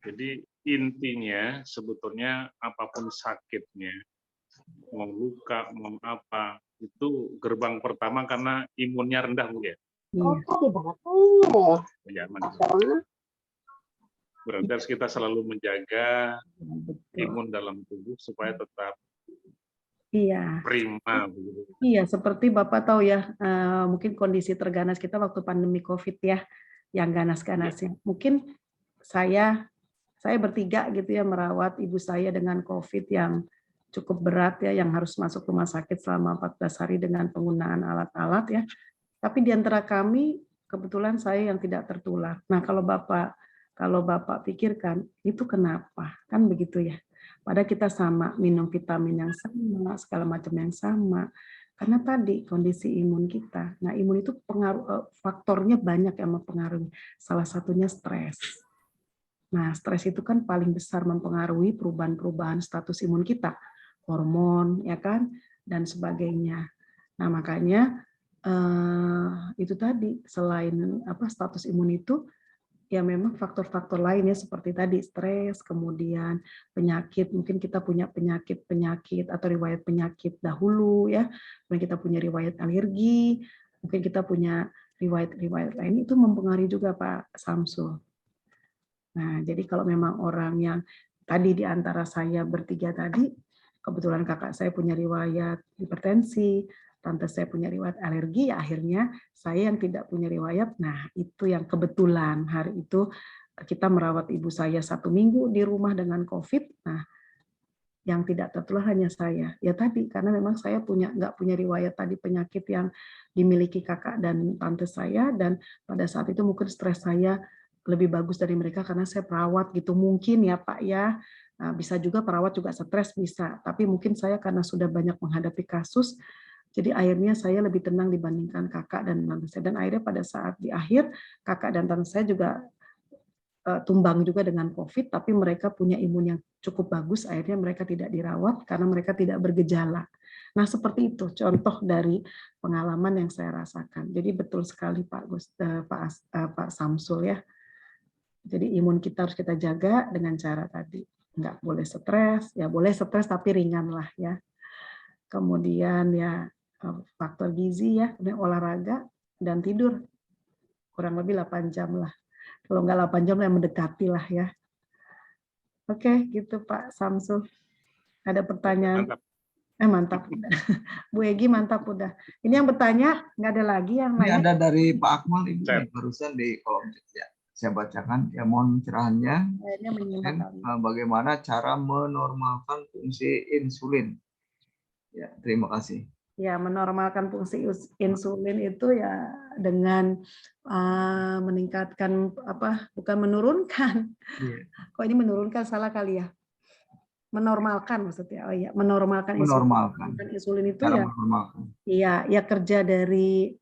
Jadi intinya sebetulnya apapun sakitnya, mau luka, mau apa, itu gerbang pertama karena imunnya rendah Bu ya. Ya, berarti harus kita selalu menjaga imun dalam tubuh supaya tetap prima. Iya, seperti Bapak tahu ya, mungkin kondisi terganas kita waktu pandemi COVID ya, yang ganas-ganasnya. Mungkin saya bertiga gitu ya merawat ibu saya dengan COVID yang cukup berat ya, yang harus masuk rumah sakit selama 14 hari dengan penggunaan alat-alat ya. Tapi di antara kami kebetulan saya yang tidak tertular. Nah, kalau Bapak pikirkan itu kenapa? Kan begitu ya. Padahal kita sama, minum vitamin yang sama, segala macam yang sama. Karena tadi kondisi imun kita. Nah, imun itu faktornya banyak yang mempengaruhi. Salah satunya stres. Nah, stres itu kan paling besar mempengaruhi perubahan-perubahan status imun kita, hormon, ya kan, dan sebagainya. Nah, makanya itu tadi selain status imun itu, ya memang faktor-faktor lainnya seperti tadi stres, kemudian penyakit, mungkin kita punya penyakit atau riwayat penyakit dahulu ya, kemudian kita punya riwayat alergi, mungkin kita punya riwayat lain itu mempengaruhi juga Pak Samsul. Nah, jadi kalau memang orang yang tadi di antara saya bertiga tadi, kebetulan kakak saya punya riwayat hipertensi, tante saya punya riwayat alergi, ya akhirnya saya yang tidak punya riwayat, nah itu yang kebetulan hari itu kita merawat ibu saya 1 minggu di rumah dengan COVID, nah yang tidak tertular hanya saya. Ya tadi, karena memang saya nggak punya riwayat tadi penyakit yang dimiliki kakak dan tante saya, dan pada saat itu mungkin stres saya lebih bagus dari mereka karena saya perawat gitu, mungkin ya Pak ya. Nah, bisa juga perawat juga stres bisa, tapi mungkin saya karena sudah banyak menghadapi kasus, jadi akhirnya saya lebih tenang dibandingkan kakak dan tante saya. Dan akhirnya pada saat di akhir, kakak dan tante saya juga tumbang juga dengan COVID, tapi mereka punya imun yang cukup bagus, akhirnya mereka tidak dirawat karena mereka tidak bergejala. Nah seperti itu contoh dari pengalaman yang saya rasakan. Jadi betul sekali Pak Samsul ya. Jadi imun kita harus kita jaga dengan cara tadi. Nggak boleh stres, ya boleh stres tapi ringan lah ya. Kemudian ya faktor gizi ya, kemudian olahraga dan tidur. kurang lebih 8 jam lah. Kalau nggak 8 jam yang mendekati lah ya. Oke, gitu Pak Samsul. Ada pertanyaan? Mantap. Mantap udah. Bu Egi mantap udah. Ini yang bertanya nggak ada lagi yang Ini lain? ada dari Pak Akmal Ibu Siap. nih, barusan di kolom chat ya. Saya bacakan ya, mohon cerahannya. Kayaknya menyimak kali. Bagaimana cara menormalkan fungsi insulin? Ya, terima kasih. Ya, menormalkan fungsi insulin itu ya dengan meningkatkan bukan menurunkan. Iya. Kok ini menurunkan, salah kali ya. Menormalkan maksudnya. Oh iya, menormalkan Menormalkan. insulin itu Cara ya. menormalkan. Iya, ya kerja dari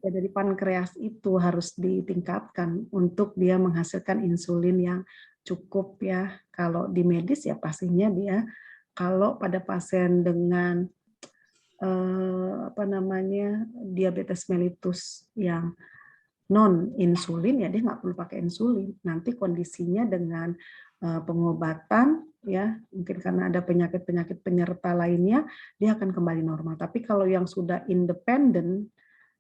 dari pankreas itu harus ditingkatkan untuk dia menghasilkan insulin yang cukup ya. Kalau di medis ya pastinya dia, kalau pada pasien dengan diabetes mellitus yang non insulin ya dia nggak perlu pakai insulin. Nanti kondisinya dengan pengobatan ya, mungkin karena ada penyakit penyerta lainnya, dia akan kembali normal. Tapi kalau yang sudah independen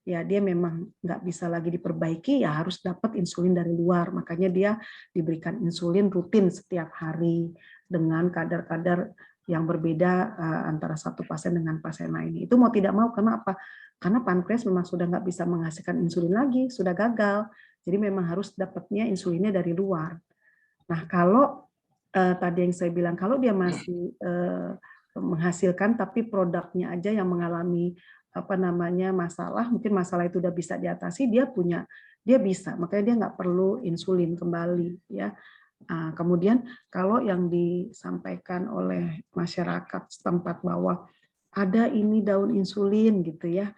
ya dia memang nggak bisa lagi diperbaiki, ya harus dapat insulin dari luar. Makanya dia diberikan insulin rutin setiap hari dengan kadar-kadar yang berbeda antara satu pasien dengan pasien lain. Itu mau tidak mau, karena apa? Karena pankreas memang sudah nggak bisa menghasilkan insulin lagi, sudah gagal. Jadi memang harus dapatnya insulinnya dari luar. Nah, kalau tadi yang saya bilang, kalau dia masih menghasilkan tapi produknya aja yang mengalami masalah, mungkin masalah itu udah bisa diatasi, dia bisa, makanya dia nggak perlu insulin kembali ya. Kemudian kalau yang disampaikan oleh masyarakat setempat bahwa ada ini daun insulin gitu ya,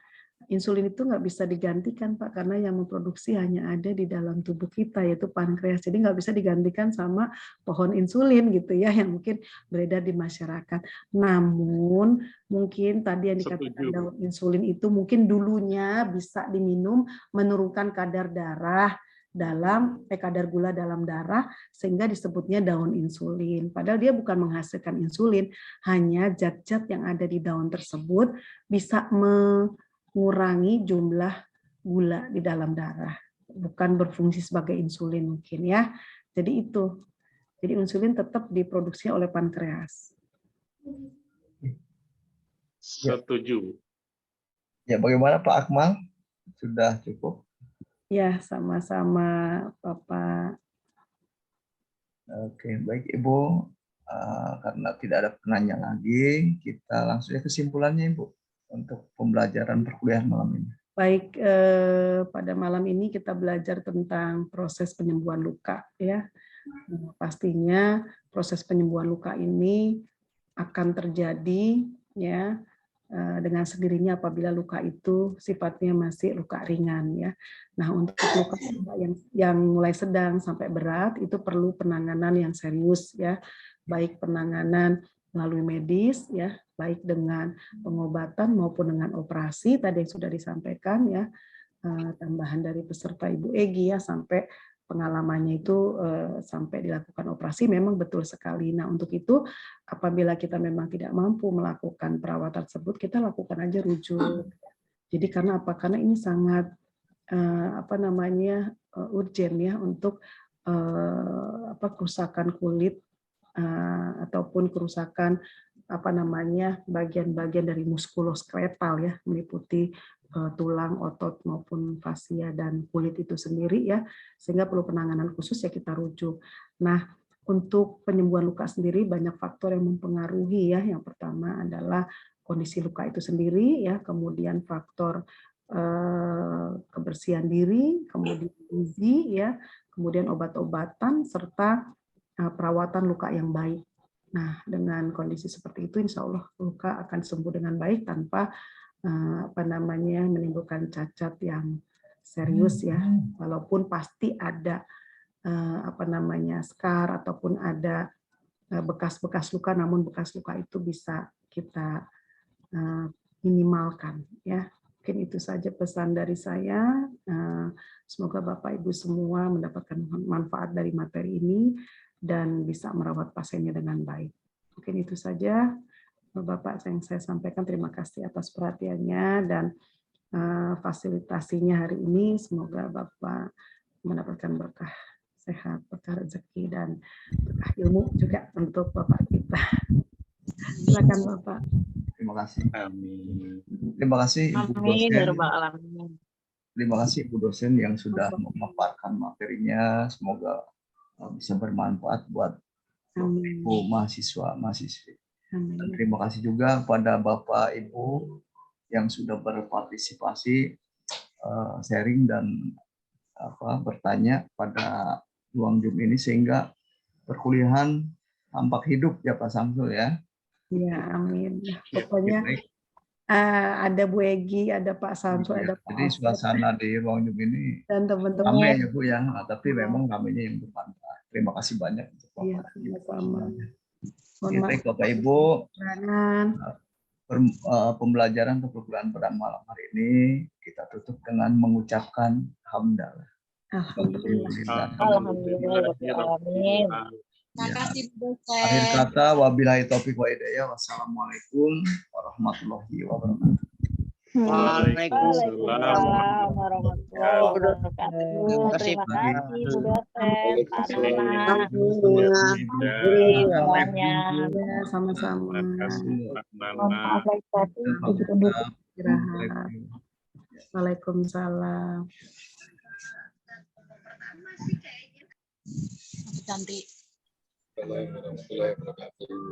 insulin itu nggak bisa digantikan Pak, karena yang memproduksi hanya ada di dalam tubuh kita, yaitu pankreas. Jadi nggak bisa digantikan sama pohon insulin gitu ya, yang mungkin beredar di masyarakat. Namun mungkin tadi yang dikatakan daun insulin itu mungkin dulunya bisa diminum menurunkan kadar kadar gula dalam darah, sehingga disebutnya daun insulin. Padahal dia bukan menghasilkan insulin, hanya zat-zat yang ada di daun tersebut bisa mengurangi jumlah gula di dalam darah, bukan berfungsi sebagai insulin mungkin ya. Jadi itu. Jadi insulin tetap diproduksi oleh pankreas. Setuju. Ya, bagaimana Pak Akmal? Sudah cukup? Ya, sama-sama Bapak. Oke, baik Ibu. Karena tidak ada penanya lagi, kita langsung ke kesimpulannya Ibu untuk pembelajaran perkuliahan malam ini. Baik, pada malam ini kita belajar tentang proses penyembuhan luka ya. Pastinya proses penyembuhan luka ini akan terjadi ya dengan sendirinya apabila luka itu sifatnya masih luka ringan ya. Nah, untuk luka yang mulai sedang sampai berat itu perlu penanganan yang serius ya, baik penanganan melalui medis ya, baik dengan pengobatan maupun dengan operasi tadi yang sudah disampaikan ya, tambahan dari peserta Ibu Egi ya, sampai pengalamannya itu sampai dilakukan operasi memang betul sekali. Nah, untuk itu apabila kita memang tidak mampu melakukan perawatan tersebut, kita lakukan aja rujuk. Jadi karena apa? Karena ini sangat urgent ya untuk kerusakan kulit ataupun kerusakan bagian-bagian dari muskuloskeletal ya, meliputi tulang, otot maupun fasia dan kulit itu sendiri ya, sehingga perlu penanganan khusus ya kita rujuk. Nah, untuk penyembuhan luka sendiri banyak faktor yang mempengaruhi ya. Yang pertama adalah kondisi luka itu sendiri ya, kemudian faktor kebersihan diri, kemudian gizi ya, kemudian obat-obatan serta perawatan luka yang baik. Nah, dengan kondisi seperti itu, insya Allah luka akan sembuh dengan baik tanpa menimbulkan cacat yang serius ya. Walaupun pasti ada scar ataupun ada bekas-bekas luka, namun bekas luka itu bisa kita minimalkan ya. Mungkin itu saja pesan dari saya. Semoga Bapak Ibu semua mendapatkan manfaat dari materi ini dan bisa merawat pasiennya dengan baik. Mungkin itu saja Bapak yang saya sampaikan. Terima kasih atas perhatiannya dan fasilitasinya hari ini. Semoga Bapak mendapatkan berkah sehat, berkah rezeki, dan berkah ilmu juga untuk Bapak kita. Silakan Bapak. Terima kasih. Amin. Terima kasih Ibu Amin ya dosen. rabbal alamin. Terima kasih Ibu dosen yang sudah memaparkan materinya. Semoga bisa bermanfaat buat Amin. Ibu mahasiswa-mahasiswi. Dan Amin. terima kasih juga kepada Bapak Ibu yang sudah berpartisipasi sharing dan bertanya pada ruang Zoom ini sehingga perkuliahan tampak hidup ya Pak Samsul ya. Ya, amin. Pokoknya ada Bu Egi, ada Pak Samsul, ada Pak Jadi Asep, suasana di ruang Zoom ini dan teman-teman. ramai ya Bu ya, tapi memang ramainya yang bermanfaat. Terima kasih banyak untuk Iya, Bapak. sama-sama. Mohon Baik maaf. Bapak Ibu, Jangan. pembelajaran untuk perkuliahan pada malam hari ini kita tutup dengan mengucapkan hamdalah. Alhamdulillah. Alhamdulillah rabbil alamin. Terima kasih Bu Akhir dosen. kata wabillahi taufiq wa hidayah. Wassalamualaikum warahmatullahi wabarakatuh. Waalaikumsalam warahmatullahi wabarakatuh. Terima kasih Bu dosen, Pak Nana, semuanya. Ya, sama-sama. Terima kasih Pak Mohon Nana. maaf lahir batin, izin undur. Istirahat. Waalaikumsalam. Ganti. Assalamualaikum warahmatullahi wabarakatuh.